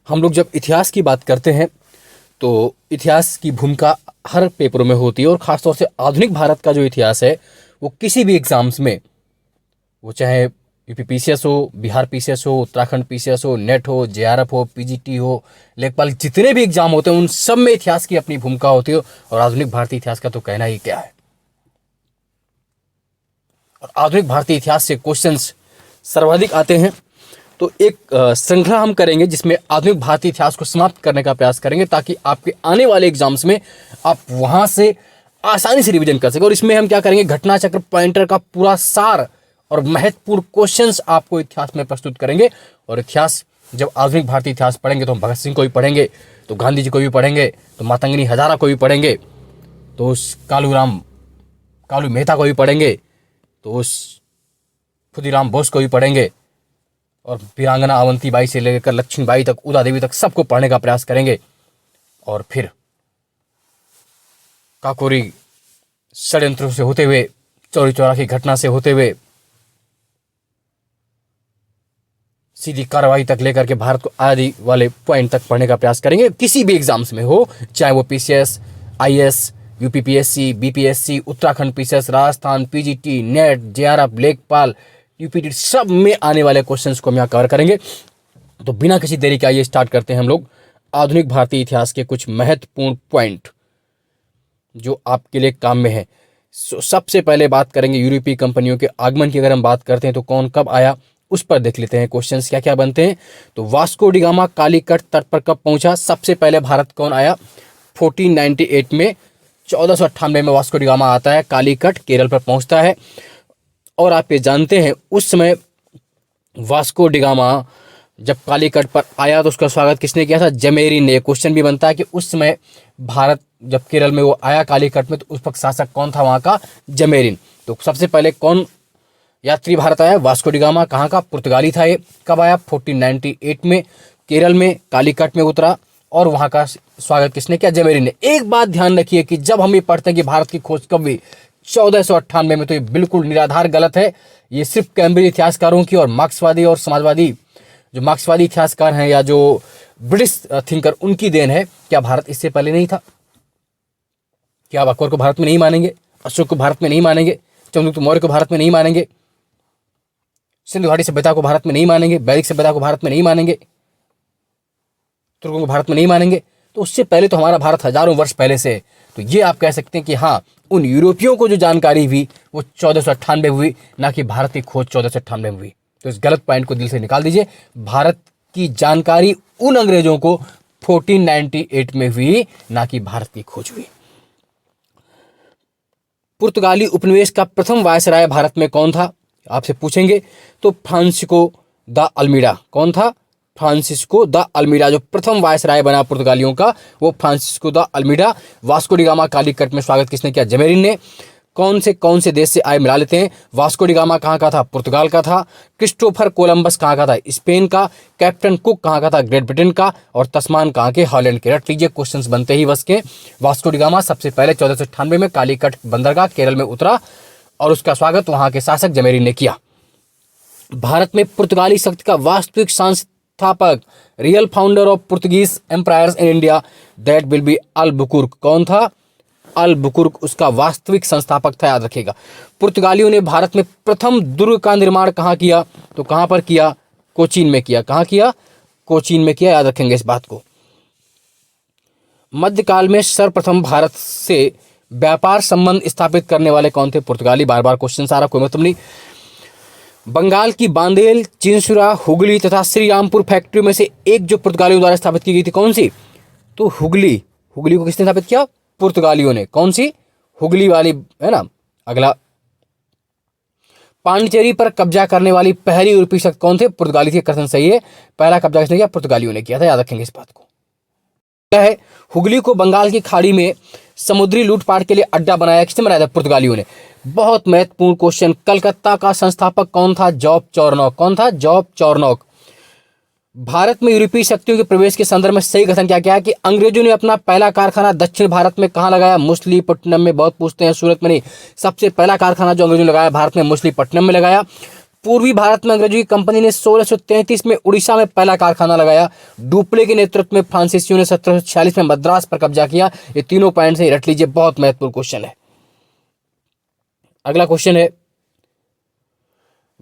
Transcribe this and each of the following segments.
हम लोग जब इतिहास की बात करते हैं तो इतिहास की भूमिका हर पेपरों में होती है और ख़ासतौर से आधुनिक भारत का जो इतिहास है वो किसी भी एग्ज़ाम्स में, वो चाहे यूपी पीसीएस हो, बिहार पीसीएस हो, उत्तराखंड पीसीएस हो, नेट हो, जेआरएफ हो, पीजीटी हो, लेखपाल, जितने भी एग्जाम होते हैं उन सब में इतिहास की अपनी भूमिका होती है। और आधुनिक भारतीय इतिहास का तो कहना ही क्या है। और आधुनिक भारतीय इतिहास से क्वेश्चंस सर्वाधिक आते हैं। तो एक श्रृंखला हम करेंगे जिसमें आधुनिक भारतीय इतिहास को समाप्त करने का प्रयास करेंगे ताकि आपके आने वाले एग्जाम्स में आप वहां से आसानी से रिवीजन कर सकें। और इसमें हम क्या करेंगे, घटना चक्र पॉइंटर का पूरा सार और महत्वपूर्ण क्वेश्चंस आपको इतिहास में प्रस्तुत करेंगे। और इतिहास, जब आधुनिक भारतीय इतिहास पढ़ेंगे तो हम भगत सिंह को भी पढ़ेंगे, तो गांधी जी को भी पढ़ेंगे, तो मातंगनी हजारा को भी पढ़ेंगे, तो उस कालू मेहता को भी पढ़ेंगे, तो उस खुदीराम बोस को भी पढ़ेंगे, और वीरांगना अवंतीबाई से लेकर लक्ष्मीबाई तक, उदा देवी तक सबको पढ़ने का प्रयास करेंगे। और फिर काकोरी षड्यंत्रों से होते हुए, चौरी चौरा की घटना से होते हुए, सीधी कार्रवाई तक लेकर के भारत को आदि वाले पॉइंट तक पढ़ने का प्रयास करेंगे। किसी भी एग्जाम्स में हो, चाहे वो PCS, IAS, UPPSC, BPSC, Uttarakhand PCS, Rajasthan, PGT, net, JRF, लेखपाल, यूपीटी, सब में आने वाले क्वेश्चंस को हम यहाँ कवर करेंगे। तो बिना किसी देरी के आइए स्टार्ट करते हैं हम लोग आधुनिक भारतीय इतिहास के कुछ महत्वपूर्ण पॉइंट जो आपके लिए काम में है। सबसे पहले बात करेंगे यूरोपीय कंपनियों के आगमन की। अगर हम बात करते हैं तो कौन कब आया, उस पर देख लेते हैं क्वेश्चंस क्या क्या बनते हैं। तो वास्को डी गामा कालीकट तट पर कब पहुंचा? सबसे पहले भारत कौन आया? 1498 में, 1498 में वास्को डी गामा आता है, कालीकट केरल पर पहुंचता है। और आप ये जानते हैं उस समय वास्को डी गामा जब कालीकट पर आया तो उसका स्वागत किसने किया था? जमेरिन ने। क्वेश्चन भी बनता है कि उस समय भारत जब केरल में वो आया कालीकट में, तो उस वक्त शासक कौन था वहाँ का? जमेरिन। तो सबसे पहले कौन यात्री भारत आया? Vasco D gamma. कहाँ का? पुर्तगाली था ये। कब आया? 1498 में, केरल में कालीकट में उतरा और वहाँ का स्वागत किसने किया? जमेरिन ने। एक बात ध्यान रखिए कि जब हम ये पढ़ते हैं कि भारत की खोज कब हुई 1498 में, तो ये बिल्कुल निराधार गलत है। ये सिर्फ कैम्ब्रिज इतिहासकारों की और मार्क्सवादी और समाजवादी, जो मार्क्सवादी इतिहासकार हैं या जो ब्रिटिश थिंकर, उनकी देन है। क्या भारत इससे पहले नहीं था? क्या आप अकबर को भारत में नहीं मानेंगे? अशोक को भारत में नहीं मानेंगे? चंद्रगुप्त मौर्य को भारत में नहीं मानेंगे? सिंधु घाटी सभ्यता को भारत में नहीं मानेंगे? वैदिक सभ्यता को भारत में नहीं मानेंगे? तुर्कों को भारत में नहीं मानेंगे? तो उससे पहले तो हमारा भारत हजारों वर्ष पहले से है। तो ये आप कह सकते हैं कि हाँ, उन यूरोपियों को जो जानकारी हुई वो 1498 हुई, ना कि भारत की खोज 1498 में हुई। तो इस गलत पॉइंट को दिल से निकाल दीजिए। भारत की जानकारी उन अंग्रेजों को 1498 में हुई, ना कि भारत की खोज हुई। पुर्तगाली उपनिवेश का प्रथम वायसराय भारत में कौन था? आपसे पूछेंगे तो फ्रांसिस्को द अल्मीडा। कौन था? Francisco de Almeida. जो प्रथम वायसराय बना पुर्तगालियों का, वो Francisco de Almeida. Vasco D gamma Calicut में स्वागत किसने किया? जमेरिन ने। कौन से देश से आए मिला लेते हैं। वास्को डी गामा कहाँ का था? पुर्तगाल का था। क्रिस्टोफर कोलंबस कहाँ का था? स्पेन का। कैप्टन कुक कहाँ का था? ग्रेट ब्रिटेन का। और तस्मान कहाँ के? हॉलैंड के। रट लीजिए, क्वेश्चंस बनते ही बस के। वास्को डी गामा सबसे पहले 1498 में कालीकट बंदरगाह केरल में उतरा और उसका स्वागत वहां के शासक जमेरिन ने किया। भारत में पुर्तगाली शक्ति का वास्तविक संस्थापक, real founder of Portuguese empires in India, that will be Albuquerque. कौन था? अल्बुकुर्क उसका वास्तविक संस्थापक था, याद रखिएगा। पुर्तगालियों ने भारत में प्रथम दुर्ग का निर्माण कहाँ किया? तो कहाँ पर किया? कोचीन में किया। कहाँ किया? कोचीन में किया, याद रखेंगे इस बात को। मध्यकाल में सर्वप्रथम भारत से व्यापार संबंध स्थापित करने वाले कौन थे? पुर्तगाली। बार बार क्वेश्चन आ रहा, कोई मतलब नहीं। बंगाल की बांदेल, चिंसुरा, हुगली तथा श्रीरामपुर फैक्ट्री में से एक जो पुर्तगालियों द्वारा स्थापित की गई थी, कौन सी? तो हुगली। हुगली को किसने स्थापित किया? पुर्तगालियों ने। कौन सी? हुगली वाली, है ना। अगला, पांडिचेरी पर कब्जा करने वाली पहली यूरोपीय शक्ति कौन थे? पुर्तगाली थी। कथन सही है। पहला कब्जा किसने किया? पुर्तगालियों ने किया था, याद रखेंगे इस बात को। है हुगली को बंगाल की खाड़ी में समुद्री लूटपाट के लिए अड्डा बनाया, किसने बनाया था? पुर्तगालियों ने। बहुत महत्वपूर्ण क्वेश्चन, कलकत्ता का संस्थापक कौन था? जॉब चौरनॉक। कौन था? जॉब चौरनॉक। भारत में यूरोपीय शक्तियों के प्रवेश के संदर्भ में सही कथन क्या क्या है कि अंग्रेजों ने अपना पहला कारखाना दक्षिण भारत में कहाँ लगाया? मछलीपट्टनम में। बहुत पूछते हैं, सूरत में नहीं। सबसे पहला कारखाना जो अंग्रेजों ने लगाया भारत में, मछलीपट्टनम में लगाया। पूर्वी भारत में अंग्रेजों की कंपनी ने 1633 में उड़ीसा में पहला कारखाना लगाया। डुप्ले के नेतृत्व में फ्रांसीसियों ने 1746 में मद्रास पर कब्जा किया। ये तीनों पॉइंट से रट लीजिए, बहुत महत्वपूर्ण क्वेश्चन है। अगला क्वेश्चन है,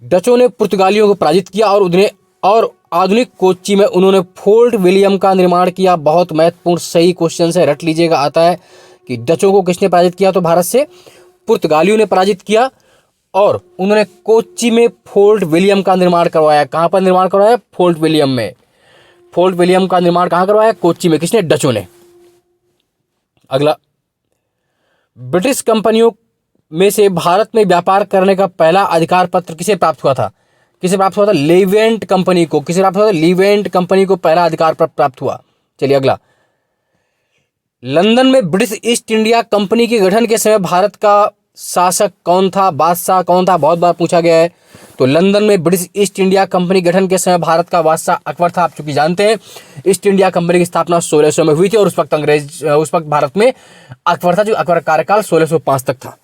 डचों ने पुर्तगालियों को पराजित किया और आधुनिक कोच्चि में उन्होंने फोर्ट विलियम का निर्माण किया। बहुत महत्वपूर्ण सही क्वेश्चन है, रट लीजिएगा। आता है कि डचों को किसने पराजित किया, तो भारत से पुर्तगालियों ने पराजित किया और उन्होंने कोच्चि में फोर्ट विलियम का निर्माण करवाया। कहां पर निर्माण करवाया, फोर्ट विलियम में। फोर्ट विलियम का निर्माण कहां करवाया, कोच्चि में। किसने, डचों ने। अगला, ब्रिटिश कंपनियों में से भारत में व्यापार करने का पहला अधिकार पत्र किसे प्राप्त हुआ था, किसे प्राप्त हुआ था, लीवेंट कंपनी को। किसे प्राप्त हुआ था, लीवेंट कंपनी को पहला अधिकार पत्र प्राप्त हुआ। चलिए अगला, लंदन में ब्रिटिश ईस्ट इंडिया कंपनी के गठन के समय भारत का शासक कौन था, बादशाह कौन था, बहुत बार पूछा गया है। तो लंदन में ब्रिटिश ईस्ट इंडिया कंपनी गठन के समय भारत का बादशाह अकबर था। आप चूंकि जानते हैं ईस्ट इंडिया कंपनी की स्थापना 1600 में हुई थी और उस वक्त भारत में अकबर था, जो अकबर का कार्यकाल 1605 तक था।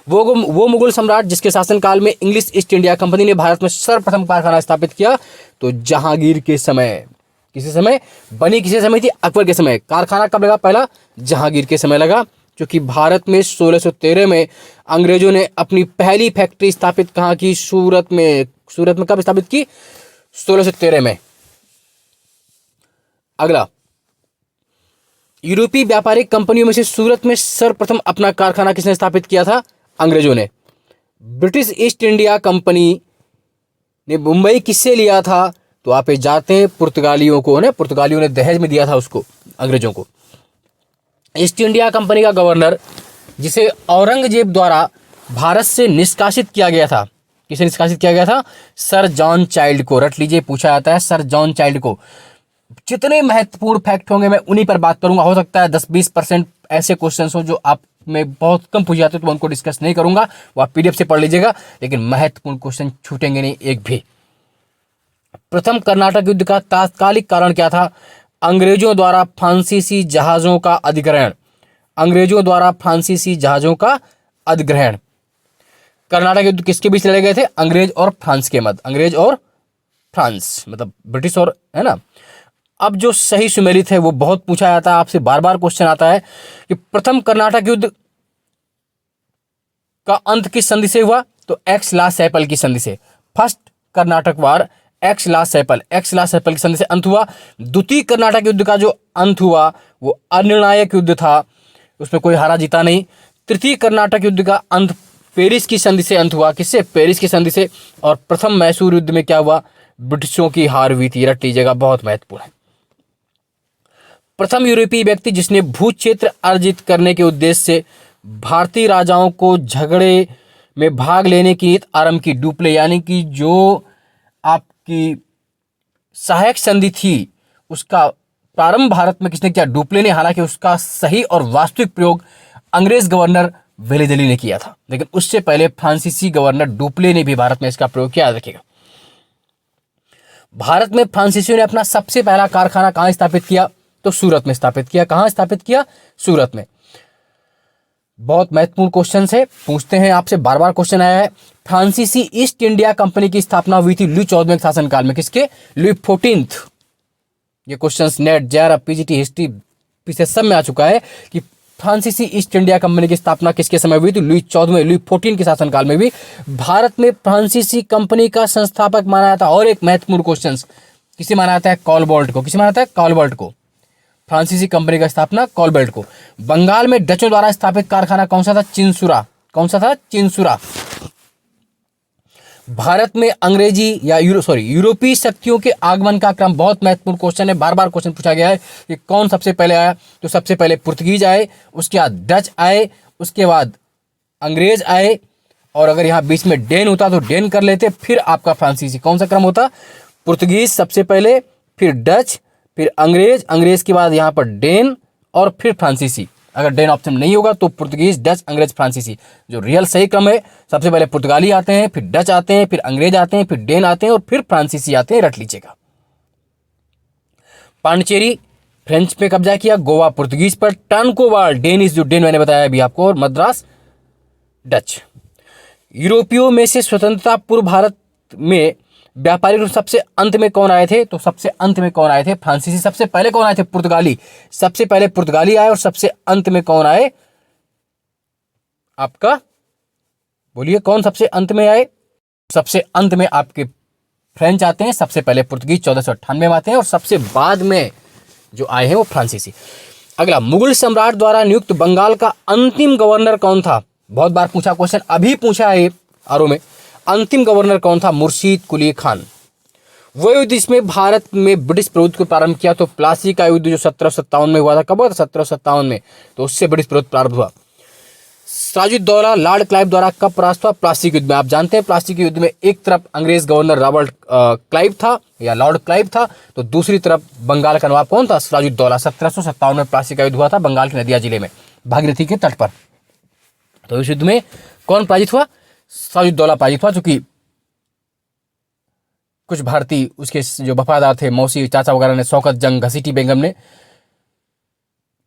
वो मुगल सम्राट जिसके शासनकाल में इंग्लिश ईस्ट इंडिया कंपनी ने भारत में सर्वप्रथम कारखाना स्थापित किया, तो जहांगीर के समय। किसी समय बनी, किसी समय थी, अकबर के समय। कारखाना कब लगा, पहला जहांगीर के समय लगा, क्योंकि भारत में 1613 में अंग्रेजों ने अपनी पहली फैक्ट्री स्थापित कहाँ की, सूरत में। सूरत में कब स्थापित की, 1613 में। अगला, यूरोपीय व्यापारिक कंपनियों में से सूरत में सर्वप्रथम अपना कारखाना किसने स्थापित किया था, अंग्रेजों ने। ब्रिटिश ईस्ट इंडिया कंपनी ने मुंबई किससे लिया था, तो आप ये जानते हैं पुर्तगालियों को, ने पुर्तगालियों ने दहेज में दिया था उसको, अंग्रेजों को। ईस्ट इंडिया कंपनी का गवर्नर, जिसे औरंगजेब द्वारा भारत से निष्कासित किया गया था, किसे निष्कासित किया गया था, सर जॉन चाइल्ड को। रट लीजिए, पूछा जाता है सर जॉन चाइल्ड को। जितने महत्वपूर्ण फैक्ट होंगे मैं उन्हीं पर बात करूंगा। हो सकता है 10-20% ऐसे क्वेश्चंस हो जो आप में बहुत कम पूछ जाते, तो मैं उनको डिस्कस नहीं करूंगा, वो आप पीडीएफ से पढ़ लीजिएगा, लेकिन महत्वपूर्ण क्वेश्चन छूटेंगे नहीं एक भी। प्रथम कर्नाटक युद्ध का तात्कालिक कारण क्या था, अंग्रेजों द्वारा फ्रांसीसी जहाजों का अधिग्रहण। अंग्रेजों द्वारा फ्रांसीसी जहाजों का अधिग्रहण। कर्नाटक युद्ध किसके बीच लड़े गए थे, अंग्रेज और फ्रांस के मध्य। अंग्रेज और फ्रांस मतलब ब्रिटिश और, है ना। अब जो सही सुमेलित है वो बहुत पूछा जाता है, आपसे बार बार क्वेश्चन आता है कि प्रथम कर्नाटक युद्ध का अंत किस संधि से हुआ, तो एक्स ला सैपल की संधि से। फर्स्ट कर्नाटक वार एक्स ला सैपल की संधि से अंत हुआ। द्वितीय कर्नाटक युद्ध का जो अंत हुआ वो अनिर्णायक युद्ध था, उसमें कोई हारा जीता नहीं। तृतीय कर्नाटक युद्ध का अंत पेरिस की संधि से अंत हुआ। किससे, पेरिस की संधि से। और प्रथम मैसूर युद्ध में क्या हुआ, ब्रिटिशों की हार हुई थी। रट लीजिएगा, बहुत महत्वपूर्ण है। प्रथम यूरोपीय व्यक्ति जिसने भू क्षेत्र अर्जित करने के उद्देश्य से भारतीय राजाओं को झगड़े में भाग लेने की नीति आरंभ की, डुप्ले। यानी कि जो आपकी सहायक संधि थी उसका प्रारंभ भारत में किसने किया, डुप्ले ने। हालांकि उसका सही और वास्तविक प्रयोग अंग्रेज गवर्नर वेलेजली ने किया था, लेकिन उससे पहले फ्रांसीसी गवर्नर डुप्ले ने भी भारत में इसका प्रयोग किया। याद रखिएगा, भारत में फ्रांसीसियों ने अपना सबसे पहला कारखाना कहां स्थापित किया, तो सूरत में स्थापित किया। कहां स्थापित किया, सूरत में। बहुत महत्वपूर्ण क्वेश्चन है, पूछते हैं आपसे, बार बार क्वेश्चन आया है। फ्रांसीसी ईस्ट इंडिया कंपनी की स्थापना हुई थी लुई 14वें शासनकाल में। किसके, लुई 14th। ये questions net, JRF, PGT, history पीछे सब में आ चुका है कि फ्रांसीसी ईस्ट इंडिया कंपनी की स्थापना किसके समय हुई थी, लुई 14वें, लुई 14 के शासनकाल में भी। भारत में फ्रांसीसी कंपनी का संस्थापक माना जाता है। और एक महत्वपूर्ण क्वेश्चन, किसे माना जाता है, कॉलबॉल्ट को। किसे माना जाता है, कॉलबॉल्ट को। फ्रांसीसी कंपनी का स्थापना कॉलबेल्ट को। बंगाल में डचों द्वारा स्थापित कारखाना कौन सा था, चिंसुरा। कौन सा था, चिंसुरा। भारत में अंग्रेजी या यूरोपीय शक्तियों के आगमन का क्रम, बहुत महत्वपूर्ण क्वेश्चन है, बार बार क्वेश्चन पूछा गया है कि कौन सबसे पहले आया। तो सबसे पहले पुर्तगीज आए, उसके बाद डच आए, उसके बाद अंग्रेज आए, और अगर यहाँ बीच में डेन होता तो डेन कर लेते, फिर आपका फ्रांसीसी। कौन सा क्रम होता, पुर्तगीज सबसे पहले, फिर डच, फिर अंग्रेज, अंग्रेज के बाद यहाँ पर डेन, और फिर फ्रांसीसी। अगर डेन ऑप्शन नहीं होगा तो पुर्तगीज, डच, अंग्रेज, फ्रांसीसी। जो रियल सही क्रम है, सबसे पहले पुर्तगाली आते हैं, फिर डच आते हैं, फिर अंग्रेज आते हैं, फिर डेन आते हैं, और फिर फ्रांसीसी आते हैं। रट लीजिएगा। पांडिचेरी फ्रेंच पे कब्जा किया, गोवा पुर्तगीज पर, टर्नकोवाल डेनिश, जो डेन मैंने बताया अभी आपको, और मद्रास डच। यूरोपियों में से स्वतंत्रता पूर्व भारत में व्यापारिक रूप सबसे अंत में कौन आए थे? तो सबसे अंत में कौन आए थे? फ्रांसीसी। सबसे पहले कौन आए थे? पुर्तगाली। सबसे पहले पुर्तगाली आए और सबसे अंत में कौन आए? आपका बोलिए, कौन सबसे अंत में आए? सबसे अंत में आपके फ्रेंच आते हैं, सबसे पहले पुर्तगीज 1498 में आते हैं और सबसे बाद में जो आए हैं वो फ्रांसीसी। अगला, मुगल सम्राट द्वारा नियुक्त बंगाल का अंतिम गवर्नर कौन था? बहुत बार पूछा क्वेश्चन, अभी पूछा है आरओ में। अंतिम गवर्नर कौन था? मुर्शीद कुली खान। वो युद्ध जिसमें भारत में ब्रिटिश प्रभुत्व को प्रारंभ किया, तो प्लासी का युद्ध जो 1757 में हुआ था। कब हुआ था? 1757 में। तो उससे ब्रिटिश प्रभुत्व प्रारंभ हुआ। सिराजुद्दौला लॉर्ड क्लाइव द्वारा कब परास्त हुआ? प्लासी के युद्ध में। आप जानते हैं प्लासी के युद्ध में एक तरफ अंग्रेज गवर्नर रॉबर्ट क्लाइव था या लॉर्ड क्लाइव था, तो दूसरी तरफ बंगाल का नवाब कौन था? सिराजुद्दौला। 1757 में प्लासी का युद्ध हुआ था बंगाल के नदिया जिले में, भागीरथी के तट पर। तो इस युद्ध में कौन पराजित हुआ? सिराजुद्दौला पराजित हुआ, चूंकि कुछ भारतीय उसके जो वफादार थे, मौसी चाचा वगैरह ने, शौकत जंग, घसीटी बेगम ने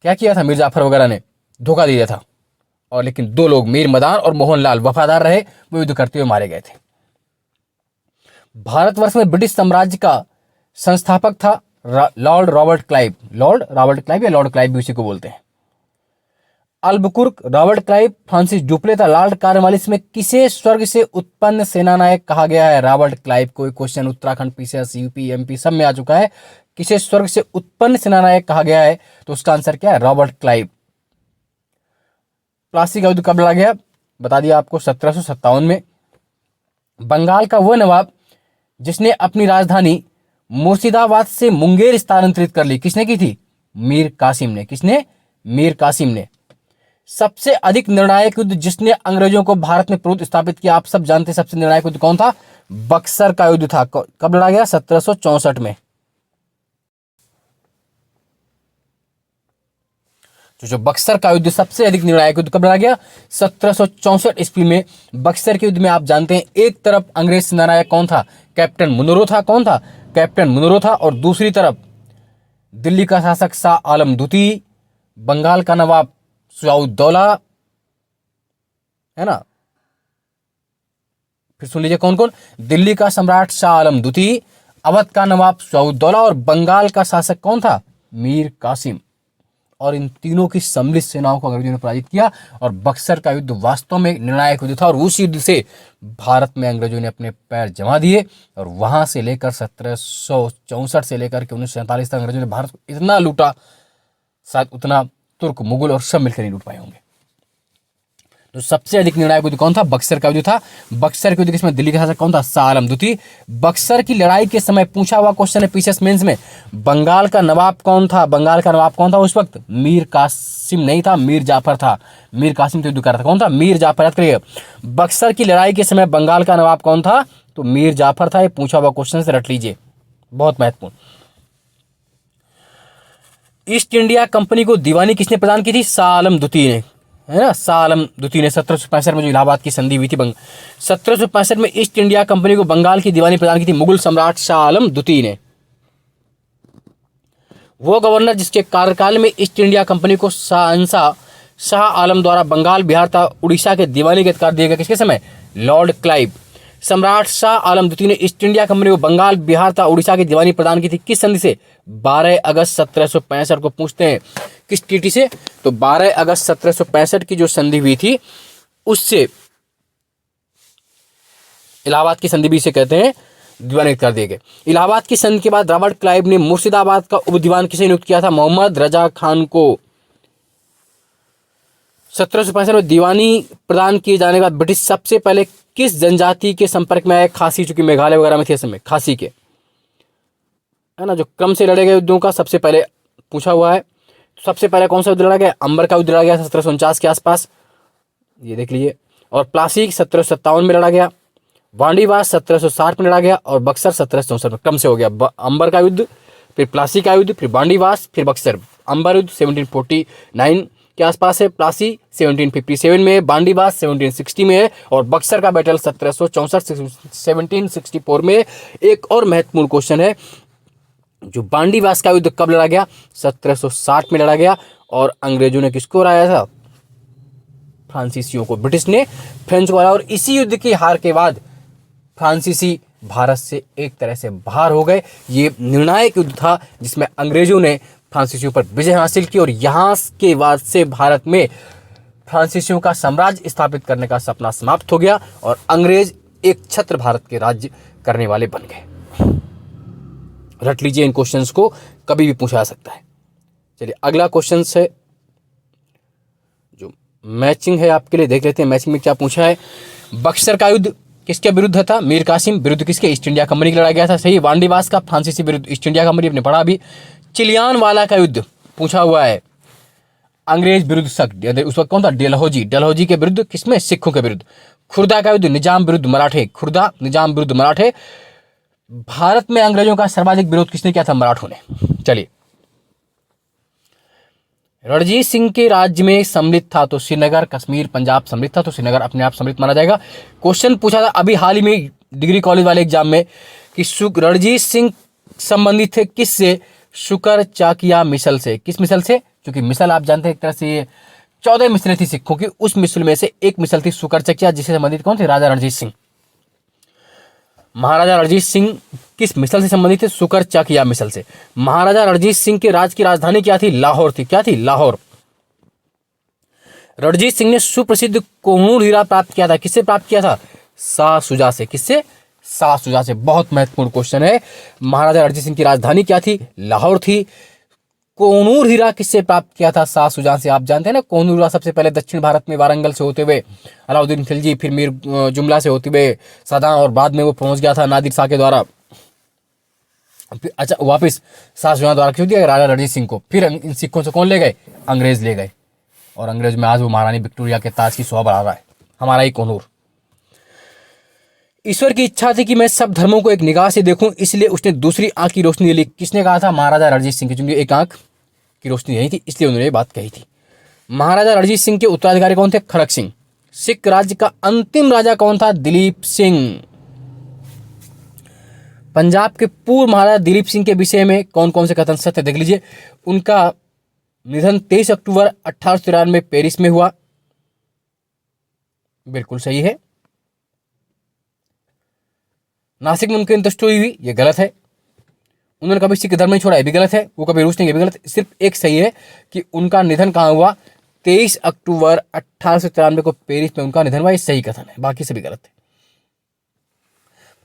क्या किया था? मीर जाफर वगैरह ने धोखा दिया था, और लेकिन दो लोग मीर मदान और मोहनलाल वफादार रहे, वो युद्ध करते हुए मारे गए थे। भारतवर्ष में ब्रिटिश साम्राज्य का संस्थापक था Lord Robert Clive. Lord Robert Clive या लॉर्ड क्लाइव भी उसी को बोलते हैं। Albuquerque, Robert Clive, Francis Dupleix था लॉर्ड कॉर्नवालिस में किसे स्वर्ग से उत्पन्न सेनानायक कहा गया है? Robert Clive. कोई question Uttarakhand, PCS, UP, MP सब में आ चुका है। किसे स्वर्ग से उत्पन्न सेनानायक कहा गया है? तो उसका आंसर क्या है? Robert Clive. प्लासी का युद्ध कब लड़ा गया? बता दिया आपको, 1757 में। बंगाल का वह नवाब जिसने अपनी राजधानी मुर्शिदाबाद से मुंगेर स्थानांतरित कर ली, किसने की थी? मीर कासिम ने। किसने? मीर कासिम ने। सबसे अधिक निर्णायक युद्ध जिसने अंग्रेजों को भारत में प्रभुत्व स्थापित किया, आप सब जानते हैं सबसे निर्णायक युद्ध कौन था? बक्सर का युद्ध था। कब लड़ा गया? 1764 में। तो जो बक्सर का युद्ध सबसे अधिक निर्णायक युद्ध कब लड़ा गया? 1764 ईस्वी में। बक्सर के युद्ध में आप जानते हैं एक तरफ अंग्रेज सेनानायक कौन था? कैप्टन मुनरो था। कौन था? कैप्टन मुनरो था। और दूसरी तरफ दिल्ली का शासक शाह आलम द्वितीय, बंगाल का नवाब सिराजुद्दौला, है ना। फिर सुन लीजिए कौन कौन? दिल्ली का सम्राट शाह आलम द्वितीय, अवध का नवाब सिराजुद्दौला और बंगाल का शासक कौन था? मीर कासिम। और इन तीनों की सम्मिलित सेनाओं को अंग्रेजों ने पराजित किया और बक्सर का युद्ध वास्तव में निर्णायक युद्ध था। और उस युद्ध से भारत में अंग्रेजों ने अपने पैर जमा दिए और वहां से लेकर 1764 से लेकर के 1947 तक अंग्रेजों ने भारत को इतना लूटा, शायद उतना तुर्क, मुगल और सब मिलकर नहीं लूट पाए होंगे। तो सबसे अधिक निर्णायक युद्ध कौन था? बक्सर का युद्ध था। बक्सर के युद्ध किसमें? दिल्ली का शासक कौन था? शाह आलम द्वितीय। बक्सर की लड़ाई के समय पूछा हुआ क्वेश्चन है पीसीएस मेंस में, बंगाल का नवाब कौन था? बंगाल का नवाब कौन था उस वक्त? मीर कासिम नहीं था, मीर जाफर था। मीर कासिम तो युद्ध कर रहा था। कौन था? मीर जाफर। याद करिए, बक्सर की लड़ाई के समय बंगाल का नवाब कौन था? तो मीर जाफर था। ये पूछा हुआ क्वेश्चन से रट लीजिए, बहुत महत्वपूर्ण। ईस्ट इंडिया कंपनी को दीवानी किसने प्रदान की थी? शाह आलम द्वितीय ने, है ना। शाह आलम द्वितीय ने 1765 में जो इलाहाबाद की संधि हुई थी, 1765 में ईस्ट इंडिया कंपनी को बंगाल की दीवानी प्रदान की थी मुगल सम्राट शाह आलम द्वितीय ने। वो गवर्नर जिसके कार्यकाल में ईस्ट इंडिया कंपनी को शहंशाह शाह आलम द्वारा बंगाल, बिहार तथा उड़ीसा के दीवानी के अधिकार दिए गए, किसके समय? Lord Clive. सम्राट शाह आलम द्वितीय ने ईस्ट इंडिया कंपनी को बंगाल, बिहार तथा उड़ीसा की दीवानी प्रदान की थी किस संधि से? 12 अगस्त 1765 को। पूछते हैं किस ट्रीटी से? तो 12 अगस्त 1765 की जो संधि हुई थी उससे, इलाहाबाद की संधि भी इसे कहते हैं, दीवानी कर दिए गए। इलाहाबाद की संधि के बाद रॉबर्ट क्लाइव ने मुर्शिदाबाद का उपदीवान किसे नियुक्त किया था? मोहम्मद रजा खान को। 1765 में दीवानी प्रदान किए जाने के बाद ब्रिटिश सबसे पहले किस जनजाति के संपर्क में आए? खासी, चूंकि मेघालय वगैरह में थे इस समय, खासी के, है ना। जो क्रम से लड़े गए युद्धों का सबसे पहले पूछा हुआ है। सबसे पहले कौन सा युद्ध लड़ा गया? अंबर का युद्ध लड़ा गया 1749 के आसपास, ये देख लीजिए। और प्लासी 1757 में लड़ा गया, वांडीवास 1760 में लड़ा गया और बक्सर 1764 में। क्रम से हो गया, अंबर का युद्ध, फिर प्लासी का युद्ध, फिर वांडीवास, फिर बक्सर। अंबर युद्ध 1749 के आसपास है, प्लासी 1757 में, बांडीवास 1760 में है और बक्सर का बैटल 1764 1764 में। एक और महत्वपूर्ण क्वेश्चन है, जो बांडीवास का युद्ध कब लड़ा गया? 1760 में लड़ा गया और अंग्रेजों ने किसको हराया था? फ्रांसीसियों को। ब्रिटिश ने फ्रेंच को हराया और इसी युद्ध की हार के बाद फ्रांसीसी भारत से एक तरह से बाहर हो गए। ये निर्णायक युद्ध था जिसमें अंग्रेजों ने फ्रांसीसियों पर विजय हासिल की और यहाँ के बाद से भारत में फ्रांसीसियों का साम्राज्य स्थापित करने का सपना समाप्त हो गया और अंग्रेज एक छत्र भारत के राज्य करने वाले बन गए। रट लीजिए, इन क्वेश्चंस को कभी भी पूछा जा सकता है। चलिए अगला क्वेश्चन है जो मैचिंग है आपके लिए, देख लेते हैं मैचिंग में क्या पूछा है। बक्सर का युद्ध किसके विरुद्ध था? मीर कासिम विरुद्ध किसके? ईस्ट इंडिया कंपनी के लड़ा गया था। सही। वांडीवास का फ्रांसीसी विरुद्ध ईस्ट इंडिया कंपनी, अपने पढ़ा भी। चिलियानवाला का युद्ध पूछा हुआ है अंग्रेज विरुद्ध शक, उस वक्त कौन था? डलहौजी। डलहौजी के विरुद्ध किसमें? सिखों के विरुद्ध। खुर्दा का युद्ध निजाम विरुद्ध मराठे। खुर्दा निजाम विरुद्ध मराठे। भारत में अंग्रेजों का सर्वाधिक विरोध किसने किया था? मराठों ने। चलिए, रणजीत सिंह के राज्य में सम्मिलित था तो श्रीनगर, कश्मीर, पंजाब सम्मिलित था तो श्रीनगर अपने आप सम्मिलित माना जाएगा। क्वेश्चन पूछा था अभी हाल ही में डिग्री कॉलेज वाले एग्जाम में कि रणजीत सिंह संबंधित थे किससे? शुकर चाकिया मिसल से। किस मिसल से? क्योंकि मिसल आप जानते हैं एक तरह से 14 मिसलें थी सिखों की, उस मिसल में से एक मिसल थी शुकर चाकिया, जिससे संबंधित कौन थे? राजा रणजीत सिंह। महाराजा रणजीत सिंह किस मिसल से संबंधित थे? शुकर चाकिया मिसल से। महाराजा रणजीत सिंह के राज की राजधानी क्या थी? लाहौर थी। क्या थी? लाहौर। रणजीत सिंह ने सुप्रसिद्ध कोहिनूर हीरा प्राप्त किया था। किससे प्राप्त किया था? शाह शुजा से। किससे? शाह शुजा से। बहुत महत्वपूर्ण क्वेश्चन है। महाराजा रणजीत सिंह की राजधानी क्या थी? लाहौर थी। कोहिनूर हीरा किससे प्राप्त किया था? शाह शुजा से। आप जानते हैं ना, कोहिनूर हीरा सबसे पहले दक्षिण भारत में वारंगल से होते हुए अलाउद्दीन खिलजी, फिर मीर जुमला से होते हुए सदा, और बाद में वो पहुंच गया था नादिर शाह के द्वारा। अच्छा, वापस शाह शुजा द्वारा क्यों दिया राजा रणजीत सिंह को। फिर इन सिक्कों से कौन ले गए? अंग्रेज ले गए। और अंग्रेज में आज वो महारानी विक्टोरिया के ताज की शोभा बढ़ा रहा है, हमारा ही कोहिनूर। ईश्वर की इच्छा थी कि मैं सब धर्मों को एक निगाह से देखूं, इसलिए उसने दूसरी आंख की रोशनी ली। किसने कहा था? महाराजा रणजीत सिंह की, क्योंकि एक आंख की रोशनी यही थी, इसलिए उन्होंने ये बात कही थी। महाराजा रणजीत सिंह के उत्तराधिकारी कौन थे? खड़क सिंह। सिख राज्य का अंतिम राजा कौन था? दिलीप सिंह। पंजाब के पूर्व महाराजा दिलीप सिंह के विषय में कौन कौन से कथन सत्य देख लीजिए। उनका निधन 23 अक्टूबर 1893 में पेरिस में हुआ। बिल्कुल सही है। नासिक में उनकी अंत्येष्टि हुई, ये गलत है। उन्होंने कभी सिख धर्म नहीं छोड़ा, ये भी गलत है। वो कभी रूस नहीं, ये भी गलत। सिर्फ एक सही है कि उनका निधन कहाँ हुआ? 23 अक्टूबर 1893 को पेरिस में उनका निधन हुआ, ये सही कथन है। बाकी सभी गलत है।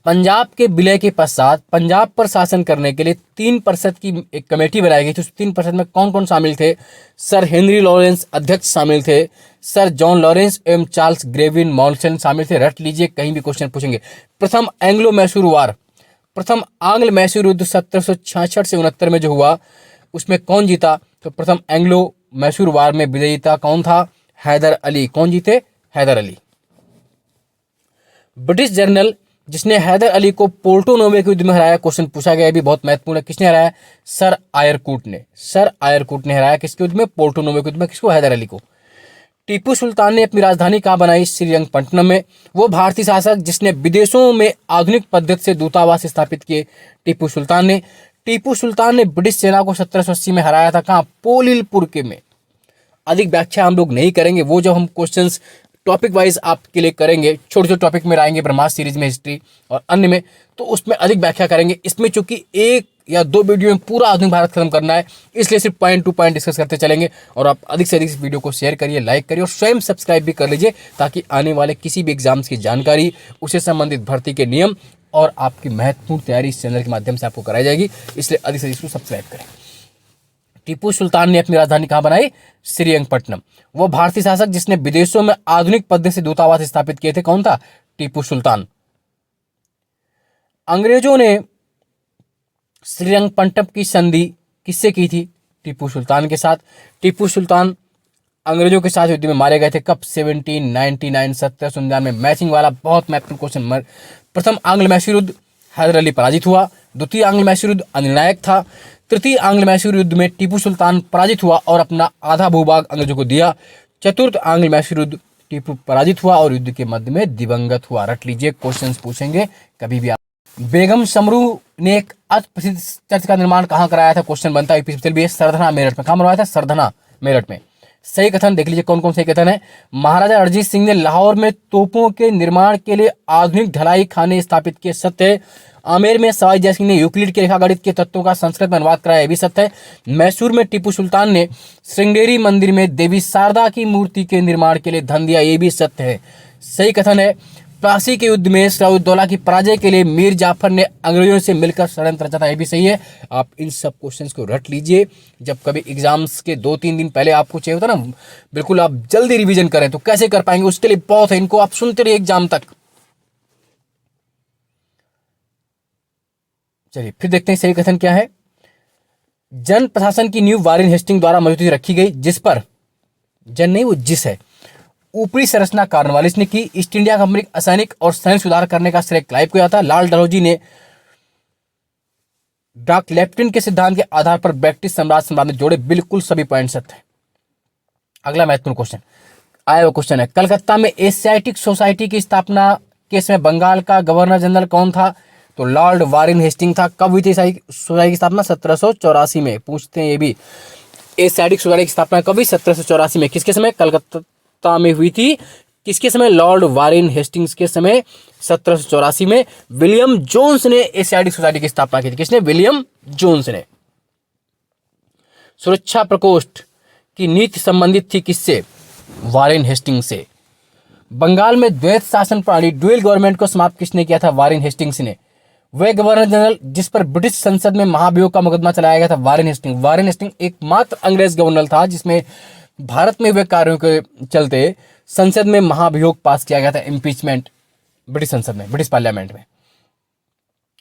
पंजाब के विलय के पश्चात पंजाब पर शासन करने के लिए 3% की एक कमेटी बनाई गई थी। उस 3% में कौन कौन शामिल थे? सर हेनरी लॉरेंस अध्यक्ष शामिल थे, सर जॉन लॉरेंस एवं चार्ल्स ग्रेविन मॉन्सन शामिल थे। रट लीजिए, कहीं भी क्वेश्चन पूछेंगे। प्रथम एंग्लो मैसूर वार, प्रथम आंग्ल मैसूर युद्ध 1766 से 69 में जो हुआ, उसमें कौन जीता? तो प्रथम एंग्लो मैसूर वार में विजेता कौन था? हैदर अली। कौन जीते? हैदर अली। ब्रिटिश जनरल जिसने हैदर अली को पोर्टो नोवे के युद्ध में हराया, क्वेश्चन पूछा गया, भी बहुत महत्वपूर्ण है। किसने हराया? सर आयरकूट ने। सर आयरकूट ने हराया किसके युद्ध में? पोर्टो नोवे के युद्ध में। किसको? हैदर अली को। टीपू सुल्तान ने अपनी राजधानी कहाँ बनाई? श्रीरंगपट्टनम में। वो भारतीय शासक जिसने विदेशों में आधुनिक पद्धति से दूतावास स्थापित किए, टीपू सुल्तान ने। टीपू सुल्तान ने ब्रिटिश सेना को 1780 में हराया था। कहाँ? पोलिलपुर के में। अधिक व्याख्या हम लोग नहीं करेंगे, वो जब हम क्वेश्चंस टॉपिक वाइज आपके लिए करेंगे, छोटे छोटे टॉपिक में आएंगे, ब्रह्मास्त्र सीरीज में, हिस्ट्री और अन्य में, तो उसमें अधिक व्याख्या करेंगे। इसमें चूंकि 1 या 2 वीडियो में पूरा आधुनिक भारत खत्म करना है, इसलिए सिर्फ पॉइंट टू पॉइंट डिस्कस करते चलेंगे। और आप अधिक से अधिक इस वीडियो को शेयर करिए, लाइक करिए और स्वयं सब्सक्राइब भी कर लीजिए, ताकि आने वाले किसी भी एग्जाम्स की जानकारी, उससे संबंधित भर्ती के नियम और आपकी महत्वपूर्ण तैयारी इस चैनल के माध्यम से आपको कराई जाएगी। इसलिए अधिक से अधिक इसको सब्सक्राइब करें। टीपू सुल्तान ने अपनी राजधानी कहाँ बनाई? श्रीरंगपट्टनम। वो भारतीय शासक जिसने विदेशों में आधुनिक पद्धति से दूतावास स्थापित किए थे, कौन था? टीपू सुल्तान। अंग्रेजों ने श्रीरंगपट्टनम की संधि किससे की थी? टीपू सुल्तान के साथ। टीपू सुल्तान अंग्रेजों के साथ युद्ध में मारे गए थे कब? 1799, 1799। मैचिंग वाला बहुत महत्वपूर्ण क्वेश्चन। प्रथम आंग्ल मैसूर युद्ध हैदर अली पराजित हुआ। द्वितीय आंग्ल मैसूर युद्ध अनिर्णायक था। तृतीय आंग्ल मैसूर युद्ध में टीपू सुल्तान पराजित हुआ और अपना आधा भूभाग अंग्रेजों को दिया। चतुर्थ आंग्ल मैसूर युद्ध टीपू पराजित हुआ और युद्ध के मध्य में दिवंगत हुआ। रट लीजिए, क्वेश्चंस पूछेंगे कभी भी। बेगम समरू ने एक अति प्रसिद्ध चर्च का निर्माण कहाँ कराया था? क्वेश्चन बनता है यूपी। सरधना मेरठ में। कहाँ बनवाया था? सरधना मेरठ में। सही कथन देख लीजिए कौन कौन सही कथन है। महाराजा रणजीत सिंह ने लाहौर में तोपों के निर्माण के लिए आधुनिक ढलाई खाने स्थापित किए, सत्य है। आमेर में सवाई जय सिंह ने यूक्लिड के रेखागणित के तत्वों का संस्कृत में अनुवाद कराया, ये भी सत्य है। मैसूर में टीपू सुल्तान ने श्रृंगेरी मंदिर में देवी शारदा की मूर्ति के निर्माण के लिए धन दिया, ये भी सत्य है। सही कथन है। प्लासी के युद्ध में सिराजुद्दौला की पराजय के लिए मीर जाफर ने अंग्रेजों से मिलकर षड्यंत्र रचा था, ये भी सही है। आप इन सब क्वेश्चंस को रट लीजिए, जब कभी एग्जाम्स के 2-3 दिन पहले आपको चाहिए होता ना, बिल्कुल आप जल्दी रिवीजन करें तो कैसे कर पाएंगे, उसके लिए बहुत है, इनको आप सुनते रहिए एग्जाम तक। चलिए फिर देखते हैं सही कथन क्या है। जन प्रशासन की नींव वारेन हेस्टिंग द्वारा मजबूती रखी गई, जिस पर, जन नहीं वो जिस है, ऊपरी संरचना कॉर्नवालिस ने की। ईस्ट इंडिया कंपनी असैनिक और सैनिक सुधार करने का श्रेय क्लाइव को जाता है। लाल डलहौजी ने डॉक लेफ्टिन के सिद्धांत के आधार पर ब्रिटिश साम्राज्य में जोड़े, बिल्कुल सभी पॉइंट सत्य है। अगला महत्वपूर्ण क्वेश्चन आया वो क्वेश्चन है, कलकत्ता में एशियाटिक सोसाइटी की स्थापना के समय बंगाल का गवर्नर जनरल कौन था? तो लॉर्ड वारेन हेस्टिंग था। कब हुई थी सोसाइटी की स्थापना? 1784 में। पूछते हैं ये भी, एशियाटिक सोसाइटी की स्थापना कब हुई? 1784 में। किसके समय? कलकत्ता में हुई थी। किसके समय? लॉर्ड वारेन हेस्टिंग्स के समय 1784 में। विलियम जोन्स ने एशियाटिक सोसाइटी की स्थापना की थी। किसने? विलियम जोन्स ने। सुरक्षा प्रकोष्ठ की नीति संबंधित थी किससे? वारेन हेस्टिंग्स से। बंगाल में द्वैत शासन प्रणाली, ड्यूअल गवर्नमेंट को समाप्त किसने किया था? वारेन हेस्टिंग्स ने। वह गवर्नर जनरल जिस पर ब्रिटिश संसद में महाभियोग का मुकदमा चलाया गया था, वारेन हेस्टिंग। वारेन हेस्टिंग एकमात्र अंग्रेज गवर्नर था जिसमें भारत में हुए कार्यों के चलते संसद में महाभियोग पास किया गया था, इम्पीचमेंट, ब्रिटिश संसद में, ब्रिटिश पार्लियामेंट में।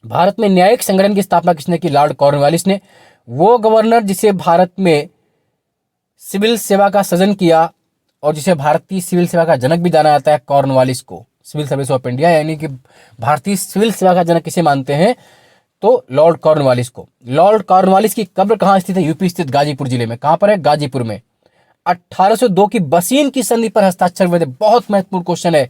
भारत में न्यायिक संगठन की स्थापना किसने की? लॉर्ड कॉर्नवालिस ने। वो गवर्नर जिसे भारत में सिविल सेवा का सृजन किया और जिसे भारतीय सिविल सेवा का जनक भी जाना जाता है, कॉर्नवालिस को, सिविल सर्विस ऑफ इंडिया, यानी कि भारतीय सिविल सेवा का जनक किसे मानते हैं? तो लॉर्ड कॉर्नवालिस को। लॉर्ड कॉर्नवालिस की कब्र कहाँ स्थित है? यूपी स्थित गाजीपुर जिले में। कहाँ पर है? गाजीपुर में। 1802 की बसीन की संधि पर हस्ताक्षर हुए थे। बहुत महत्वपूर्ण क्वेश्चन है।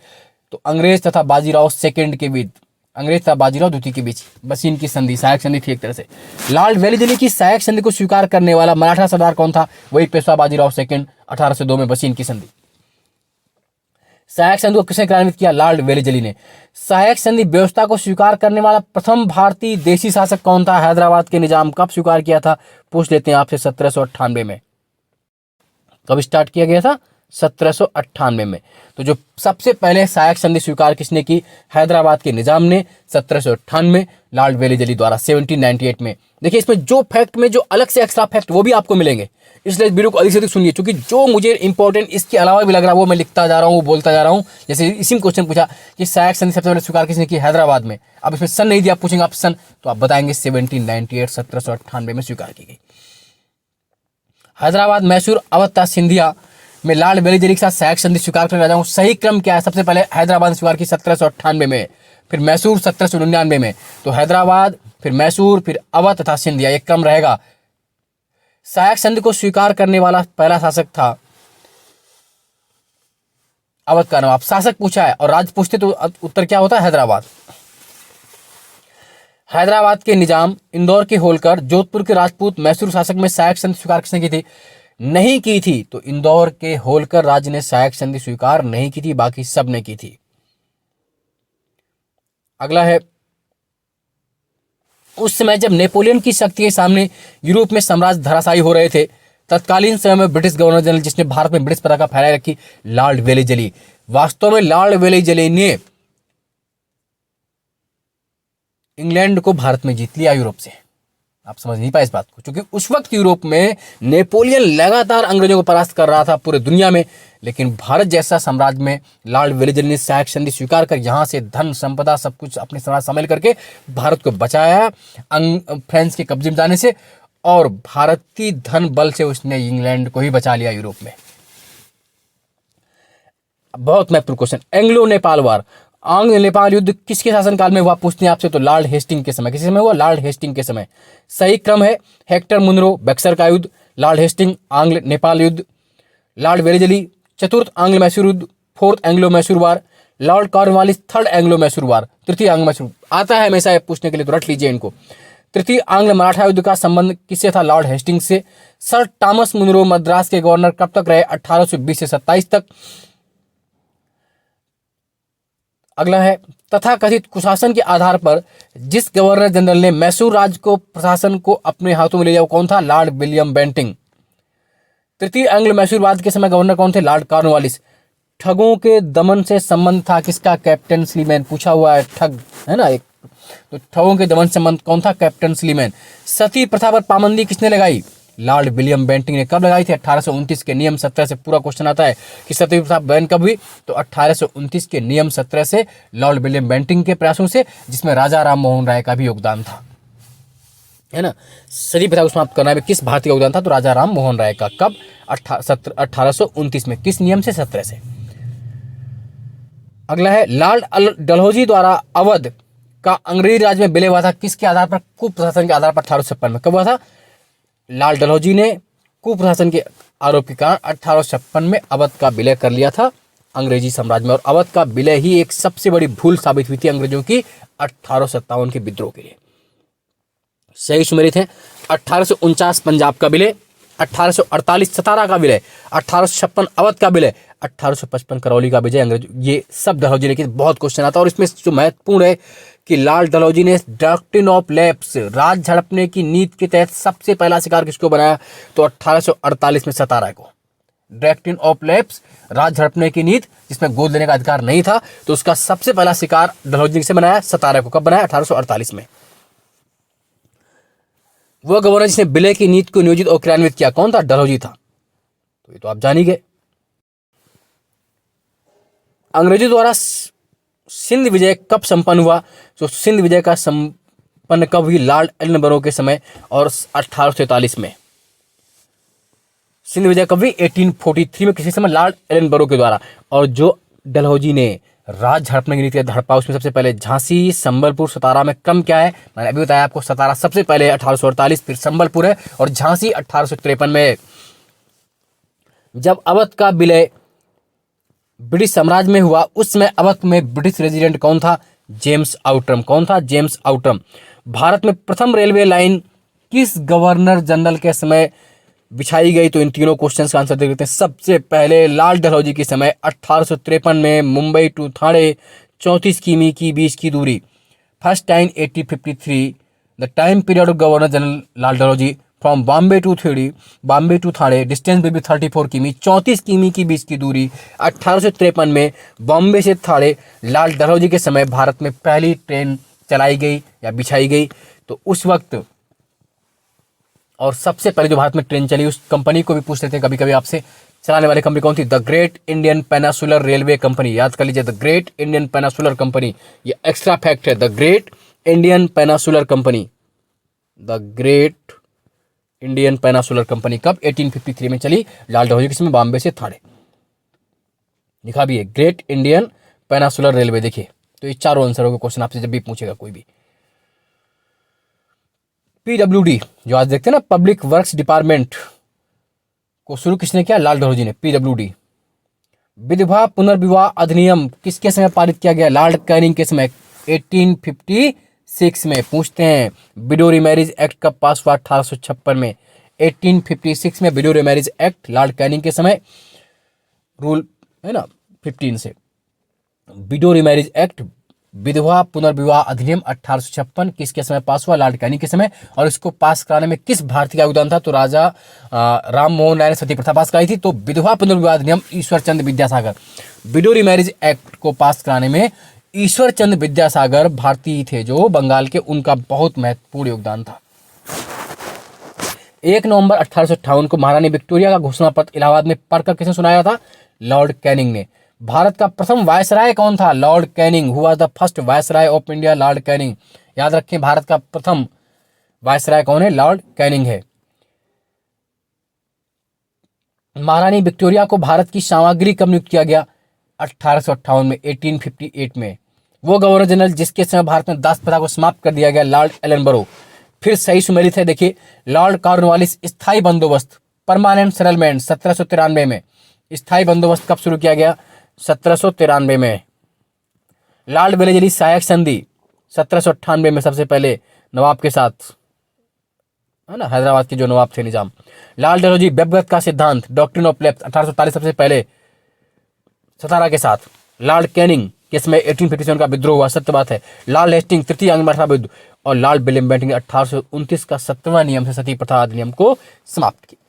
तो अंग्रेज तथा बाजीराव सेकंड के बीच, अंग्रेज तथा बाजीराव द्वितीय के बीच बसीन की संधि, सहायक संधि थी एक तरह से। लॉर्ड वेलिजली की सहायक संधि को स्वीकार करने वाला मराठा सरदार कौन था? वही पेशवा बाजीराव सेकंड। 1802 में बसीन की संधि। सहायक संधि को किसने क्रियान्वित किया? लॉर्ड वेलिजली ने। सहायक संधि व्यवस्था को स्वीकार करने वाला प्रथम भारतीय देशी शासक कौन था? हैदराबाद के निजाम। कब स्वीकार किया था? पूछ लेते हैं आपसे। 1798 में। कब स्टार्ट किया गया था? 1798 में। तो जो सबसे पहले सहायक संधि स्वीकार किसने की? हैदराबाद के निजाम ने 1798, लॉर्ड वेलिजली द्वारा 1798 में। देखिए इसमें जो फैक्ट में जो अलग से एक्स्ट्रा फैक्ट वो भी आपको मिलेंगे, इसलिए वीडियो को अधिक से अधिक सुनिए, क्योंकि जो मुझे इंपॉर्टेंट इसके अलावा भी लग रहा है वो मैं लिखता जा रहा हूँ, वो बोलता जा रहा हूँ। जैसे इसी में क्वेश्चन पूछा कि सहायक संधि सबसे पहले स्वीकार किसने की? हैदराबाद में। अब इसमें सन नहीं दिया, आप पूछेंगे आप सन, तो आप बताएंगे 1798, 1798 में स्वीकार की गई। हैदराबाद, मैसूर, अवध तथा सिंधिया में लॉर्ड वेलिजली के साथ सहायक संधि स्वीकार करने जाऊँ। सही क्रम क्या है? सबसे पहले हैदराबाद ने स्वीकार की 1798 में, फिर मैसूर 1799 में। तो हैदराबाद, फिर मैसूर, फिर अवध तथा सिंधिया, एक क्रम रहेगा। सहायक संधि को स्वीकार करने वाला पहला शासक था अवध का नवाब। शासक पूछा है और राज्य पूछते तो उत्तर क्या होता है? हैदराबाद। हैदराबाद के निजाम, इंदौर के होलकर, जोधपुर के राजपूत, मैसूर शासक में सहायक संधि स्वीकार किसने की थी? नहीं की थी। तो इंदौर के होलकर राज्य ने सहायक संधि स्वीकार नहीं की थी, बाकी सब ने की थी। अगला है, उस समय जब नेपोलियन की शक्ति के सामने यूरोप में साम्राज्य धराशायी हो रहे थे, तत्कालीन समय में ब्रिटिश गवर्नर जनरल जिसने भारत में ब्रिटिश पताका फहराए रखी, लॉर्ड वेलिजली। वास्तव में लॉर्ड वेलिजली ने इंग्लैंड को भारत में जीत लिया यूरोप से। आप समझ नहीं पाए इस बात को, क्योंकि उस वक्त यूरोप में नेपोलियन लगातार अंग्रेजों को परास्त कर रहा था पूरे दुनिया में, लेकिन भारत जैसा साम्राज्य में लॉर्ड वेलिजली ने सहायक संधि स्वीकार कर यहाँ से धन संपदा सब कुछ अपने साथ शामिल करके भारत को बचाया फ्रांस के कब्जे में जाने से, और भारतीय धन बल से उसने इंग्लैंड को ही बचा लिया यूरोप में। बहुत महत्वपूर्ण क्वेश्चन, एंग्लो नेपाल वार, आंग्ल नेपाल युद्ध किसके शासनकाल में हुआ? पूछते हैं आपसे। तो लॉर्ड हेस्टिंग के समय। किसी समय हुआ? लॉर्ड हेस्टिंग के समय। सही क्रम है, हेक्टर मुनरो बक्सर का युद्ध, लॉर्ड हेस्टिंग आंग्ल नेपाल युद्ध, लॉर्ड वेलिजली चतुर्थ आंग्ल मैसूर युद्ध, fourth Anglo Mysore war, Lord Cornwallis third Anglo Mysore war, तृतीय एंग्लो मैसूर। आता है हमेशा पूछने के लिए, तो रट लीजिए इनको। तृतीय आंग्ल मराठा युद्ध का संबंध किससे था? लॉर्ड हेस्टिंग्स से। सर थॉमस मुनरो मद्रास के गवर्नर कब तक रहे? 1820 से 27 तक। अगला है, तथा कथित कुशासन के आधार पर जिस गवर्नर जनरल ने मैसूर राज्य को प्रशासन को अपने हाथों में ले जाओ कौन था? Lord William Bentinck. तृतीय एंग्लो मैसूरवाद के समय गवर्नर कौन थे? Lord Cornwallis. ठगों के दमन से संबंध था किसका? Captain Sleeman. पूछा हुआ है ठग, है ना एक, तो ठगों के दमन से संबंध कौन था? Captain Sleeman. सती प्रथा पर पाबंदी किसने लगाई? लॉर्ड विलियम बेंटिंग ने। कब लगाई थी? 1829 के नियम 17 से। पूरा क्वेश्चन आता है कि सती प्रथा बैन कब हुई? तो 1829 के नियम 17 से, लॉर्ड विलियम बेंटिंग के प्रयासों से, जिसमें राजा राम मोहन राय का भी योगदान था, है ना। सती प्रथा को समाप्त करने में किस भारतीय का योगदान था? तो राजा राम मोहन राय का। कब? 1829 में। किस नियम से? 17 से। अगला है, लॉर्ड डलहौजी द्वारा अवध का अंग्रेजी राज्य में विलय हुआ था किसके आधार पर? कुप्रशासन के आधार पर। 1856 में। कब हुआ था? लॉर्ड डलहौजी ने कुप्रशासन के आरोप के कारण 1856 में अवध का विलय कर लिया था अंग्रेजी साम्राज्य में। और अवध का विलय ही एक सबसे बड़ी भूल साबित हुई थी अंग्रेजों की 1857 के विद्रोह के लिए। सही सुमेलित है। 1849 पंजाब का विलय, 1848 सतारा का विलय, 1856 अवध का विलय, 1855 करौली का विजय अंग्रेज। ये सब डलहौजी ने किए। बहुत क्वेश्चन आता है और इसमें जो महत्वपूर्ण है कि लॉर्ड डलहौजी ने डॉक्ट्रिन ऑफ लैप्स, राज झड़पने की नीति के तहत सबसे पहला शिकार किसको बनाया? तो 1848 में सतारा को। डॉक्ट्रिन ऑफ लैप्स, राज झड़पने की नीति, जिसमें गोद लेने का अधिकार नहीं था, तो उसका सबसे पहला शिकार डलहौजी से बनाया? सतारा को। कब बनाया? 1848 में। वह गवर्नर जिसने विलय की नीति को नियोजित और क्रियान्वित किया कौन था? डलहौजी था। तो ये तो आप जान ही गए। अंग्रेजों द्वारा सिंध विजय कब संपन्न हुआ? तो सिंध विजय का संपन्न कब हुई? लॉर्ड एलनबरो के समय और 1843 में। सिंध विजय कब हुई? 1843 में। किसी समय? लॉर्ड एलनबरो के द्वारा। और जो डलहौजी ने राज झड़पने की नीति हड़पा, उसमें सबसे पहले झांसी, संबलपुर, सतारा में कम क्या है? मैंने अभी बताया आपको, सतारा सबसे पहले 1848, फिर संबलपुर है, और झांसी 1853 में। जब अवध का विलय ब्रिटिश साम्राज्य में हुआ, उस समय अवध में ब्रिटिश रेजिडेंट कौन था? James Outram. कौन था? James Outram. भारत में प्रथम रेलवे लाइन किस गवर्नर जनरल के समय बिछाई गई? तो इन तीनों क्वेश्चंस का आंसर देख लेते हैं। सबसे पहले लॉर्ड डलहौजी के समय 1853 में मुंबई टू ठाणे 34 किमी की बीच की दूरी। First time 1853 the time period of governor general Lord Dalhousie from Bombay to Thane distance will be 34 किमी, 34 किमी की बीच की दूरी। 1853 में बॉम्बे से ठाणे लॉर्ड डलहौजी के समय भारत में पहली ट्रेन चलाई गई या बिछाई गई। तो उस वक्त, और सबसे पहले जो भारत में ट्रेन चली, उस कंपनी को भी पूछ लेते हैं कभी कभी आपसे, चलाने वाली कंपनी कौन थी? The great Indian peninsular railway company. याद कर लीजिए, the great Indian peninsular company. ये एक्स्ट्रा फैक्ट है, the great Indian peninsular company. The great Indian peninsular company कब? 1853 में चली, लॉर्ड डलहौजी के समय, बॉम्बे से ठाणे। लिखा भी है ग्रेट इंडियन पेनिनसुलर रेलवे। देखिए, तो ये चारों आंसर होगा क्वेश्चन आपसे जब भी पूछेगा कोई भी। पीडब्ल्यूडी जो आज देखते हैं ना, पब्लिक वर्क्स डिपार्टमेंट को शुरू किसने किया? लॉर्ड डलहौजी ने। पीडब्ल्यूडी। विधवा पुनर्विवाह अधिनियम किसके समय पारित किया गया? लॉर्ड कैनिंग के समय, 1856 में। पूछते हैं, विडो रीमैरिज एक्ट कब पास हुआ? 1856 में। 1856 में window remarriage act, Lord Canning के समय, रूल है ना 15 से। विडो रीमैरिज एक्ट, विधवा पुनर्विवाह अधिनियम 1856 किसके समय पास हुआ? लॉर्ड कैनिंग के समय। और इसको पास कराने में किस भारतीय का योगदान था? तो राजा राम मोहन राय ने सती प्रथा पास कराई थी। तो विधवा पुनर्विवाह अधिनियम Ishwar Chandra Vidyasagar. Window remarriage act को पास कराने में ईश्वर चंद्र विद्यासागर भारतीय थे जो बंगाल के, उनका बहुत महत्वपूर्ण योगदान था। 1 नवंबर 1858 को महारानी विक्टोरिया का घोषणा पत्र इलाहाबाद में पढ़कर किसने सुनाया था? लॉर्ड कैनिंग ने। भारत का प्रथम वायसराय कौन था? Lord Canning. Who was the first viceroy of India? Lord Canning. याद रखें, भारत का प्रथम वायसराय कौन है? लॉर्ड कैनिंग है। महारानी विक्टोरिया को भारत की सामग्री कब नियुक्त किया गया? 1858 में, 1858 में। वो गवर्नर जनरल जिसके समय भारत में दास प्रथा को समाप्त कर दिया गया? Lord Ellenborough. फिर सही सुमेलित है, देखिए, लॉर्ड कॉर्नवालिस। स्थायी बंदोबस्त, परमानेंट सेटलमेंट, 1793 में। स्थायी बंदोबस्त कब शुरू किया गया? 1793 में। लॉर्ड वेलेजली सहायक संधि 1798 में, सबसे पहले नवाब के साथ, है ना, हैदराबाद के जो नवाब थे निजाम। लाल डलहौजी व्यवगत का सिद्धांत, डॉक्ट्रिन ऑफ लेफ्ट 1847 सबसे पहले सतारा के साथ। लॉर्ड कैनिंग के समय 1857 का विद्रोह हुआ, सत्य बात है। लॉर्ड हेस्टिंग तृतीय आंग्ल मराठा युद्ध, और लॉर्ड विलियम बेंटिंक ने 1829 का 7वां नियम से सती प्रथा अधिनियम को समाप्त किया।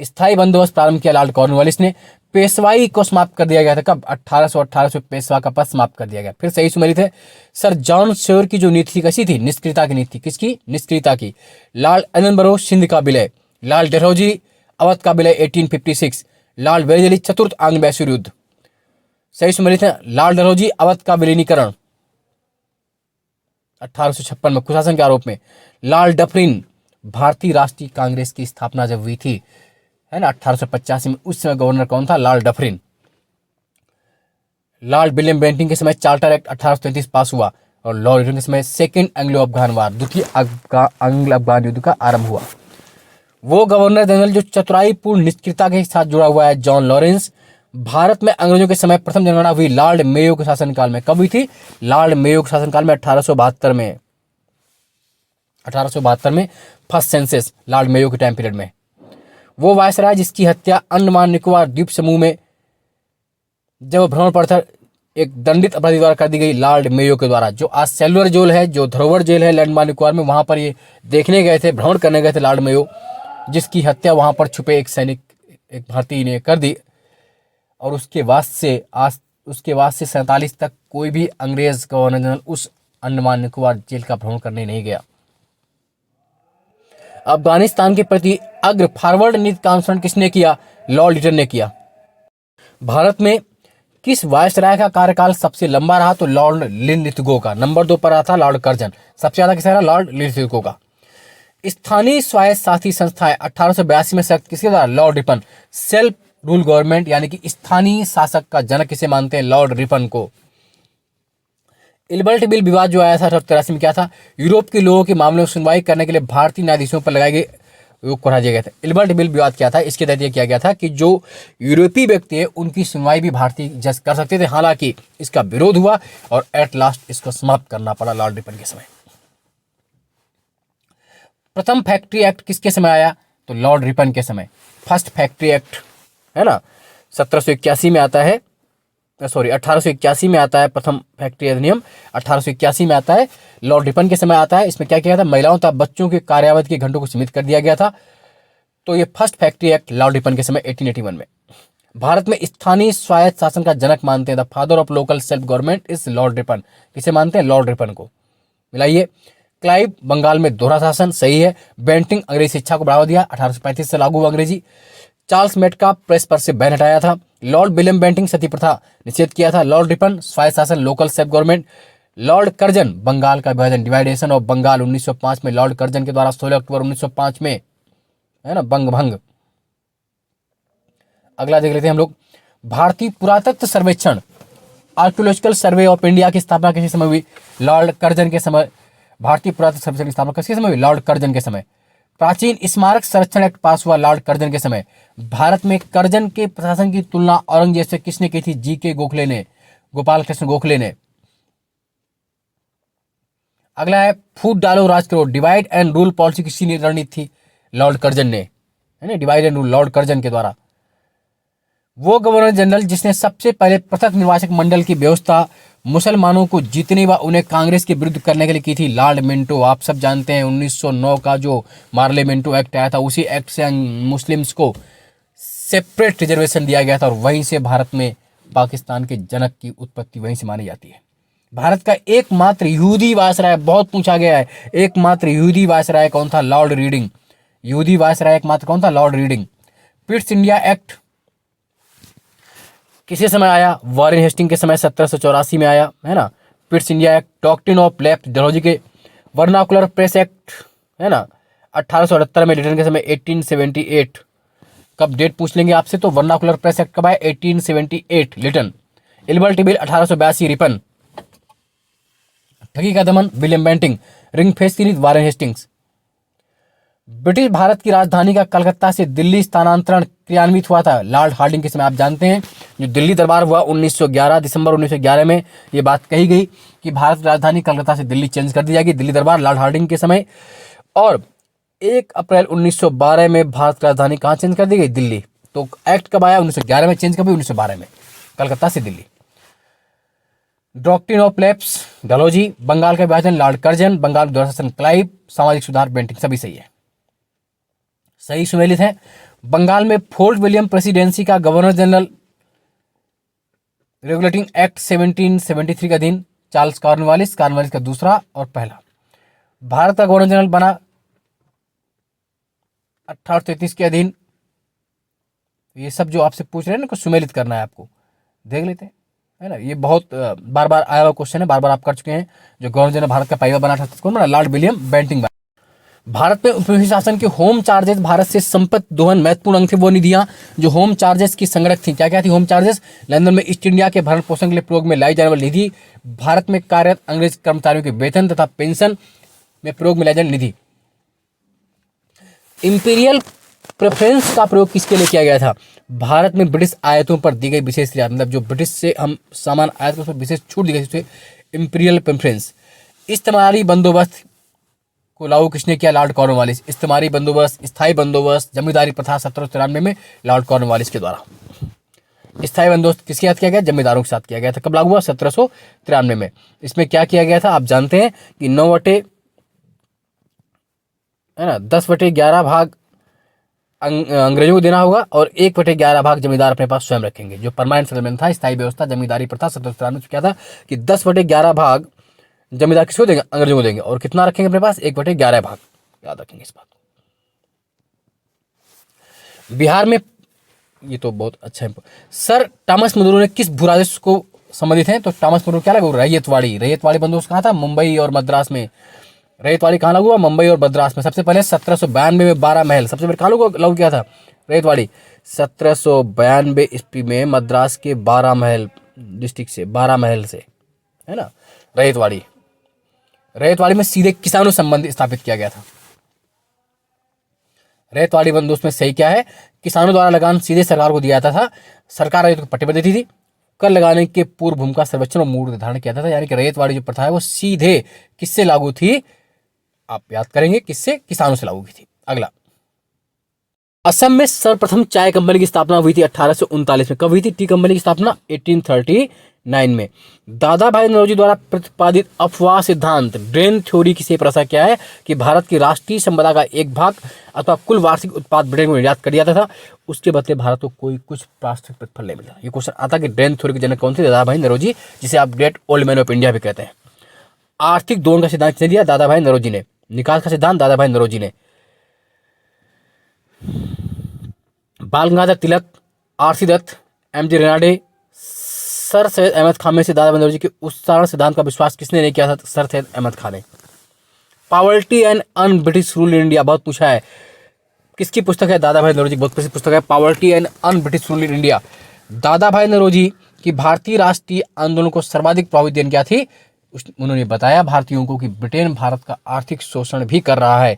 स्थायी बंदोबस्त प्रारंभ किया लॉर्ड कॉर्नवालिस ने। पेशवाई को समाप्त कर दिया गया था कब? 1818 में पेशवा का पद समाप्त कर दिया गया। फिर सही सुमेलित है। सर जॉन शोर की जो नीति कैसी थी? निष्क्रियता की नीति। किसकी? निष्क्रियता की। लॉर्ड एडनबरो सिंध का विलय। लॉर्ड डलहौजी अवध का विलय 1856। लॉर्ड वेलेस्ली चतुर्थ आंग्ल मैसूर युद्ध। सही सुमेलित है। लॉर्ड डलहौजी अवध का विलीनीकरण 1856 में कुशासन के आरोप में। लॉर्ड डफरिन भारतीय राष्ट्रीय कांग्रेस की स्थापना जब हुई थी, है ना, 1885 में, उस समय गवर्नर कौन था? Lord Dufferin. Lord William Bentinck के समय चार्टर एक्ट 1833 पास हुआ, और लॉर्ड रिटन के समय सेकेंड एंग्लो अफगान वार, द्वितीय आंग्ल अफगान युद्ध का आरंभ हुआ। वो गवर्नर जनरल जो चतुराईपूर्ण निष्क्रियता के साथ जुड़ा हुआ है, जॉन लॉरेंस। भारत में अंग्रेजों के समय प्रथम जनगणना हुई लॉर्ड मेयो के शासनकाल में। कब हुई थी? लॉर्ड मेयो के शासनकाल में 1872 में। 1872 में फर्स्ट सेंसस लॉर्ड मेयो के टाइम पीरियड में। वो वायसराय जिसकी हत्या अंडमान निकोबार द्वीप समूह में जब भ्रमण पर था एक दंडित अपराधी द्वारा कर दी गई, लॉर्ड मेयो के द्वारा। जो आज सेलुलर जेल है, जो धरोहर जेल है अंडमान निकोबार में, वहां पर ये देखने गए थे, भ्रमण करने गए थे लॉर्ड मेयो, जिसकी हत्या वहां पर छुपे एक सैनिक, एक भारतीय ने कर दी। और उसके बाद से 47 तक कोई भी अंग्रेज गवर्नर जनरल उस अंडमान निकोबार जेल का भ्रमण करने नहीं गया। अफगानिस्तान के प्रति अग्र फॉरवर्ड नीति का अनुसरण किसने किया? लॉर्ड लिटन ने किया। भारत में किस वायसराय का कार्यकाल सबसे लंबा रहा? तो लॉर्ड लिनलिथगो का। नंबर 2 पर रहा था लॉर्ड कर्जन। सबसे ज्यादा किसका रहा? लॉर्ड लिनलिथगो का। स्थानीय स्वायत्त शासी संस्थाएं 1882 में सख्त किसके द्वारा? Lord Ripon. Self rule government यानी कि स्थानीय शासक का जनक किसे मानते हैं? लॉर्ड रिपन को। इल्बर्ट बिल विवाद जो आया था 1883 में, क्या था? यूरोप के लोगों के मामलों में सुनवाई करने के लिए भारतीय न्यायाधीशों पर लगाए गए योग को हटाया गया था। इल्बर्ट बिल विवाद क्या था? इसके तहत यह किया गया था कि जो यूरोपीय व्यक्ति है उनकी सुनवाई भी भारतीय जज कर सकते थे। हालांकि इसका विरोध हुआ और एट लास्ट इसको समाप्त करना पड़ा लॉर्ड रिपन के समय। प्रथम फैक्ट्री एक्ट किसके समय आया? तो लॉर्ड रिपन के समय। फर्स्ट फैक्ट्री एक्ट, है ना, 1781 में आता है, सॉरी 1881 में आता है प्रथम फैक्ट्री अधिनियम, 1881 में आता है, लॉर्ड रिपन के समय आता है। इसमें क्या किया गया था? महिलाओं तथा बच्चों के कार्यावधि के घंटों को सीमित कर दिया गया था। तो ये first factory act Lord Ripon के समय 1881 में। भारत में स्थानीय स्वायत्त शासन का जनक मानते हैं, the father of local self government is Lord Ripon. किसे मानते हैं? लॉर्ड रिपन को। मिलाइए। क्लाइव बंगाल में दोहरा शासन, सही है। बेंटिंग अंग्रेजी शिक्षा को बढ़ावा दिया, 1835 से लागू हुआ अंग्रेजी। चार्ल्स मेटका प्रेस पर से बैन हटाया था। लॉर्ड विलियम बेंटिंक सती प्रथा निषेध किया था। लॉर्ड रिपन स्वायत्त शासन, local self government. Lord Curzon Bengal का विभाजन, डिवाइडेशन ऑफ बंगाल 1905 में लॉर्ड कर्जन के द्वारा 16 अक्टूबर 1905 में, है ना, बंग भंग। अगला देख लेते हैं हम लोग। भारतीय पुरातत्व सर्वेक्षण आर्कियोलॉजिकल सर्वे ऑफ इंडिया की स्थापना किसी समय हुई? लॉर्ड कर्जन के समय। भारतीय पुरातत्व सर्वेक्षण की स्थापना किसके समय हुई? लॉर्ड कर्जन के समय। प्राचीन स्मारक संरक्षण एक्ट पास हुआ लॉर्ड कर्जन के समय। भारत में कर्जन के प्रशासन की तुलना औरंगजेब से किसने की थी? जी.के. गोखले ने, गोपाल कृष्ण गोखले ने। अगला है फूट डालो राज करो, डिवाइड एंड रूल पॉलिसी किसकी रणनीति थी? लॉर्ड कर्जन ने, है ना, divide and rule Lord Curzon के द्वारा। वो गवर्नर जनरल जिसने सबसे पहले पृथक निर्वाचक मंडल की व्यवस्था मुसलमानों को जीतने व उन्हें कांग्रेस के विरुद्ध करने के लिए की थी? Lord Minto. आप सब जानते हैं 1909 का जो मार्ले मिंटो एक्ट आया था, उसी एक्ट से मुस्लिम्स को सेपरेट रिजर्वेशन दिया गया था, और वहीं से भारत में पाकिस्तान के जनक की उत्पत्ति वहीं से मानी जाती है। भारत का एकमात्र यहूदी वायसराय, बहुत पूछा गया है, एकमात्र यहूदी वायसराय कौन था? Lord reading. यहूदी वायसराय एकमात्र कौन था? Lord reading. पिट्स इंडिया एक्ट किसी समय आया? वॉरेन हेस्टिंग के समय 1784 में आया, है ना। Pitt's India Act. Doctrine of lapse Dalhousie के। वर्नाकुलर प्रेस एक्ट, है ना, 1878 में। लिटन के समय 1878। कब डेट पूछ लेंगे आपसे तो वर्नाकुलर प्रेस एक्ट कब आया? 1878 लिटन। Ilbert bill 1882 Ripon. ठगी का दमन विलियम बेंटिंक। रिंग फेंस की नीति वॉरेन हेस्टिंग्स। ब्रिटिश भारत की राजधानी का कलकत्ता से दिल्ली स्थानांतरण क्रियान्वित हुआ था लॉर्ड हार्डिंग के समय। आप जानते हैं जो दिल्ली दरबार हुआ 1911 दिसंबर 1911 में, ये बात कही गई कि भारत की राजधानी कलकत्ता से दिल्ली चेंज कर दी जाएगी, दिल्ली दरबार लॉर्ड हार्डिंग के समय। और 1 अप्रैल 1912 में भारत की राजधानी कहाँ चेंज कर दी गई? दिल्ली। तो एक्ट कब आया? 1911 में चेंज कब हुई? 1912 में, कलकत्ता से Delhi. Doctrine of lapse Dalhousie, Bengal का विभाजन लॉर्ड कर्जन, बंगाल द्वारा शासन क्लाइव, सामाजिक सुधार बेंटिंग, सभी सही है, सही सुमेलित है। बंगाल में फोर्ट विलियम प्रेसिडेंसी का गवर्नर जनरल रेगुलेटिंग एक्ट 1773 का अधीन चार्ल्स कॉर्नवालिस का दूसरा और पहला। भारत का गवर्नर जनरल बना 1833 के अधीन। ये सब जो आपसे पूछ रहे हैं ना, कुछ सुमेलित करना है आपको, देख लेते हैं, है ना। ये बहुत बार बार आया हुआ क्वेश्चन है, बार बार आप कर चुके हैं। जो गवर्नर जनरल भारत का पहला बना था लॉर्ड विलियम बेंटिंग। भारत में उपनिवेशी शासन के होम चार्जेस, भारत से संपत्ति दोहन महत्वपूर्ण अंग थे वो निधियां जो होम चार्जेस की संग्रह थी। क्या क्या थी होम चार्जेस? लंदन में ईस्ट इंडिया के भरण पोषण के लिए प्रयोग में लाई जाने वाली निधि, भारत में कार्यरत अंग्रेज कर्मचारियों के वेतन तथा पेंशन में प्रयोग में लाई जाने निधि। इंपीरियल प्रेफरेंस का प्रयोग किसके लिए किया गया था? भारत में ब्रिटिश आयातों पर दी गई विशेष रियायत, मतलब जो ब्रिटिश से हम सामान आयात उस पर विशेष छूट दी गई, उसे इंपीरियल प्रेफरेंस। इस्तेमारी बंदोबस्त को लागू किसने किया? Lord Cornwallis. इस्तेमारी बंदोबस्त, स्थायी बंदोबस्त, जमींदारी प्रथा 1793 में लॉर्ड कॉर्नवालिस के द्वारा। स्थायी बंदोबस्त किसके साथ किया गया? जमींदारों के साथ किया गया था। कब लागू हुआ? 1793 में। इसमें क्या किया गया था आप जानते हैं कि 10/11 भाग अंग्रेजों को देना होगा और 1/11 भाग जमींदार अपने पास स्वयं रखेंगे। जो परमानेंट सेटलमेंट था, स्थायी व्यवस्था, जमींदारी प्रथा 1793 में क्या था कि 10/11 भाग जमींदार किसको देंगे? अंग्रेजों को देंगे। और कितना रखेंगे अपने पास? 1/11 भाग। याद रखेंगे इस बात को। बिहार में, ये तो बहुत अच्छा है, सर थॉमस मुनरो ने किस भूराजस्व को संबंधित है? तो थॉमस मुनरो क्या लागू? रैयतवाड़ी बंदोबस्त कहाँ था? मुंबई और मद्रास में। रैयतवाड़ी कहाँ लागू हुआ? मुंबई और मद्रास में। सबसे पहले 1792 में 12 महल, सबसे पहले कहाँ लागू किया था? रैयतवाड़ी। 1792 ईस्वी में मद्रास के 12 महल डिस्ट्रिक्ट से, 12 महल से, है ना, रैयतवाड़ी में सीधे किसानों संबंध स्थापित किया गया था। रैयतवाड़ी बंदोबस्त में सही क्या है? किसानों द्वारा लगान सीधे सरकार को दिया जाता था, सरकार रैयत को पट्टे पर देती थी। कर लगाने के पूर्व भूमि का सर्वेक्षण और मूल निर्धारण किया जाता था। यानी कि रैयतवाड़ी जो प्रथा है वो सीधे किससे लागू थी? आप याद करेंगे किससे? किसानों से लागू की थी। अगला, असम में सर्वप्रथम चाय कंपनी की स्थापना हुई थी 1839 में। कब हुई थी टी कंपनी की स्थापना? 1839 में। दादा भाई नौरोजी द्वारा प्रतिपादित अफवाह सिद्धांत ड्रेन थ्योरी की से प्रसा क्या है कि भारत की राष्ट्रीय संपदा का एक भाग अथवा कुल वार्षिक उत्पाद ब्रिटेन को निर्यात कर दिया था, उसके बदले भारत को कोई कुछ प्राकृतिक प्रतिफल नहीं मिला। ये क्वेश्चन आता कि ड्रेन थ्योरी के जनक कौन थे? दादा भाई नौरोजी, जिसे आप great old man of India भी कहते हैं। आर्थिक दोहन का सिद्धांत किसने दिया? दादा भाई नौरोजी ने। निकास का सिद्धांत दादा भाई नौरोजी ने। Bal Gangadhar Tilak, RC Dutt, MG Ranade, Sir Syed Ahmad Khan में से दादा भाई नौरोजी के उच्चारण सिद्धांत का विश्वास किसने नहीं किया था? सर सैयद अहमद खान ने। Poverty and un British rule in India बहुत पूछा है, किसकी पुस्तक है? दादा भाई नौरोजी की बहुत प्रसिद्ध पुस्तक है poverty and un British rule in India. Dada Bhai Naoroji की भारतीय राष्ट्रीय आंदोलन को सर्वाधिक प्रभावित देन क्या थी? उन्होंने बताया भारतीयों को कि ब्रिटेन भारत का आर्थिक शोषण भी कर रहा है,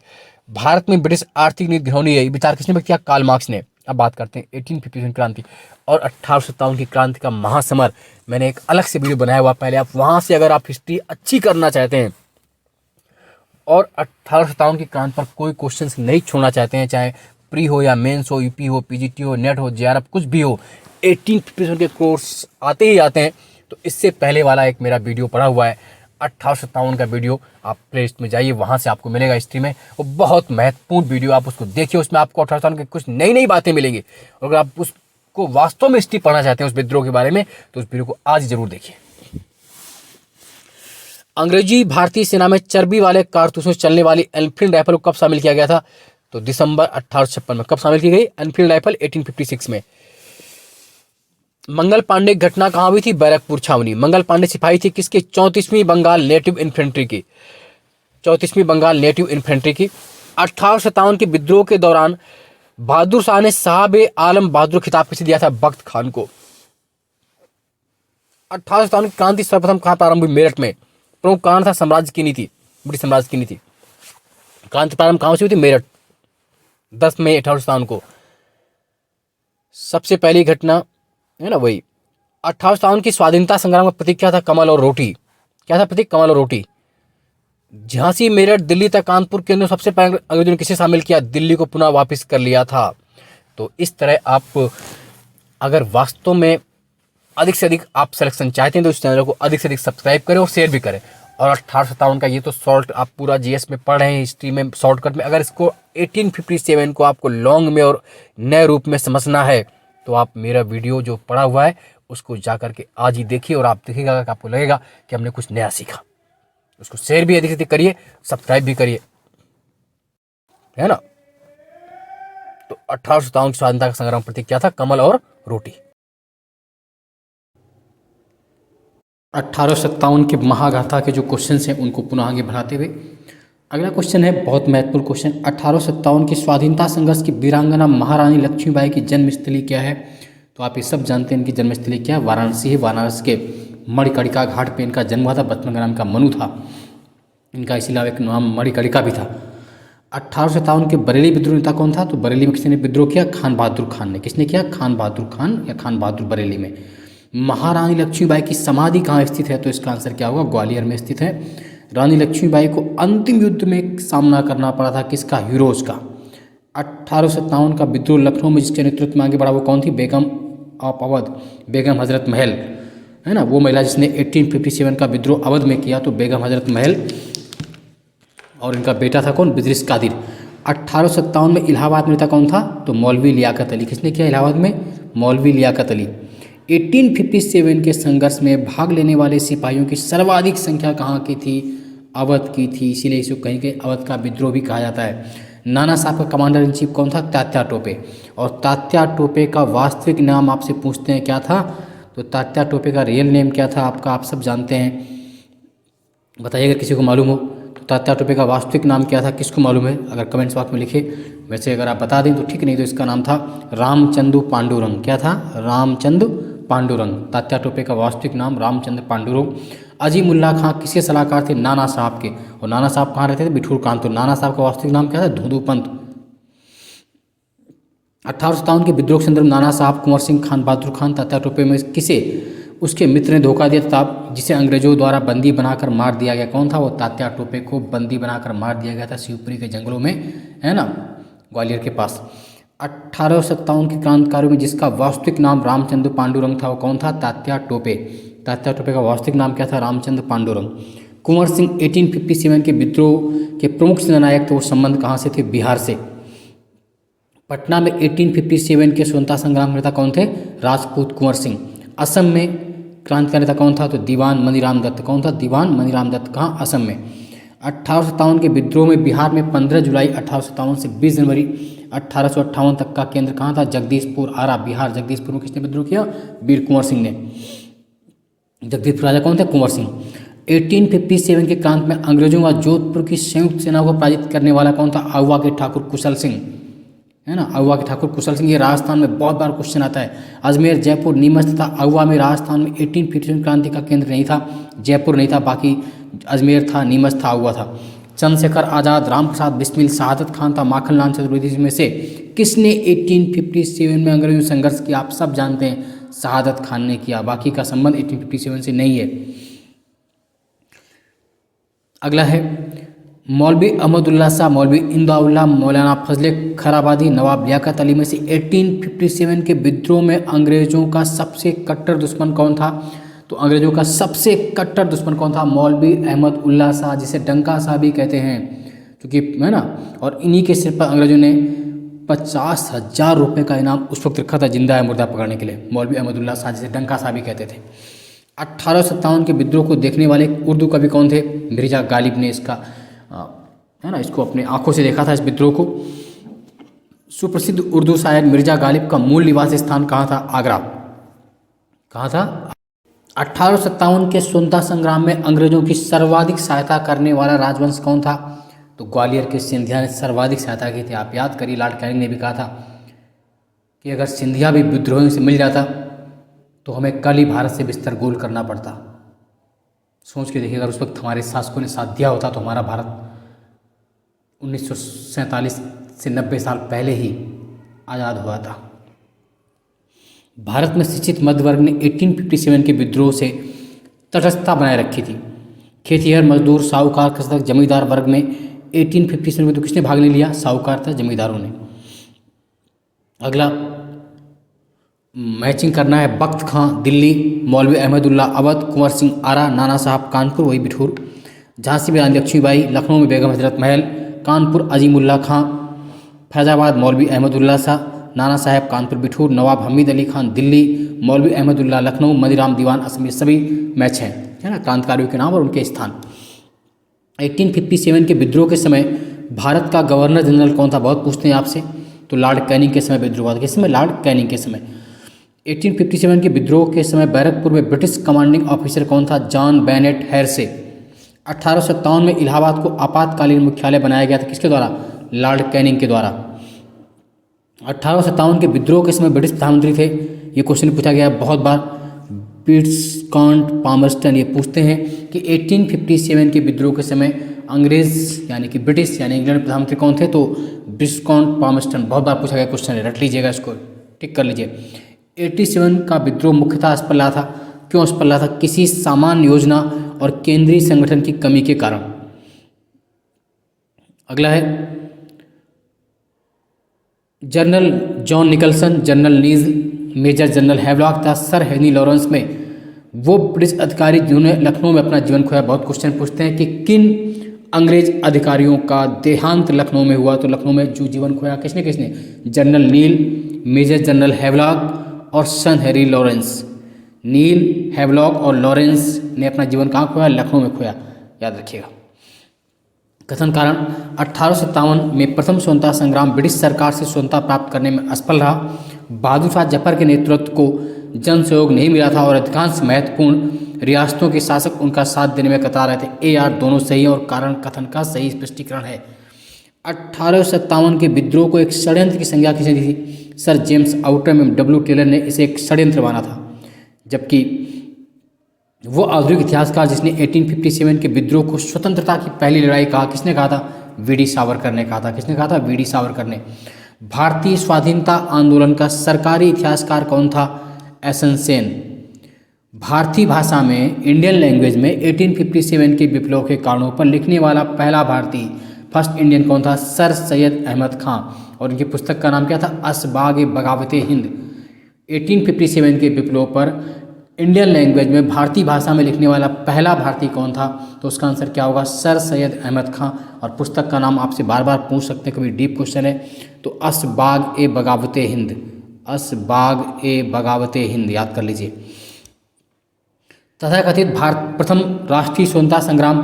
भारत में ब्रिटिश आर्थिक नीति घिनौनी है। विचार किसने व्यक्त किया? कार्ल मार्क्स ने। अब बात करते हैं 1857 क्रांति और 1857 की क्रांति का महासमर। मैंने एक अलग से वीडियो बनाया हुआ, पहले आप वहां से अगर आप हिस्ट्री अच्छी करना चाहते हैं और 1857 की क्रांति पर कोई क्वेश्चंस नहीं छोड़ना चाहते हैं, चाहे प्री हो या मेंस हो, यूपी हो, पीजीटी हो, नेट हो, जेआरएफ कुछ भी हो, 1857 के कोर्स आते ही आते हैं। तो इससे पहले वाला एक मेरा वीडियो पड़ा हुआ है 1857 का वीडियो, आप प्ले लिस्ट में जाइए, वहां से आपको मिलेगा हिस्ट्री में। वो बहुत महत्वपूर्ण वीडियो, आप उसको देखिए, उसमें आपको 1857 की कुछ नई नई बातें मिलेंगी। और अगर आप उसको वास्तव में हिस्ट्री पढ़ना चाहते हैं उस विद्रोह के बारे में, तो उस वीडियो को आज जरूर देखिए। अंग्रेजी भारतीय सेना में चर्बी वाले कारतूसों से चलने वाली एनफील्ड राइफल को कब शामिल किया गया था? तो दिसंबर 1856 में। कब शामिल की गई एनफील्ड राइफल? 1856 में। मंगल पांडे की घटना कहाँ हुई थी? बैरकपुर छावनी। मंगल पांडे सिपाही थी किसके? 34वीं बंगाल नेटिव इन्फेंट्री की। 34वीं बंगाल नेटिव इन्फेंट्री की। 1857 के विद्रोह के दौरान बहादुर शाह ने साहब आलम बहादुर खिताब किसे दिया था? बख्त खान को। 1857 की क्रांति सर्वप्रथम कहाँ प्रारंभ हुई? मेरठ में। प्रमुख कारण था साम्राज्य की नीति, ब्रिटिश साम्राज्य की नीति। क्रांति प्रारंभ कहाँ से हुई थी? मेरठ। 10 मई 1857 को सबसे पहली घटना है ना वही 1857 की स्वाधीनता संग्राम का प्रतीक क्या था? कमल और रोटी। क्या था प्रतीक? कमल और रोटी। झांसी, मेरठ, दिल्ली तक कानपुर के अंदर सबसे पहले अंग्रेजों ने किसे शामिल किया? दिल्ली को पुनः वापस कर लिया था। तो इस तरह आप अगर वास्तव में अधिक से अधिक आप सिलेक्शन चाहते हैं तो इस चैनल को अधिक से अधिक सब्सक्राइब करें और शेयर भी करें। और 1857 का ये तो शॉर्ट आप पूरा जीएस में पढ़ रहे हैं, हिस्ट्री में शॉर्टकट में। अगर इसको 1857 को आपको लॉन्ग में और नए रूप में समझना है तो आप मेरा वीडियो जो पढ़ा हुआ है उसको जा करके आज ही देखिए और आप देखिएगा कि आपको लगेगा कि हमने कुछ नया सीखा। उसको शेयर भी अधिक से अधिक करिए, सब्सक्राइब भी करिए, है ना। तो 1857 की स्वाधीनता का संग्राम प्रतीक क्या था? कमल और रोटी। 1857 के महागाथा के जो क्वेश्चन हैं उनको पुनः आगे बढ़ाते हुए अगला क्वेश्चन है, बहुत महत्वपूर्ण क्वेश्चन। 1857 की स्वाधीनता संघर्ष की वीरांगना महारानी लक्ष्मीबाई की जन्मस्थली क्या है? तो आप ये सब जानते हैं इनकी जन्मस्थली क्या है? वाराणसी है। वाराणसी के मणिकर्णिका घाट पे इनका जन्म हुआ था। बचपन का नाम का मनु था इनका, इसीलिए एक नाम मणिकर्णिका भी था। 1857 के बरेली विद्रोह नेता कौन था? तो बरेली में किसने विद्रोह किया? खान बहादुर खान ने। किसने किया? खान बहादुर खान या खान बहादुर बरेली में। महारानी लक्ष्मीबाई की समाधि कहाँ स्थित है? तो इसका आंसर क्या होगा? ग्वालियर में स्थित है। रानी लक्ष्मीबाई को अंतिम युद्ध में सामना करना पड़ा था किसका? हीरोज का। 1857 का विद्रोह लखनऊ में जिसके नेतृत्व में आगे बढ़ा वो कौन थी? बेगम ऑफ अवध, बेगम हजरत महल, है ना, वो महिला जिसने 1857 का विद्रोह अवध में किया। तो बेगम हजरत महल और इनका बेटा था कौन? बिजरिस कादिर। 1857 में इलाहाबाद में नेता कौन था? तो मौलवी लियाकत अली। किसने किया इलाहाबाद में? मौलवी लियाकत अली। 1857 के संघर्ष में भाग लेने वाले सिपाहियों की सर्वाधिक संख्या कहाँ की थी? अवध की थी, इसीलिए इसको कहीं के अवध का विद्रोह भी कहा जाता है। नाना साहब का कमांडर इन चीफ कौन था? तात्या टोपे। और तात्या टोपे का वास्तविक नाम आपसे पूछते हैं क्या था? तो तात्या टोपे का रियल नेम क्या था आपका? आप सब जानते हैं, बताइएगा किसी को मालूम हो तो। तात्या टोपे का वास्तविक नाम क्या था? किसको मालूम है? अगर कमेंट्स बॉक्स में लिखे। वैसे अगर आप बता दें तो ठीक, नहीं तो इसका नाम था रामचंद्र पांडुरंग। क्या था? रामचंद्र पांडुरंग। तात्या टोपे का वास्तविक नाम रामचंद्र पांडुरंग। अजीमुल्ला खां किसके सलाहकार थे? नाना साहब के। और नाना साहब कहाँ रहते थे? बिठूर कानपुर। नाना साहब का वास्तविक नाम क्या था? धूधू पंत। 1857 के विद्रोह के संदर्भ नाना साहब, कुंवर सिंह, खान बहादुर खान, तात्या टोपे में किसे उसके मित्र ने धोखा दिया था जिसे अंग्रेजों द्वारा बंदी बनाकर मार दिया गया? कौन था वो? तात्या टोपे को बंदी बनाकर मार दिया गया था शिवपुरी के जंगलों में, है ना, ग्वालियर के पास। 1857 के क्रांतिकारियों में जिसका वास्तविक नाम रामचंद्र पांडुरंग था वो कौन था? तात्या टोपे। तात्या टोपे का वास्तविक नाम क्या था? रामचंद्र पांडुरंग। कुंवर सिंह 1857 के विद्रोह के प्रमुख सेनानायक थे, वो संबंध कहाँ से थे? बिहार से। पटना में 1857 के स्वतंत्रता संग्राम नेता कौन थे? राजपूत कुंवर सिंह। असम में क्रांतिकारी नेता कौन था? तो दीवान मनीराम दत्त। कौन था? दीवान मनीराम दत्त। कहाँ? असम में। 1857 के विद्रोह में बिहार में 15 जुलाई 1857 से 20 जनवरी 1858 तक का केंद्र कहाँ था? जगदीशपुर, आरा, बिहार। जगदीशपुर में किसने विद्रोह किया? वीर कुंवर सिंह ने। जगदीशपुर राजा कौन थे? कुंवर सिंह। 1857 के क्रांति में अंग्रेजों व जोधपुर की संयुक्त सेना को पराजित करने वाला कौन था? आउवा के ठाकुर कुशल सिंह, है ना, आउवा के ठाकुर कुशल सिंह। ये राजस्थान में बहुत बार क्वेश्चन आता है। अजमेर, जयपुर, नीमच तथा आउवा में राजस्थान में 1857 क्रांति का केंद्र नहीं था। जयपुर नहीं था, बाकी अजमेर था, नीमच था, आउवा था। चंद्रशेखर आज़ाद, रामप्रसाद बिस्मिल, शहादत खान था, माखनलाल चतुर्वेदी में से किसने 1857 में अंग्रेजों से संघर्ष किया? आप सब जानते हैं, शहादत खान ने किया। बाकी का संबंध 1857 से नहीं है। अगला है मौलवी अहमदुल्ला शाह, मौलवी इंदाउल्लाह, मौलाना फजले खैराबादी, नवाब लियाकत अली में से 1857 के विद्रोह में अंग्रेजों का सबसे कट्टर दुश्मन कौन था? तो अंग्रेजों का सबसे कट्टर दुश्मन कौन था? मौलवी अहमद उल्ला शाह, जिसे डंका शाह भी कहते हैं, क्योंकि, है ना। और इन्हीं के सिर पर अंग्रेजों ने 50,000 रुपये का इनाम उस वक्त रखा था जिंदा है मुर्दा पकड़ने के लिए। मौलवी अहमदुल्ला शाह, जिसे डंका शाह भी कहते थे। 1857 के विद्रोह को देखने वाले उर्दू कवि कौन थे? मिर्जा गालिब ने इसका, है ना, इसको अपने आंखों से देखा था इस विद्रोह को। सुप्रसिद्ध उर्दू शायर मिर्जा गालिब का मूल निवास स्थान कहाँ था? आगरा। कहाँ था? 1857 के स्वतंत्रता संग्राम में अंग्रेजों की सर्वाधिक सहायता करने वाला राजवंश कौन था? तो ग्वालियर के सिंधिया ने सर्वाधिक सहायता की थी। आप याद करिए, लॉर्ड कैनिंग ने भी कहा था कि अगर सिंधिया भी विद्रोहियों से मिल जाता तो हमें कल ही भारत से बिस्तर गोल करना पड़ता। सोच के देखिए, अगर उस वक्त हमारे शासकों ने साथ दिया होता तो हमारा भारत 1947 से 90 साल पहले ही आज़ाद हुआ था। भारत में शिक्षित मध्य वर्ग ने 1857 के विद्रोह से तटस्थता बनाए रखी थी। खेतिहर, मजदूर, साहूकार, कृषक, जमींदार वर्ग में 1857 में तो किसने भाग नहीं लिया? साहूकार था, जमींदारों ने। अगला मैचिंग करना है। बख्त खां दिल्ली, मौलवी अहमदुल्ला अवध, कुंवर सिंह आरा, नाना साहब कानपुर वही बिठूर, झांसी में रानी लक्ष्मीबाई, लखनऊ में बेगम हजरत महल, कानपुर अजीमुल्ला खां, फैजाबाद मौलवी अहमदुल्ला शाह, नाना साहब कानपुर बिठूर, नवाब हमीद अली खान दिल्ली, मौलवी अहमदुल्ला लखनऊ, मदीराम दीवान असम, ये सभी मैच हैं, है ना, क्रांतिकारियों के नाम और उनके स्थान। 1857 के विद्रोह के समय भारत का गवर्नर जनरल कौन था? बहुत पूछते हैं आपसे। तो लॉर्ड कैनिंग के समय विद्रोह हुआ था। किस समय? लॉर्ड कैनिंग के समय। 1857 के विद्रोह के समय बैरकपुर में ब्रिटिश कमांडिंग ऑफिसर कौन था? John Bennett hearsay. 1857 में इलाहाबाद को आपातकालीन मुख्यालय बनाया गया था। किसके द्वारा? लॉर्ड कैनिंग के द्वारा। 1857 के विद्रोह के समय ब्रिटिश प्रधानमंत्री थे, ये क्वेश्चन पूछा गया बहुत बार, विस्कॉन्ट पामर्स्टन। ये पूछते हैं कि 1857 के विद्रोह के समय अंग्रेज यानी कि ब्रिटिश यानी इंग्लैंड प्रधानमंत्री कौन थे? तो विस्कॉन्ट पामर्स्टन। बहुत बार पूछा गया क्वेश्चन है, रट लीजिएगा, इसको टिक कर लीजिए। 87 का विद्रोह मुख्यतः असफल रहा था। क्यों असफल रहा था? किसी सामान्य योजना और केंद्रीय संगठन की कमी के कारण। अगला है जनरल जॉन निकलसन, जनरल नील, मेजर जनरल हैवलॉक तथा सर हेनरी लॉरेंस में वो ब्रिटिश अधिकारी जिन्होंने लखनऊ में अपना जीवन खोया। बहुत क्वेश्चन पूछते हैं कि किन अंग्रेज अधिकारियों का देहांत लखनऊ में हुआ? तो लखनऊ में जो जीवन खोया किसने किसने? जनरल नील, मेजर जनरल हैवलॉक और सन हेनरी लॉरेंस। नील, हैवलॉक और लॉरेंस ने अपना जीवन कहाँ खोया? लखनऊ में खोया, याद रखिएगा। कथन कारण 1857 में प्रथम स्वतंत्रता संग्राम ब्रिटिश सरकार से स्वतंत्रता प्राप्त करने में असफल रहा। बहादुर शाह जफर के नेतृत्व को जन सहयोग नहीं मिला था और अधिकांश महत्वपूर्ण रियासतों के शासक उनका साथ देने में कतरा रहे थे। AR दोनों सही है और कारण कथन का सही स्पष्टीकरण है। 1857 के विद्रोह को एक षड्यंत्र की संज्ञा किसने दी थी? सर जेम्स आउटरम एवं W. टेलर ने इसे एक षड्यंत्र माना था, जबकि वो आधुनिक इतिहासकार जिसने 1857 के विद्रोह को स्वतंत्रता की पहली लड़ाई कहा, किसने कहा था? VD सावरकर ने कहा था। किसने कहा था? VD सावरकर ने। भारतीय स्वाधीनता आंदोलन का सरकारी इतिहासकार कौन था? SN सेन। भारतीय भाषा में इंडियन लैंग्वेज में 1857 के विप्लव के कारणों पर लिखने वाला पहला भारतीय फर्स्ट इंडियन कौन था? सर सैयद अहमद खां। और उनकी पुस्तक का नाम क्या था? असबाग बगावत हिंद। 1857 के विप्लव पर इंडियन लैंग्वेज में भारतीय भाषा में लिखने वाला पहला भारतीय कौन था? तो उसका आंसर क्या होगा? सर सैयद अहमद खां। और पुस्तक का नाम आपसे बार बार पूछ सकते हैं, कभी डीप क्वेश्चन है तो असबाग बगावत हिंद। असबाग बगावत हिंद, याद कर लीजिए। तथाकथित भारत प्रथम राष्ट्रीय स्वतंत्रता संग्राम,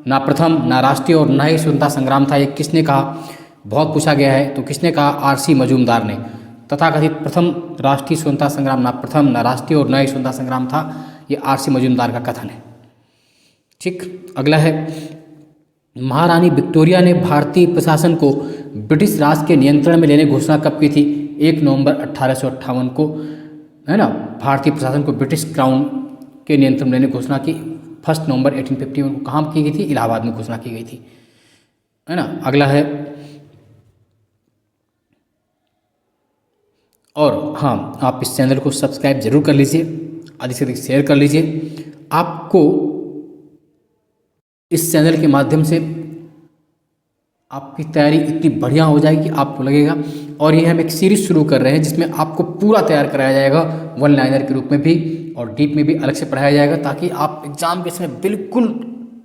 ना प्रथम ना राष्ट्रीय और ना ही स्वतंत्रता संग्राम था, ये किसने कहा? बहुत पूछा गया है। तो किसने कहा? RC मजूमदार ने। तथाकथित प्रथम राष्ट्रीय स्वतंत्रता संग्राम ना प्रथम ना राष्ट्रीय और ना ही स्वतंत्रता संग्राम था, ये RC मजूमदार का कथन है। ठीक, अगला है महारानी विक्टोरिया ने भारतीय प्रशासन को ब्रिटिश राज के नियंत्रण में लेने घोषणा कब की थी? 1 नवंबर 1858 को, है ना, भारतीय प्रशासन को ब्रिटिश क्राउन के नियंत्रण में लेने घोषणा की 1 नवंबर 1851 को। कहाँ की गई थी? इलाहाबाद में घोषणा की गई थी, है ना। अगला है, और हाँ, आप इस चैनल को सब्सक्राइब जरूर कर लीजिए, अधिक से अधिक शेयर कर लीजिए। आपको इस चैनल के माध्यम से आपकी तैयारी इतनी बढ़िया हो जाएगी, आपको लगेगा। और ये हम एक सीरीज शुरू कर रहे हैं जिसमें आपको पूरा तैयार कराया जाएगा, वन लाइनर के रूप में भी और डीप में भी अलग से पढ़ाया जाएगा, ताकि आप एग्जाम के समय बिल्कुल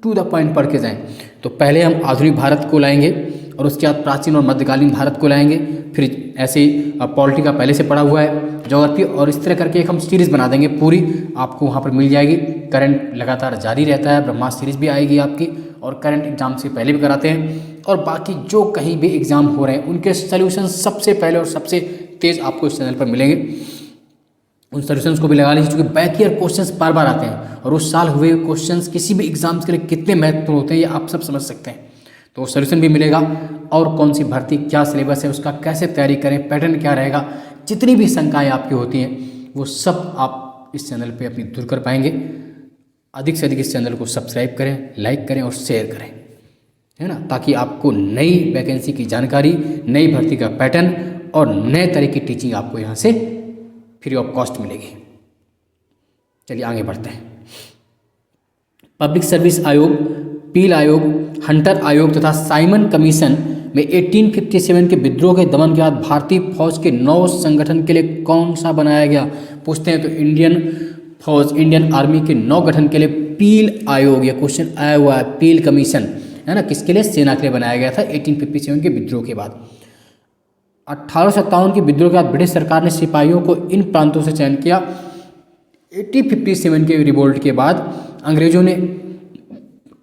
टू द पॉइंट पढ़ के जाएं। तो पहले हम आधुनिक भारत को लाएंगे और उसके बाद प्राचीन और मध्यकालीन भारत को लाएंगे, फिर ऐसे ही पॉलिटी का पहले से पढ़ा हुआ है, ज्योग्राफी, और इस तरह करके एक हम सीरीज़ बना देंगे पूरी, आपको वहाँ पर मिल जाएगी। करंट लगातार जारी रहता है, ब्रह्मास्त्र सीरीज़ भी आएगी आपकी, और करंट एग्जाम से पहले भी कराते हैं, और बाकी जो कहीं भी एग्ज़ाम हो रहे हैं उनके सोल्यूशन सबसे पहले और सबसे तेज़ आपको इस चैनल पर मिलेंगे। उन सोल्यूशंस को भी लगा लीजिए, क्योंकि बैक ईयर क्वेश्चंस बार बार आते हैं और उस साल हुए क्वेश्चंस किसी भी एग्जाम्स के लिए कितने महत्वपूर्ण होते हैं ये आप सब समझ सकते हैं। तो सोल्यूशन भी मिलेगा, और कौन सी भर्ती, क्या सिलेबस है उसका, कैसे तैयारी करें, पैटर्न क्या रहेगा, जितनी भी शंकाएं आपकी होती हैं वो सब आप इस चैनल पे अपनी दूर कर पाएंगे। अधिक से अधिक इस चैनल को सब्सक्राइब करें, लाइक करें और शेयर करें। है ना, ताकि आपको नई वैकेंसी की जानकारी, नई भर्ती का पैटर्न और नए तरह की टीचिंग आपको यहाँ से फ्री ऑफ कॉस्ट मिलेगी। चलिए आगे बढ़ते हैं। पब्लिक सर्विस आयोग, पील आयोग, हंटर आयोग तथा साइमन कमीशन में 1857 के विद्रोह के दमन के बाद भारतीय फौज के नौ संगठन के लिए कौन सा बनाया गया, पूछते हैं तो इंडियन फौज, इंडियन आर्मी के नौ गठन के लिए पील आयोग, यह क्वेश्चन आया हुआ है, पील कमीशन है ना, किसके लिए, सेना के लिए बनाया गया था 1857 के विद्रोह के बाद। 1857 के विद्रोह के बाद ब्रिटिश सरकार ने सिपाहियों को इन प्रांतों से चयन किया। 1857 के रिवोल्ट के बाद अंग्रेजों ने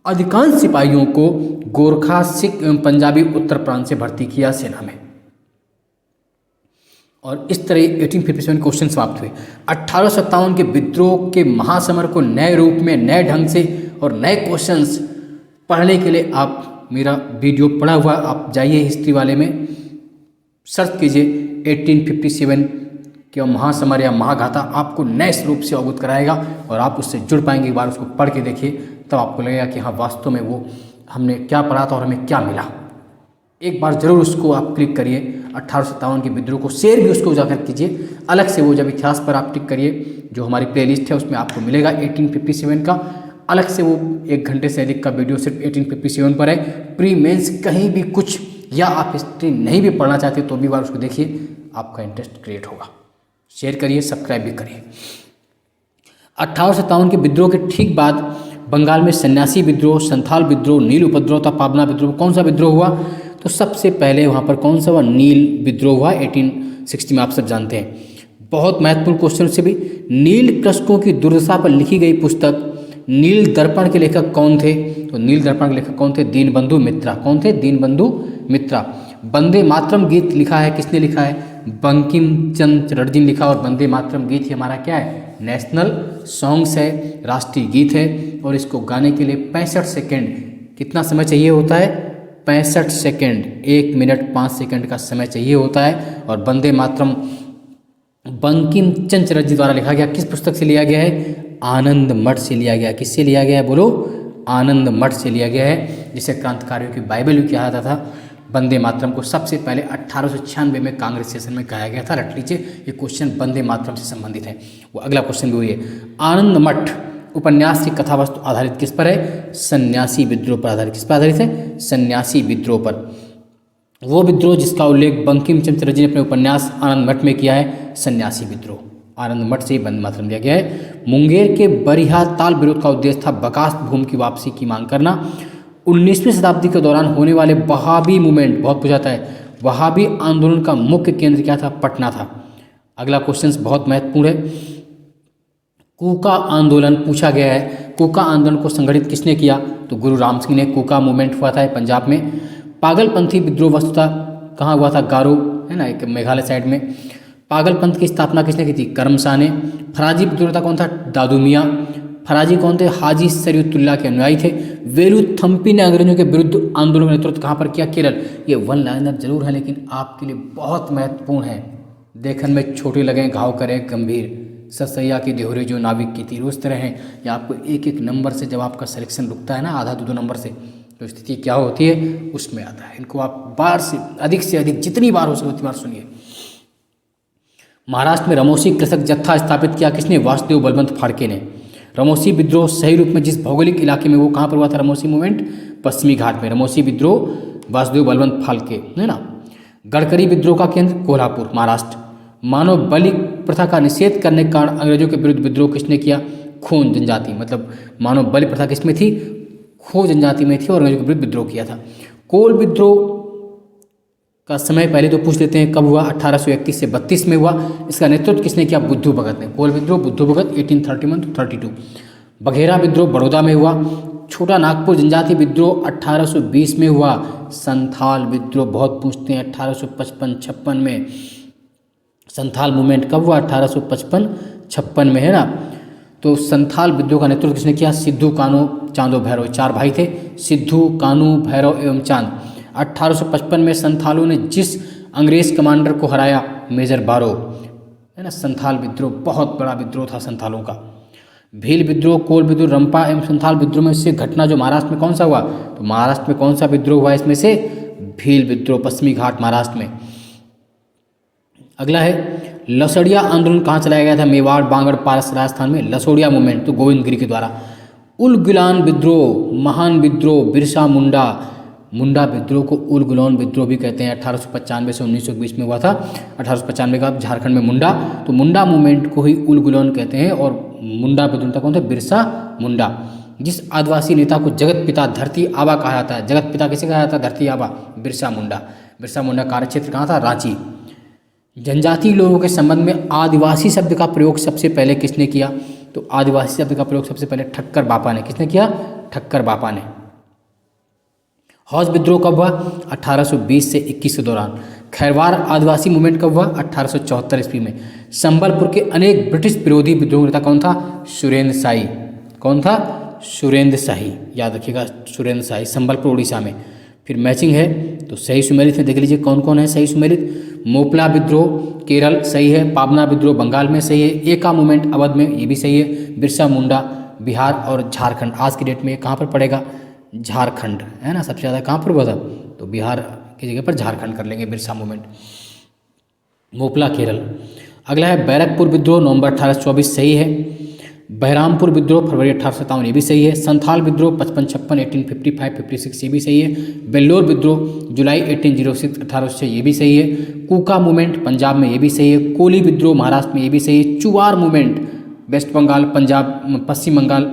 अधिकांश सिपाहियों को गोरखा, सिख एवं पंजाबी उत्तर प्रांत से भर्ती किया सेना में, और इस तरह 1857 क्वेश्चन समाप्त हुए। 1857 के विद्रोह के महासमर को नए रूप में, नए ढंग से और नए क्वेश्चंस पढ़ने के लिए आप मेरा वीडियो पढ़ा हुआ, आप जाइए हिस्ट्री वाले में सर्च कीजिए 1857 के महासमर या महागाथा, आपको नए रूप से अवगत कराएगा और आप उससे जुड़ पाएंगे। एक बार उसको पढ़ के देखिए, तब आपको लगेगा कि हाँ वास्तव में वो हमने क्या पढ़ा था और हमें क्या मिला। एक बार जरूर उसको आप क्लिक करिए, 1857 के विद्रोह को शेयर भी उसको जाकर कीजिए, अलग से वो जब इतिहास पर आप टिक करिए, जो हमारी प्लेलिस्ट है उसमें आपको मिलेगा 1857 का अलग से, वो 1 घंटे से अधिक का वीडियो सिर्फ 1857 पर है। प्री मेंस कहीं भी कुछ या आप हिस्ट्री नहीं भी पढ़ना चाहते तो भी बार उसको देखिए, आपका इंटरेस्ट क्रिएट होगा। शेयर करिए, सब्सक्राइब भी करिए। 1857 के विद्रोह के ठीक बाद बंगाल में सन्यासी विद्रोह, संथाल विद्रोह, नील उपद्रव तथा पाबना विद्रोह। कौन सा विद्रोह हुआ, तो सबसे पहले वहाँ पर कौन सा हुआ, नील विद्रोह हुआ 1860 में, आप सब जानते हैं। बहुत महत्वपूर्ण क्वेश्चन से भी, नील कृषकों की दुर्दशा पर लिखी गई पुस्तक नील दर्पण के लेखक कौन थे, तो नील दर्पण के लेखक कौन थे, दीनबंधु मित्रा। कौन थे, दीनबंधु मित्रा। वंदे मातरम गीत लिखा है, किसने लिखा है, बंकिम चंद्र चटर्जी ने लिखा, और वंदे मातरम गीत ही हमारा क्या है, नेशनल सॉन्ग्स है, राष्ट्रीय गीत है, और इसको गाने के लिए 65 सेकेंड, कितना समय चाहिए होता है, 65 सेकेंड, 1 मिनट 5 सेकेंड का समय चाहिए होता है। और वंदे मातरम बंकिम चंद्र चटर्जी द्वारा लिखा गया, किस पुस्तक से लिया गया है, आनंद मठ से लिया गया। किससे लिया गया है, बोलो, आनंद मठ से लिया गया है, जिसे क्रांतिकारियों की बाइबल भी कहा जाता था। वंदे मातरम को सबसे पहले 1896 में कांग्रेस सेशन में कहा गया था। रट लीजिए, ये क्वेश्चन वंदे मातरम से संबंधित है। वो अगला क्वेश्चन भी हुई है। आनंद मठ उपन्यास की कथा वस्तु आधारित किस पर है, सन्यासी विद्रोह पर आधारित। किस पर आधारित है, सन्यासी विद्रोह पर। वो विद्रोह जिसका उल्लेख बंकिम चंद्र चटर्जी ने अपने उपन्यास आनंद मठ में किया है, सन्यासी विद्रोह। आनंद मठ से ही वंदे मातरम दिया गया है। मुंगेर के बरिहा ताल विरोध का उद्देश्य था बकास्त भूमि की वापसी की मांग करना। 19वीं शताब्दी के दौरान होने वाले वहाबी मूवमेंट, बहुत पूछा जाता है, वहाबी आंदोलन का मुख्य केंद्र क्या था, पटना था। अगला क्वेश्चन बहुत महत्वपूर्ण है, कूका आंदोलन पूछा गया है। कूका आंदोलन को संगठित किसने किया, तो गुरु राम सिंह ने। कूका मूवमेंट हुआ था पंजाब में। पागलपंथी विद्रोह वस्तुतः कहाँ हुआ था, गारो है ना, एक मेघालय साइड में। पागलपंथ की स्थापना किसने की थी, करमशाह ने। फराजी विद्रोह कौन था, दादू मियाँ। फराजी कौन थे, हाजी शरीयतुल्लाह के अनुयायी थे। वेलुथम्पी ने अंग्रेजों के विरुद्ध आंदोलन का नेतृत्व कहाँ पर किया, केरल। ये वन लाइनर जरूर है लेकिन आपके लिए बहुत महत्वपूर्ण है। देखन में छोटे लगे घाव करें गंभीर, ससैया की देहरे जो नाविक की थी, उस तरह है। या आपको एक एक नंबर से जब आपका सिलेक्शन रुकता है ना, आधा दो नंबर से, तो स्थिति क्या होती है उसमें आता है। इनको आप बार से अधिक जितनी बार हो सके उतनी बार सुनिए। महाराष्ट्र में रमोसी कृषक जत्था स्थापित किया किसने, वासुदेव बलवंत फाड़के ने। रमोसी विद्रोह सही रूप में जिस भौगोलिक इलाके में, वो कहाँ पर हुआ था रमोसी मूवमेंट, पश्चिमी घाट में। रमोसी विद्रोह वासुदेव बलवंत फाड़के है ना। गडकरी विद्रोह का केंद्र कोल्हापुर, महाराष्ट्र। मानव बलि प्रथा का निषेध करने के कारण अंग्रेजों के विरुद्ध विद्रोह किसने किया, खोन जनजाति। मतलब मानव बलि प्रथा किसमें थी, खो जनजाति में थी, और अंग्रेजों के विरुद्ध विद्रोह किया था। कोल विद्रोह का समय पहले तो पूछ लेते हैं, कब हुआ, 1831 से 32 में हुआ। इसका नेतृत्व किसने किया, बुद्धू भगत ने। कोल विद्रोह बुद्धू भगत 1831 to 32। बघेरा विद्रोह बड़ौदा में हुआ। छोटा नागपुर जनजाति विद्रोह 1820 में हुआ। संथाल विद्रोह बहुत पूछते हैं, 1855-56 में। संथाल मूवमेंट कब हुआ, 1855-56 में है ना। तो संथाल विद्रोह का नेतृत्व किसने किया, सिद्धू, कानू, चांदो, भैरव। 4 भाई थे, सिद्धू, कानू, भैरव एवं चांद। 1855 में संथालों ने जिस अंग्रेज कमांडर को हराया, मेजर बारो है ना। संथाल विद्रोह बहुत बड़ा विद्रोह था संथालों का। भील विद्रोह, कोल विद्रोह, रंपा एवं संथाल विद्रोह में से घटना जो महाराष्ट्र में कौन सा हुआ, तो महाराष्ट्र में कौन सा विद्रोह हुआ इसमें से, भील विद्रोह, पश्चिमी घाट महाराष्ट्र में। अगला है लसोड़िया आंदोलन कहाँ चलाया गया था, मेवाड़, बांगड़, पारस, राजस्थान में लसोड़िया मूवमेंट, तो गोविंदगिरी के द्वारा। उलगुलान विद्रोह, महान विद्रोह, बिरसा मुंडा, मुंडा विद्रोह को उलगुलान विद्रोह भी कहते हैं, 1895 से 1920 में हुआ था। 1895 का झारखंड में मुंडा, तो मुंडा मूवमेंट को ही उलगुलान कहते हैं। और मुंडा विद्रोह कौन थे, बिरसा मुंडा। जिस आदिवासी नेता को जगत पिता धरती आबा कहा जाता है, जगत पिता किसे कहा जाता है, धरती आबा, बिरसा मुंडा। बिरसा मुंडा कार्यक्षेत्र कहाँ था, रांची। जनजातीय लोगों के संबंध में आदिवासी शब्द का प्रयोग सबसे पहले किसने किया, तो आदिवासी शब्द का प्रयोग सबसे पहले ठक्कर बापा ने, किसने किया, ठक्कर बापा ने। हौज विद्रोह कब हुआ, 1820 से 21 के दौरान। खैरवार आदिवासी मूवमेंट कब हुआ, 1874 ईस्वी में। संबलपुर के अनेक ब्रिटिश विरोधी विद्रोह नेता कौन था, सुरेंद्र शाही। कौन था, सुरेंद्र शाही, याद रखिएगा, सुरेंद्र शाही, संबलपुर उड़ीसा में। फिर मैचिंग है तो सही सुमेलित में देख लीजिए कौन कौन है सही सुमेलित। मोपला विद्रोह केरल सही है, पाबना विद्रोह बंगाल में सही है, एका मूवमेंट अवध में, ये भी सही है, बिरसा मुंडा बिहार और झारखंड, आज की डेट में कहाँ पर पड़ेगा, झारखंड है ना, सबसे ज़्यादा कहाँ पर हुआ था, तो बिहार की जगह पर झारखंड कर लेंगे बिरसा मूवमेंट। मोपला केरल। अगला है बैरकपुर विद्रोह नवंबर 1824 सही है। बहरामपुर विद्रोह फरवरी 1857 ये भी सही है। संथाल विद्रोह 55-56 1855-56 ये भी सही है। वेल्लोर विद्रोह जुलाई 1806 1806 ये भी सही है। कूका मूवमेंट पंजाब में ये भी सही है। कोली विद्रोह महाराष्ट्र में ये भी सही है। चुवार मूवमेंट वेस्ट बंगाल, पंजाब, पश्चिम बंगाल,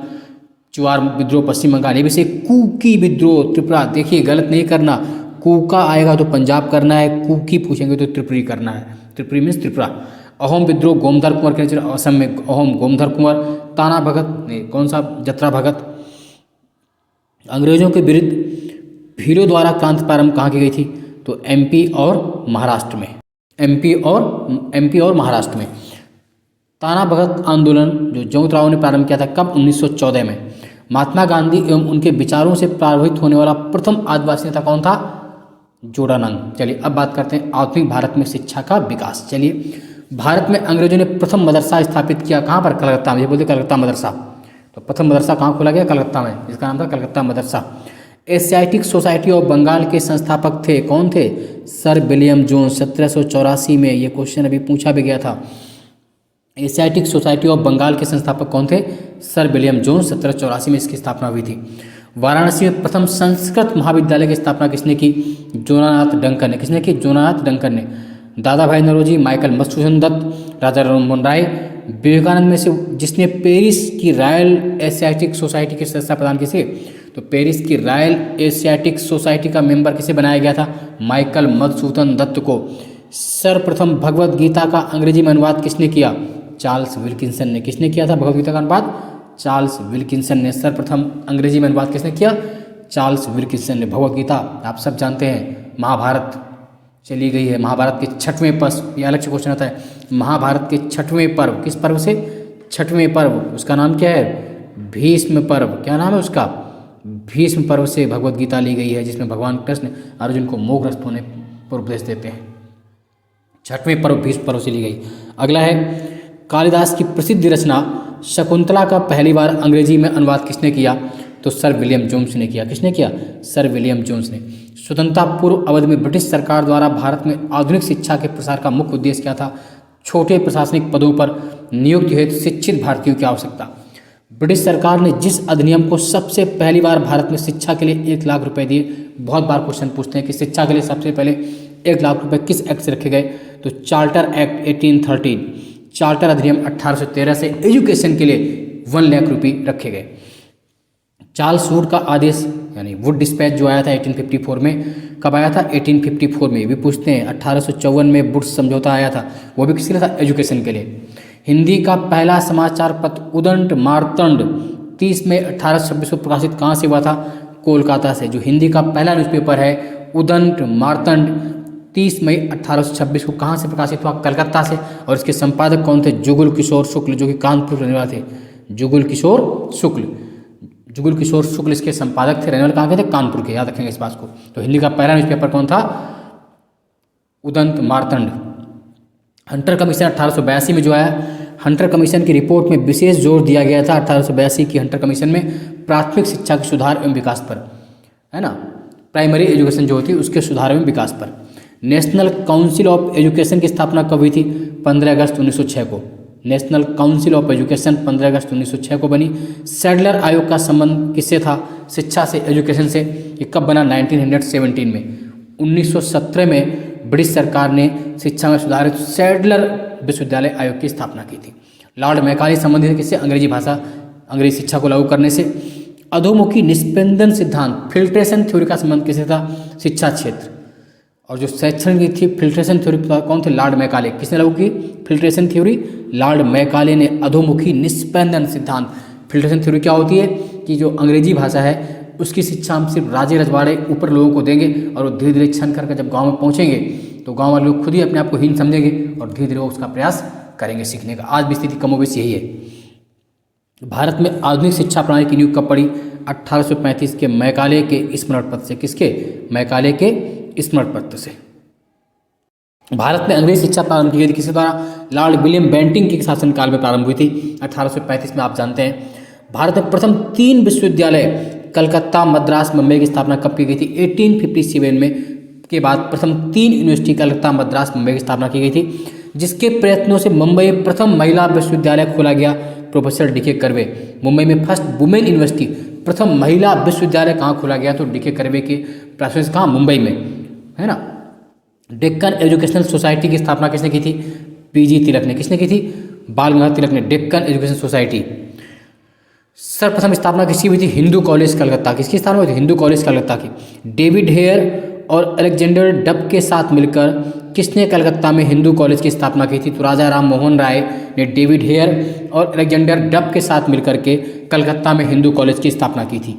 चुवार विद्रोह पश्चिम बंगाल ये भी सही। कुकी विद्रोह त्रिपुरा, देखिए गलत नहीं करना, कूका आएगा तो पंजाब करना है, कुकी पूछेंगे तो त्रिपुरी करना है, त्रिपुरी मीन्स त्रिपुरा। अहोम विद्रोह गोमधर कुंवर के असम में, अहोम गोमधर कुंवर। ताना भगत नहीं, कौन सा, जत्रा भगत। अंग्रेजों के विरुद्ध भीलों द्वारा क्रांति प्रारंभ कहाँ की गई थी, तो एमपी और महाराष्ट्र में, एमपी और महाराष्ट्र में। ताना भगत आंदोलन जो जौत राव ने प्रारंभ किया था कब, 1914 में। महात्मा गांधी एवं उनके विचारों से प्रभावित होने वाला प्रथम आदिवासी नेता कौन था, जोड़ानंग। चलिए अब बात करते हैं आधुनिक भारत में शिक्षा का विकास। चलिए भारत में अंग्रेजों ने प्रथम मदरसा स्थापित किया कहाँ पर, कलकत्ता में, ये बोलते कलकत्ता मदरसा। तो प्रथम मदरसा कहाँ खोला गया, कलकत्ता में, जिसका नाम था Calcutta Madrasa. Asiatic society of Bengal के संस्थापक थे, कौन थे, सर विलियम जोन्स, 1784 में। ये क्वेश्चन अभी पूछा भी गया था। एशियाटिक सोसाइटी ऑफ बंगाल के संस्थापक कौन थे, सर विलियम जोन्स, 1784 में इसकी स्थापना हुई थी। वाराणसी में प्रथम संस्कृत महाविद्यालय की स्थापना किसने की, जोनानाथ डंकन ने। किसने की, जोनानाथ डंकन ने। दादा भाई नौरोजी, माइकल मधुसूदन दत्त, राजा राममोहन राय। विवेकानंद में से जिसने पेरिस की रॉयल एशियाटिक सोसाइटी की सदस्यता प्रदान की थी, तो पेरिस की रॉयल एशियाटिक सोसाइटी का मेंबर किसे बनाया गया था, माइकल मधुसूदन दत्त को। सर्वप्रथम भगवत गीता का अंग्रेजी में अनुवाद किसने किया, चार्ल्स विल्किंसन ने। किसने किया था भगवत गीता का अनुवाद, चार्ल्स विल्किंसन ने। सर्वप्रथम अंग्रेजी में अनुवाद किसने किया, चार्ल्स विल्किंसन ने। भगवत गीता आप सब जानते हैं, महाभारत चली गई है, महाभारत के 6वें पर्व, ये अलग से क्वेश्चन आता है, महाभारत के 6वें पर्व, किस पर्व से, 6वें पर्व, उसका नाम क्या है, भीष्म पर्व। क्या नाम है उसका, भीष्म पर्व से भगवत गीता ली गई है, जिसमें भगवान कृष्ण अर्जुन को मोहग्रस्त होने पर उपदेश देते हैं। 6वें पर्व भीष्म पर्व से ली गई। अगला है कालिदास की प्रसिद्ध रचना शकुंतला का पहली बार अंग्रेजी में अनुवाद किसने किया, तो सर विलियम जोन्स ने किया। किसने किया, सर विलियम जोन्स ने। स्वतंत्रता पूर्व अवधि में ब्रिटिश सरकार द्वारा भारत में आधुनिक शिक्षा के प्रसार का मुख्य उद्देश्य क्या था, छोटे प्रशासनिक पदों पर नियुक्ति हेतु शिक्षित भारतीयों की आवश्यकता। ब्रिटिश सरकार ने जिस अधिनियम को सबसे पहली बार भारत में शिक्षा के लिए 1 लाख रुपए दिए, बहुत बार क्वेश्चन पूछते हैं कि शिक्षा के लिए सबसे पहले 1 लाख रुपए किस एक्ट से रखे गए, तो चार्टर एक्ट 1813, चार्टर अधिनियम 1813 से एजुकेशन के लिए 1 लाख रुपये रखे गए। चार्ल्स वुड का आदेश यानी वुड डिस्पैच जो आया था 1854 में, कब आया था, 1854 में, भी पूछते हैं। 1854 में वुड समझौता आया था, वो भी किसके लिए था, एजुकेशन के लिए। हिंदी का पहला समाचार पत्र उदंड मार्तंड 30 मई 1826 को प्रकाशित कहाँ से हुआ था, कोलकाता से। जो हिंदी का पहला न्यूज़पेपर है उदंड मार्तंड 30 मई 1826 को कहाँ से प्रकाशित हुआ, कलकत्ता से। और इसके संपादक कौन थे, जुगल किशोर शुक्ल, जो कि कानपुर रहने वाले थे। जुगल किशोर शुक्ल, जुगल किशोर शुक्ल इसके संपादक थे, रहने वाले कहाँ के थे, कानपुर के, याद रखेंगे इस बात को। तो हिंदी का पहला न्यूज़पेपर कौन था, उदंत मार्तंड। हंटर कमीशन 1882 में जो आया, हंटर कमीशन की रिपोर्ट में विशेष जोर दिया गया था 1882 की हंटर कमीशन में प्राथमिक शिक्षा के सुधार एवं विकास पर, है ना, प्राइमरी एजुकेशन जो होती है उसके सुधार एवं विकास पर। नेशनल काउंसिल ऑफ एजुकेशन की स्थापना कब हुई थी? 15 अगस्त 1906 को। नेशनल काउंसिल ऑफ एजुकेशन 15 अगस्त 1906 को बनी। सैडलर आयोग का संबंध किससे था? शिक्षा से, एजुकेशन से। ये कब बना? 1917 में। 1917 में ब्रिटिश सरकार ने शिक्षा में सुधार हेतु सैडलर विश्वविद्यालय आयोग की स्थापना की थी। लॉर्ड मैकाले संबंधित है किससे? अंग्रेजी भाषा, अंग्रेजी शिक्षा को लागू करने से। अधोमुखी निष्पंदन सिद्धांत, फिल्ट्रेशन थ्योरी का संबंध किससे था? शिक्षा क्षेत्र। और जो शैक्षणिक थी फिल्ट्रेशन थ्योरी कौन थे? Lord Macaulay. किसने लागू की फिल्ट्रेशन थ्योरी? लॉर्ड मैकाले ने अधोमुखी निष्पंदन सिद्धांत। फिल्ट्रेशन थ्योरी क्या होती है कि जो अंग्रेजी भाषा है उसकी शिक्षा हम सिर्फ राजे रजवाड़े ऊपर लोगों को देंगे और वो धीरे धीरे छन करके जब गांव में पहुंचेंगे तो गांव वाले लोग खुद ही अपने आप को हीन समझेंगे और धीरे धीरे वो उसका प्रयास करेंगे सीखने का। आज भी स्थिति कमोबेश यही है। भारत में आधुनिक शिक्षा प्रणाली की नींव कब पड़ी? 1835 के मैकाले के स्मरण पत्र से। किसके? मैकाले के स्मरण पत्र से। भारत में अंग्रेजी शिक्षा प्रारंभ की गई थी किसके द्वारा? लॉर्ड विलियम बेंटिंग के शासनकाल में प्रारंभ हुई थी 1835 में। आप जानते हैं भारत में प्रथम 3 विश्वविद्यालय कलकत्ता, मद्रास, मुंबई की स्थापना कब की गई थी? 1857 में के बाद प्रथम 3 यूनिवर्सिटी कलकत्ता, मद्रास, मुंबई की स्थापना की गई थी, जिसके प्रयत्नों से मुंबई प्रथम महिला विश्वविद्यालय खोला गया। Professor DK curve. मुंबई में फर्स्ट वुमेन यूनिवर्सिटी, प्रथम महिला विश्वविद्यालय कहाँ खोला गया? तो डीके कर्वे के प्रयास कहाँ? मुंबई में, है ना। डेक्कन एजुकेशनल सोसाइटी की स्थापना किसने की थी? पीजी तिलक ने। किसने की थी? बाल गंगाधर तिलक ने। डेक्कन एजुकेशन सोसाइटी सर्वप्रथम स्थापना किसकी हुई थी? हिंदू कॉलेज कलकत्ता। किसकी स्थापना हुई थी? हिंदू कॉलेज कलकत्ता की। डेविड हेयर और अलेक्जेंडर डब के साथ मिलकर किसने कलकत्ता में हिंदू कॉलेज की स्थापना की थी? तो राजा राम मोहन राय ने डेविड हेयर और अलेक्जेंडर डब के साथ मिलकर के कलकत्ता में हिंदू कॉलेज की स्थापना की थी।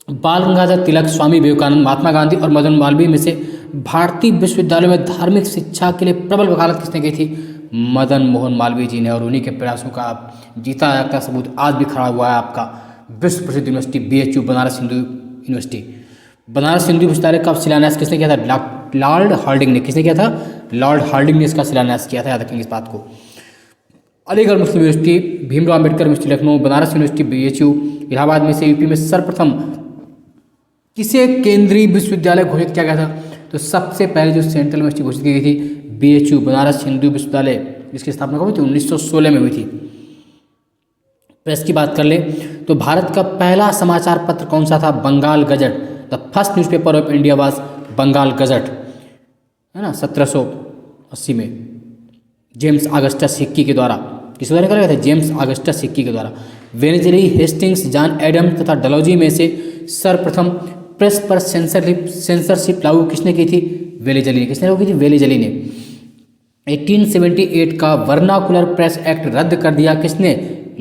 बाल गंगाधर तिलक, स्वामी विवेकानंद, महात्मा गांधी और मदन मालवीय में से भारतीय विश्वविद्यालयों में धार्मिक शिक्षा के लिए प्रबल वकालत किसने की थी? मदन मोहन मालवीय जी ने। और उन्हीं के प्रयासों का जीता जागता सबूत आज भी खड़ा हुआ है आपका विश्व प्रसिद्ध university BHU, Banaras Hindu university. Banaras Hindu विश्वविद्यालय का शिलान्यास किसने किया था? लॉर्ड हार्डिंग ने। किसने किया था? लॉर्ड हार्डिंग ने इसका शिलान्यास किया था, याद रखेंगे इस बात को। Aligarh Muslim University, Bhimrao Ambedkar University Lucknow, Banaras University BHU, Allahabad में से यूपी में सर्वप्रथम किसे केंद्रीय विश्वविद्यालय घोषित किया गया था? तो सबसे पहले जो सेंट्रल यूनिवर्सिटी घोषित की गई थी BHU, बनारस हिंदू विश्वविद्यालय, जिसकी स्थापना कब हुई थी? 1916 में हुई थी। प्रेस की बात कर ले तो भारत का पहला समाचार पत्र कौन सा था? Bengal gazette. The first newspaper of India was Bengal gazette, है ना, 1780 में जेम्स ऑगस्टस हिक्की के द्वारा। किस द्वारा निकाला गया था? जेम्स ऑगस्टस हिक्की के द्वारा। वेनेजली, हेस्टिंग्स, जॉन एडम्स तथा डलहौजी में से सर्वप्रथम प्रेस पर सेंसरशिप लागू किसने की थी? वेलेजली ने। किसने लागू की थी? वेलेजली ने। 1878 का वर्नाकुलर प्रेस एक्ट रद्द कर दिया किसने?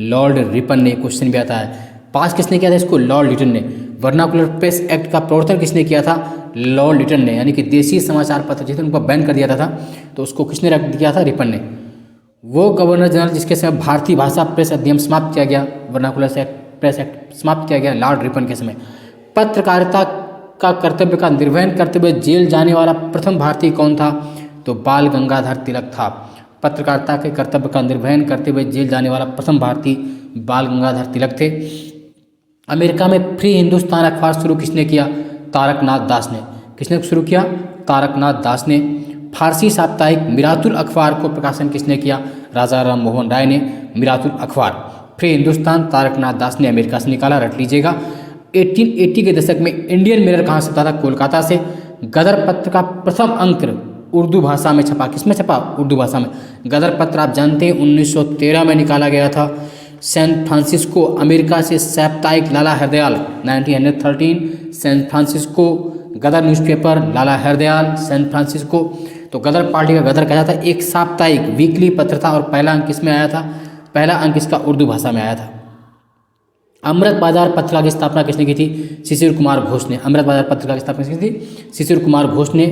लॉर्ड रिपन ने। क्वेश्चन भी आता है, पास किसने किया था इसको? लॉर्ड लिटन ने। वर्नाकुलर प्रेस एक्ट का प्रवर्तन किसने किया था? लॉर्ड लिटन ने। यानी कि देशी समाचार पत्र जिसे उनको बैन कर दिया था तो उसको किसने रख दिया था? रिपन ने। वो गवर्नर जनरल जिसके समय भारतीय भाषा प्रेस अधिनियम समाप्त किया गया, वर्नाकुलर प्रेस एक्ट समाप्त किया गया, लॉर्ड रिपन के समय। पत्रकारिता का कर्तव्य का निर्वहन करते हुए जेल जाने वाला प्रथम भारतीय कौन था? तो बाल गंगाधर तिलक था। पत्रकारिता के कर्तव्य का निर्वहन करते हुए जेल जाने वाला प्रथम भारतीय बाल गंगाधर तिलक थे। अमेरिका में फ्री हिंदुस्तान अखबार शुरू किसने किया? तारकनाथ दास ने। किसने शुरू किया? तारकनाथ दास ने। फारसी साप्ताहिक मिरातुल अखबार को प्रकाशन किसने किया? राजा राम मोहन राय ने। मिरातुल अखबार, फ्री हिंदुस्तान तारकनाथ दास ने अमेरिका से निकाला, रट लीजिएगा। 1880 के दशक में इंडियन मिरर कहाँ से आता था? कोलकाता से। गदर पत्र का प्रथम अंक उर्दू भाषा में छपा। किस में छपा? उर्दू भाषा में। गदर पत्र आप जानते हैं 1913 में निकाला गया था। सैन फ्रांसिस्को, अमेरिका से साप्ताहिक लाला हरदयाल 1913, सैन फ्रांसिस्को गदर न्यूज़पेपर, लाला हरदयाल, सैन फ्रांसिस्को। तो गदर पार्टी का गदर कहा जाता है, एक साप्ताहिक वीकली पत्र था और पहला अंक किसमें आया था? पहला अंक इसका उर्दू भाषा में आया था। अमृत बाजार पत्रिका की स्थापना किसने की थी? शिशिर कुमार घोष ने। अमृत बाजार पत्रिका की स्थापना किसने की थी? शिशिर कुमार घोष ने।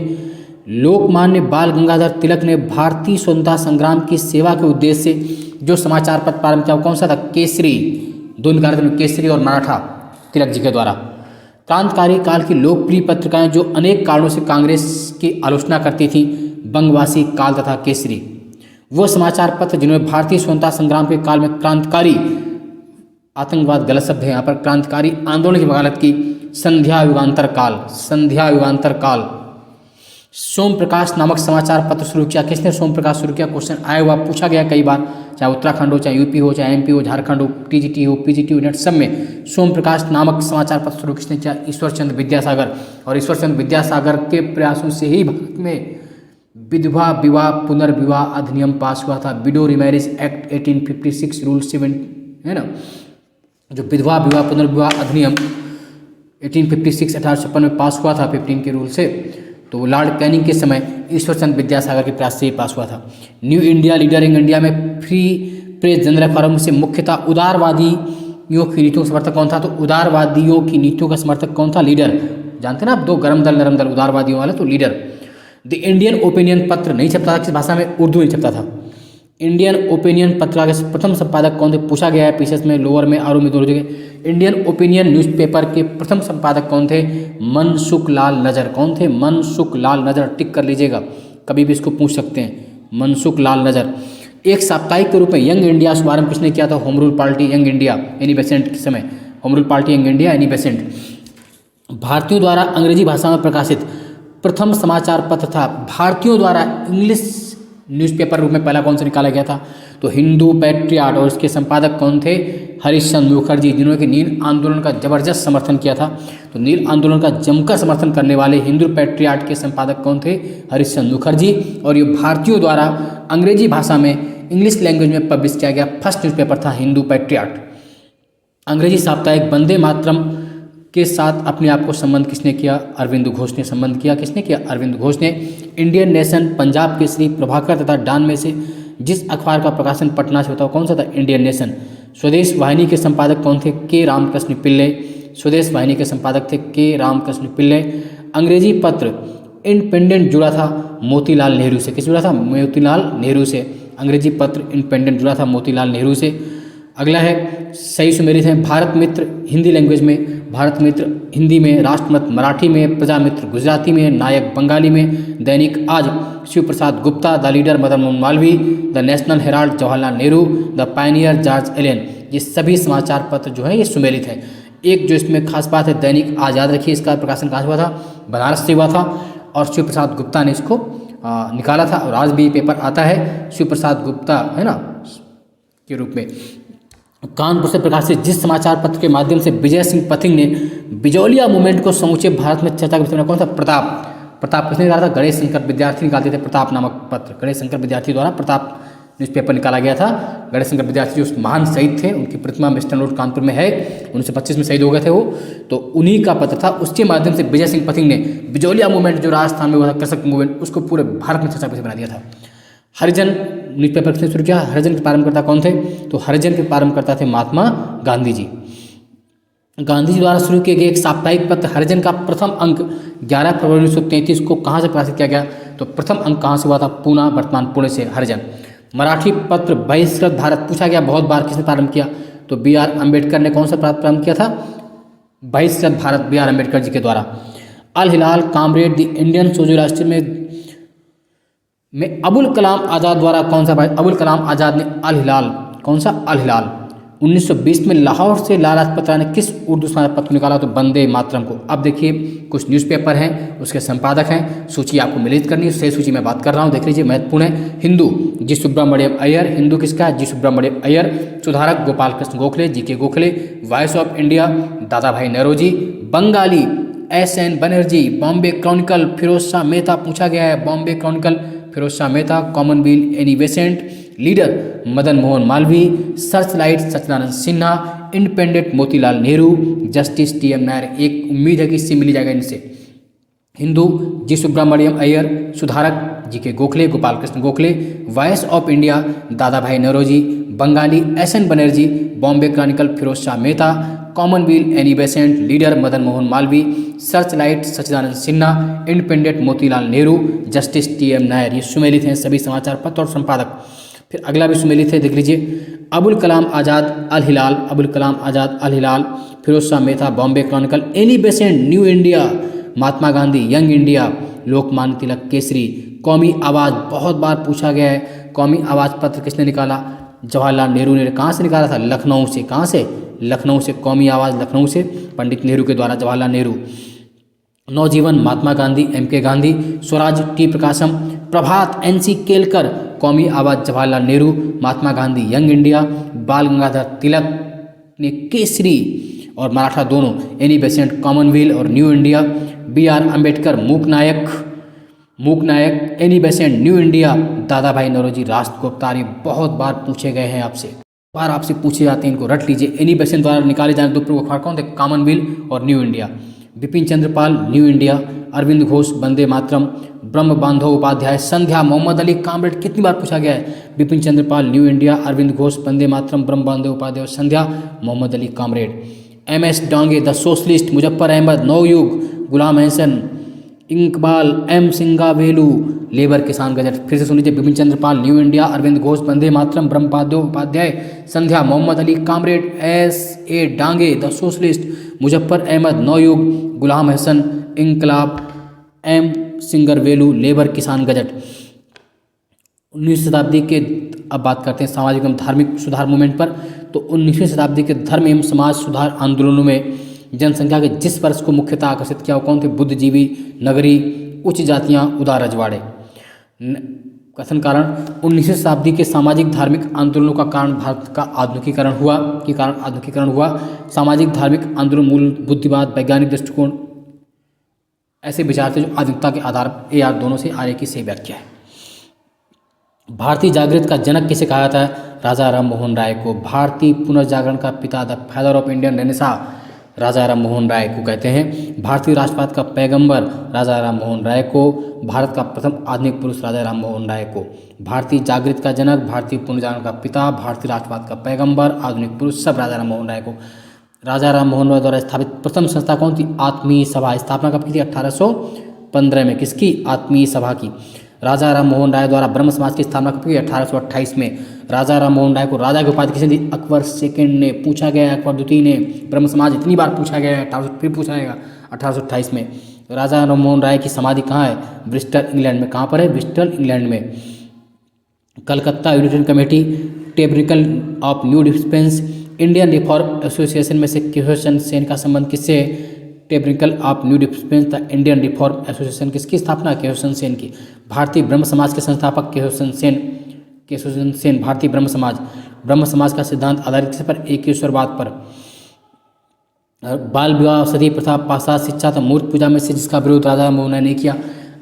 लोकमान्य बाल गंगाधर तिलक ने भारतीय स्वतंत्रता संग्राम की सेवा के उद्देश्य से जो समाचार पत्र प्रारंभ किया वो कौन सा था? केसरी। दो निकाले थे, केसरी और मराठा, तिलक जी के द्वारा। क्रांतिकारी काल की लोकप्रिय पत्रिकाएं जो अनेक कारणों से कांग्रेस की आलोचना करती थी, बंगवासी, काल तथा केसरी। वो समाचार पत्र जिन्होंने भारतीय स्वतंत्रता संग्राम के काल में क्रांतिकारी, आतंकवाद गलत शब्द है यहाँ पर, क्रांतिकारी आंदोलन की वकालत की। संध्या युगांतर काल, संध्या युगांतर काल। सोम प्रकाश नामक समाचार पत्र शुरू किया। किसने सोम प्रकाश शुरू किया? क्वेश्चन आया हुआ, पूछा गया कई बार, चाहे उत्तराखंड हो, चाहे यूपी हो, चाहे एमपी हो, झारखंड हो, टीजीटी हो, पीजीटी हो, नेट, सब में सोम प्रकाश नामक समाचार पत्र शुरू किसने किया? ईश्वर चंद्र विद्यासागर। और ईश्वर चंद्र विद्यासागर के प्रयासों से ही भारत में विधवा विवाह पुनर्विवाह अधिनियम पास हुआ था। विडो रिमैरिज एक्ट 1856 रूल 7, है ना, जो विधवा विवाह पुनर्विवाह अधिनियम 1856 1856 में पास हुआ था 15 के रूल से। तो लॉर्ड कैनिंग के समय ईश्वर चंद्र विद्यासागर के प्रयास से ही पास हुआ था। New India leader in India में फ्री प्रेस जनरल फोरम से मुख्यतः उदारवादियों की नीतियों का समर्थक कौन था? तो उदारवादियों की नीतियों का समर्थक कौन था? लीडर। जानते ना आप, दो गरम दल नरम दल, उदारवादियों वाले तो लीडर। द इंडियन ओपिनियन पत्र नहीं छपता था, किस भाषा में? उर्दू में छपता था। इंडियन ओपिनियन पत्र के प्रथम संपादक कौन थे? पूछा गया है पीसीएस में, लोअर में, आरओ में, दोनों जगह। इंडियन ओपिनियन न्यूज़पेपर के प्रथम संपादक कौन थे? मनसुख लाल नजर। कौन थे? मनसुख लाल नजर। टिक कर लीजिएगा, कभी भी इसको पूछ सकते हैं, मनसुख लाल नजर। एक साप्ताहिक के रूप में यंग इंडिया शुभारंभ किसने किया था? Home rule party young India, Annie Besant के समय। Home rule party young India, Annie Besant. भारतीयों द्वारा अंग्रेजी भाषा में प्रकाशित प्रथम समाचार पत्र था, भारतीयों द्वारा इंग्लिश न्यूज़पेपर रूप में पहला कौन सा निकाला गया था? तो हिंदू पैट्रियाट। और इसके संपादक कौन थे? हरिश्चंद्र मुखर्जी, जिन्होंने कि नील आंदोलन का जबरदस्त समर्थन किया था। तो नील आंदोलन का जमकर समर्थन करने वाले हिंदू पैट्रियाट के संपादक कौन थे? हरिश्चंद्र मुखर्जी। और ये भारतीयों द्वारा अंग्रेजी भाषा में, इंग्लिश लैंग्वेज में पब्लिश किया गया फर्स्ट न्यूज़पेपर था हिंदू पैट्रियाट। अंग्रेजी साप्ताहिक वंदे मातरम के साथ अपने आप को संबंध किसने किया? अरविंद घोष ने संबंध किया। किसने किया? अरविंद घोष ने। इंडियन नेशन, पंजाब केसरी, प्रभाकर तथा डॉन में से जिस अखबार का प्रकाशन पटना से होता है कौन सा था? Indian nation. स्वदेश वाहिनी के संपादक कौन थे? के रामकृष्ण पिल्ले। स्वदेश वाहिनी के संपादक थे के रामकृष्ण पिल्ले। अंग्रेजी पत्र इंडिपेंडेंट जुड़ा था मोतीलाल नेहरू से। किस जुड़ा था? मोतीलाल नेहरू से। अंग्रेजी पत्र इंडिपेंडेंट जुड़ा था मोतीलाल नेहरू से। अगला है सही सुमेलित है भारत मित्र हिंदी लैंग्वेज में, भारत मित्र हिंदी में, राष्ट्रमत मराठी में, प्रजा मित्र गुजराती में, नायक बंगाली में, Dainik Aaj Shiv Prasad Gupta, the Leader Madan Mohan Malviya, the National Herald Jawaharlal Nehru, the Pioneer George Allen. ये सभी समाचार पत्र जो है ये सुमेलित है। एक जो इसमें खास बात है, दैनिक आज याद रखिए, इसका प्रकाशन कहाँ हुआ था? बनारस से हुआ था और शिव प्रसाद गुप्ता ने इसको निकाला था। और आज भी पेपर आता है शिव प्रसाद गुप्ता, है ना, के रूप में। कानपुर से प्रकाशित जिस समाचार पत्र के माध्यम से विजय सिंह पथिक ने बिजौलिया मूवमेंट को समूचे भारत में चर्चा का विषय बना, कौन सा? प्रताप। प्रताप किसने निकाला था? गणेश शंकर विद्यार्थी निकालते थे प्रताप नामक पत्र। गणेश शंकर विद्यार्थी द्वारा प्रताप न्यूज़पेपर निकाला गया था। गणेश शंकर विद्यार्थी जो महान शहीद थे, उनकी प्रतिमा वेस्टर्न रोड कानपुर में है, 1925 में शहीद हो गए थे वो, तो उन्हीं का पत्र था। उसके माध्यम से विजय सिंह पथिक ने बिजौलिया मूवमेंट जो राजस्थान में हुआ था, कृषक मूवमेंट, उसको पूरे भारत में चर्चा का विषय बना दिया था। हरिजन न्यूज़पेपर किसने शुरू किया? हरिजन के प्रारंभकर्ता कौन थे? तो हरिजन के प्रारंभकर्ता थे महात्मा गांधी जी। गांधी जी द्वारा शुरू किए गए एक साप्ताहिक पत्र हरिजन का प्रथम अंक 11 फरवरी 1933 को कहाँ से प्रकाशित किया गया? तो प्रथम अंक कहाँ से हुआ था? पूना, वर्तमान पुणे से हरिजन। मराठी पत्र बहिष्कृत भारत पूछा गया बहुत बार, किसने प्रारंभ किया? तो बी.आर. अम्बेडकर ने कौन सा प्रारंभ किया था? बहिष्कृत भारत बी.आर. अम्बेडकर जी के द्वारा। अल हिलाल कामरेड द इंडियन सोशलिस्ट में अबुल कलाम आज़ाद द्वारा कौन सा? अबुल कलाम आज़ाद ने अल हिलाल, कौन सा? अल हिलाल। 1920 में लाहौर से लाला लाजपत राय ने किस उर्दू समाचार पत्र को निकाला? तो वंदे मातरम को। अब देखिए कुछ न्यूज़पेपर हैं, उसके संपादक हैं, सूची आपको मिलित करनी है, सही सूची मैं बात कर रहा हूँ, देख लीजिए, महत्वपूर्ण है। हिंदू जी सुब्रमण्यम अय्यर, हिंदू किसका है? जी सुब्रमण्यम अय्यर। सुधारक गोपाल कृष्ण गोखले, जी K Gokhale. Voice of India Dada Bhai Naoroji. Bengali SN. Banerjee. Bombay Chronicle Firoz Shah Mehta पूछा गया है, Bombay Chronicle Firoz Shah Mehta. Commonwealth Annie Besant. Leader Madan Mohan Malviya. Searchlight Sachchidananda Sinha. Independent Motilal Nehru. Justice TM. Nair. एक उम्मीद है कि इससे मिली जाएगा इनसे। हिंदू जी Subramaniam Iyer. Sudharak G K Gokhale, Gopal Krishna Gokhale. Voice of India Dada Bhai Naoroji. Bengali SN. Banerjee. Bombay Chronicle Firoz Shah Mehta. Commonwealth Annie Besant. Leader Madan Mohan Malviya. Searchlight Sachchidananda Sinha. Independent Motilal Nehru. Justice TM. Nair. ये सुमेलित हैं सभी समाचार पत्र और संपादक। फिर अगला भी सुमेलित है, देख लीजिए। Abul Kalam Azad Al Hilal, Abul Kalam Azad Al Hilal. Firoz Shah Mehta Bombay Chronicle. Annie Besant New India. Mahatma Gandhi Young India. Lokmanya Tilak Kesari. Qaumi Awaz बहुत बार पूछा गया है, कौमी आवाज़ पत्र किसने निकाला? जवाहरलाल नेहरू ने। कहाँ से निकाला था? लखनऊ से। कहाँ से? लखनऊ से। कौमी आवाज़ लखनऊ से, पंडित नेहरू के द्वारा, जवाहरलाल नेहरू। नवजीवन महात्मा गांधी, M.K. गांधी। स्वराज टी प्रकाशम। प्रभात NC केलकर। कौमी आवाज़ जवाहरलाल नेहरू, महात्मा गांधी यंग इंडिया। बाल गंगाधर तिलक ने केसरी और मराठा दोनों, एनी बेसेंट कॉमनवेल्थ और न्यू इंडिया। B.R. अम्बेडकर मूक नायक, any Besant New India. Dada Bhai Naoroji राष्ट्रगुप्ता। ये बहुत बार पूछे गए हैं आपसे पूछे जाते हैं, इनको रट लीजिए। एनी बेसेंट द्वारा निकाले जाने दो प्रमुख अखबार कौन थे? कॉमनवेल्थ और New India. Bipin Chandra Pal New India. Aurobindo Ghosh Vande Mataram. Brahma Bandhav Upadhyay Sandhya. Mohammad Ali Comrade कितनी बार पूछा गया है? Bipin Chandra Pal New India, Aurobindo Ghosh Vande Mataram, Brahma Bandhav Upadhyay Sandhya, Mohammad Ali Comrade. MS Dange the Socialist, Muzaffar Ahmad Navyug, Ghulam Hasan, Iqbal, M Singaravelu, Labour Kisan Gazette. फिर से सुन लीजिए, Bipin Chandra Pal New India, Aurobindo Ghosh Vande Mataram, Brahma Bandhav Upadhyay Sandhya, Mohammad Ali Comrade. SA Dange the Socialist, Muzaffar Ahmad Navyug, Ghulam Hasan, Inquilab, M Singaravelu, Labour Kisan Gazette. 19वीं शताब्दी के, अब बात करते हैं सामाजिक एवं धार्मिक सुधार मूवमेंट पर। तो 19वीं शताब्दी के धर्म एवं समाज सुधार आंदोलनों में जनसंख्या के जिस वर्ष को मुख्यतः आकर्षित किया वो कौन थे? बुद्धिजीवी, नगरी, उच्च जातियाँ, उदार रजवाड़े। कथन कारण 19वीं शताब्दी के सामाजिक धार्मिक आंदोलनों का कारण भारत का आधुनिकीकरण हुआ। सामाजिक धार्मिक आंदोलन मूल बुद्धिवाद, वैज्ञानिक दृष्टिकोण, ऐसे विचार थे जो आधुनिकता के आधार पर, या दोनों से आर्य की सही व्याख्या है। भारतीय जागृति का जनक किसे कहा जाता है? राजा राम मोहन राय को। भारतीय पुनर्जागरण का पिता, the father of Indian renaissance, Raja Ram Mohan Roy को कहते हैं। भारतीय राष्ट्रवाद का पैगंबर, राजा राम मोहन राय को। भारत का प्रथम आधुनिक पुरुष, राजा राम मोहन राय को। भारतीय जागृति का जनक, भारतीय पुनर्जागरण का पिता, भारतीय राष्ट्रवाद का पैगंबर, आधुनिक पुरुष, सब राजा राम मोहन राय को। राजा राम मोहन राय द्वारा स्थापित प्रथम संस्था कौन थी? आत्मीय सभा। स्थापना कब की थी? 1815 में। किसकी? आत्मीय सभा की। राजा राम मोहन राय द्वारा ब्रह्म समाज की स्थापना कब की? 1828 में। राजा राम मोहन राय को राजा की उपाधि किसने दी? अकबर सेकंड ने। पूछा गया है अकबर द्वितीय ने। ब्रह्म समाज इतनी बार पूछा गया है, फिर पूछा जाएगा 1828 में। राजा राम मोहन राय की समाधि कहाँ है? ब्रिस्टल इंग्लैंड में। कहाँ पर है? ब्रिस्टल इंग्लैंड में। Calcutta union committee, Tabernacle of New Dispensation, Indian reform association में से केशव चंद्र सेन का संबंध किससे? Tabernacle of New Dispensation, the Indian reform association किसकी स्थापना? केशव चंद्र सेन की। भारतीय ब्रह्म समाज के संस्थापक केशव चंद्र सेन। भारतीय ब्रह्म समाज का सिद्धांत आधारित किस पर? एकेश्वरवाद पर। बाल विवाह, सती प्रथा, पाश्चात्य शिक्षा तथा मूर्ति पूजा में से जिसका विरोध राजा राम मोहन राय ने किया?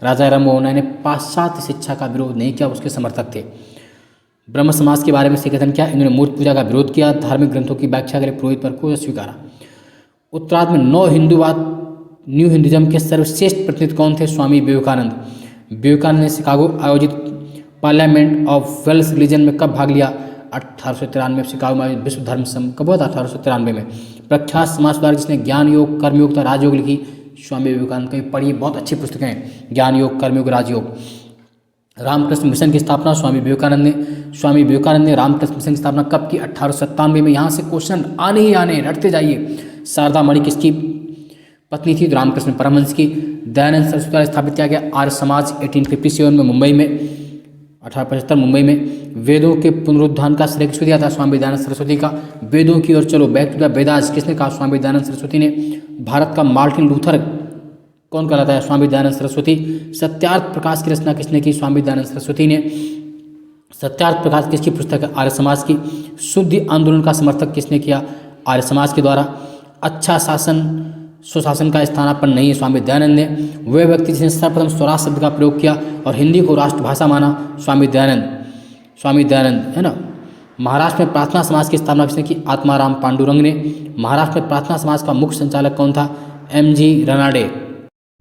राजा राम मोहन राय ने पाश्चात्य शिक्षा का विरोध नहीं किया, उसके समर्थक थे। ब्रह्म समाज के बारे में कथन क्या? इन्होंने मूर्ति पूजा का विरोध किया, धार्मिक ग्रंथों की व्याख्या करे, पुरोहित पर को स्वीकारा। उत्तरार्ध में नव हिंदूवाद, न्यू हिंदुज्म के सर्वश्रेष्ठ प्रतिनिधि कौन थे? स्वामी विवेकानंद। विवेकानंद ने शिकागो आयोजित पार्लियामेंट ऑफ वेल्स रिलीजन में कब भाग लिया? 1893 में। शिकागो में आयोजित विश्व धर्म सम्मेलन कब हुआ था? 1893 में। प्रख्यात समाज सुधारक जिसने ज्ञान योग, कर्मयोग तथा राजयोग लिखी? स्वामी विवेकानंद। कहीं पढ़िए, बहुत अच्छी पुस्तकें हैं, ज्ञान योग, कर्मयोग, राजयोग। रामकृष्ण मिशन की स्थापना स्वामी विवेकानंद ने रामकृष्ण मिशन की स्थापना कब की? 1897 में। यहाँ से क्वेश्चन आने ही आने, रटते जाइए। शारदा मणि किसकी पत्नी थी? रामकृष्ण परमहंस की। दयानंद सरस्वती द्वारा स्थापित किया गया आर्य समाज 1857 में मुंबई में, 1875 मुंबई में। वेदों के पुनरुत्थान का श्रेय किसको दिया था? स्वामी दयानंद सरस्वती का। वेदों की ओर चलो, बैक टू द वेदास किसने कहा? स्वामी दयानंद सरस्वती ने। भारत का मार्टिन लूथर कौन कहलाता है? स्वामी दयानंद सरस्वती। सत्यार्थ प्रकाश की रचना किसने की? स्वामी दयानंद सरस्वती ने। सत्यार्थ प्रकाश किसकी पुस्तक है? आर्य समाज की। शुद्धि आंदोलन का समर्थक किसने किया? आर्य समाज के द्वारा। अच्छा शासन, सुशासन का स्थानापन्न नहीं है, स्वामी दयानंद ने। वे व्यक्ति जिसने सर्वप्रथम स्वराज शब्द का प्रयोग किया और हिंदी को राष्ट्रभाषा माना? स्वामी दयानंद है ना। महाराष्ट्र में प्रार्थना समाज की स्थापना किसने की? आत्माराम पांडुरंग ने। महाराष्ट्र में प्रार्थना समाज का मुख्य संचालक कौन था? MG रनाडे।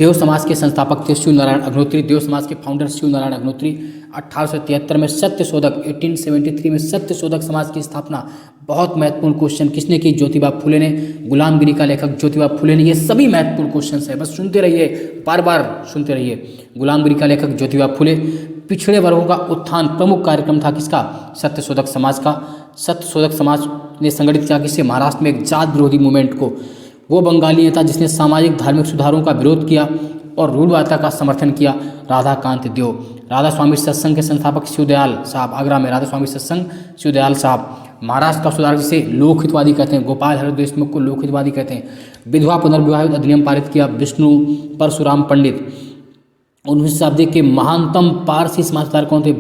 देव समाज के संस्थापक थे शिव नारायण अग्निहोत्री। देव समाज के फाउंडर शिव नारायण अग्निहोत्री। 1873 में सत्यशोधक, 1873 में सत्यशोधक समाज की स्थापना। बहुत महत्वपूर्ण क्वेश्चन किसने की? ज्योतिबा फुले ने। गुलामगिरी का लेखक ज्योतिबा फुले ने। ये सभी महत्वपूर्ण क्वेश्चन है, बस सुनते रहिए, बार बार सुनते रहिए। गुलामगिरी का लेखक ज्योतिबा फुले। पिछड़े वर्गों का उत्थान प्रमुख कार्यक्रम था किसका? सत्यशोधक समाज का। सत्यशोधक समाज ने संगठित किया किससे? महाराष्ट्र में एक जात विरोधी मूवमेंट को। वो बंगाली नेता जिसने सामाजिक धार्मिक सुधारों का विरोध किया और रूढ़वादिता का समर्थन किया। राधाकांत देव, राधा स्वामी सत्संग के संस्थापक शिवदयाल साहब, आगरा में राधा स्वामी सत्संग शिवदयाल साहब। महाराष्ट्र का सुधारक जिसे लोकहितवादी कहते हैं, गोपाल हरि देशमुख को लोकहितवादी कहते हैं। विधवा पुनर्विवाह अधिनियम पारित किया विष्णु परशुराम पंडित। 19वीं शताब्दी के महानतम पारसी समाज सुधारक कौन थे?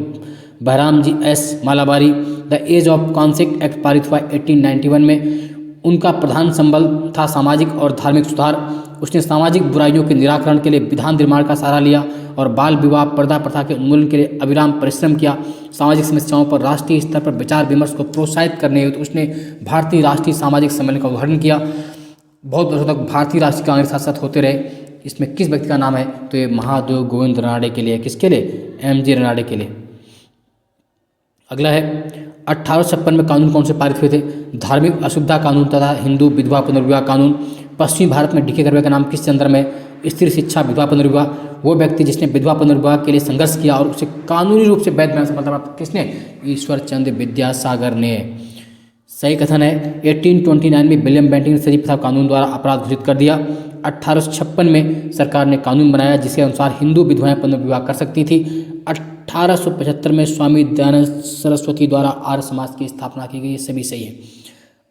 Behramji S Malabari. The age of consent act पारित हुआ 1891 में। उनका प्रधान संबल था सामाजिक और धार्मिक सुधार। उसने सामाजिक बुराइयों के निराकरण के लिए विधान निर्माण का सहारा लिया और बाल विवाह पर्दा प्रथा के उन्मूलन के लिए अविराम परिश्रम किया। सामाजिक समस्याओं पर राष्ट्रीय स्तर पर विचार विमर्श को प्रोत्साहित करने हेतु उसने भारतीय राष्ट्रीय सामाजिक सम्मेलन का उद्घाटन किया। बहुत वर्षों तक भारतीय राष्ट्रीय कांग्रेस साथ साथ होते रहे। इसमें किस व्यक्ति का नाम है? तो ये महादेव गोविंद रनाडे के लिए। किसके लिए? एम.जी. रनाडे के लिए। अगला है 1856 में कानून कौन से पारित हुए थे? धार्मिक असुविधा कानून तथा हिंदू विधवा पुनर्विवाह कानून। पश्चिमी भारत में डीके करवे का नाम किस संदर्भ में? स्त्री शिक्षा विधवा पुनर्विवाह। वो व्यक्ति जिसने विधवा पुनर्विवाह के लिए संघर्ष किया और उसे कानूनी रूप से वैध बनाने से सफलता प्राप्त, किसने? ईश्वर चंद्र विद्यासागर ने। सही कथन है। 1829 में विलियम बेंटिक ने सती प्रथा कानून द्वारा अपराध घोषित कर दिया। 1856 में सरकार ने कानून बनाया जिसके अनुसार हिंदू विधवाएं पुनर्विवाह कर सकती थी। 1875 में स्वामी दयानंद सरस्वती द्वारा आर्य समाज की स्थापना की गई। ये सभी सही है।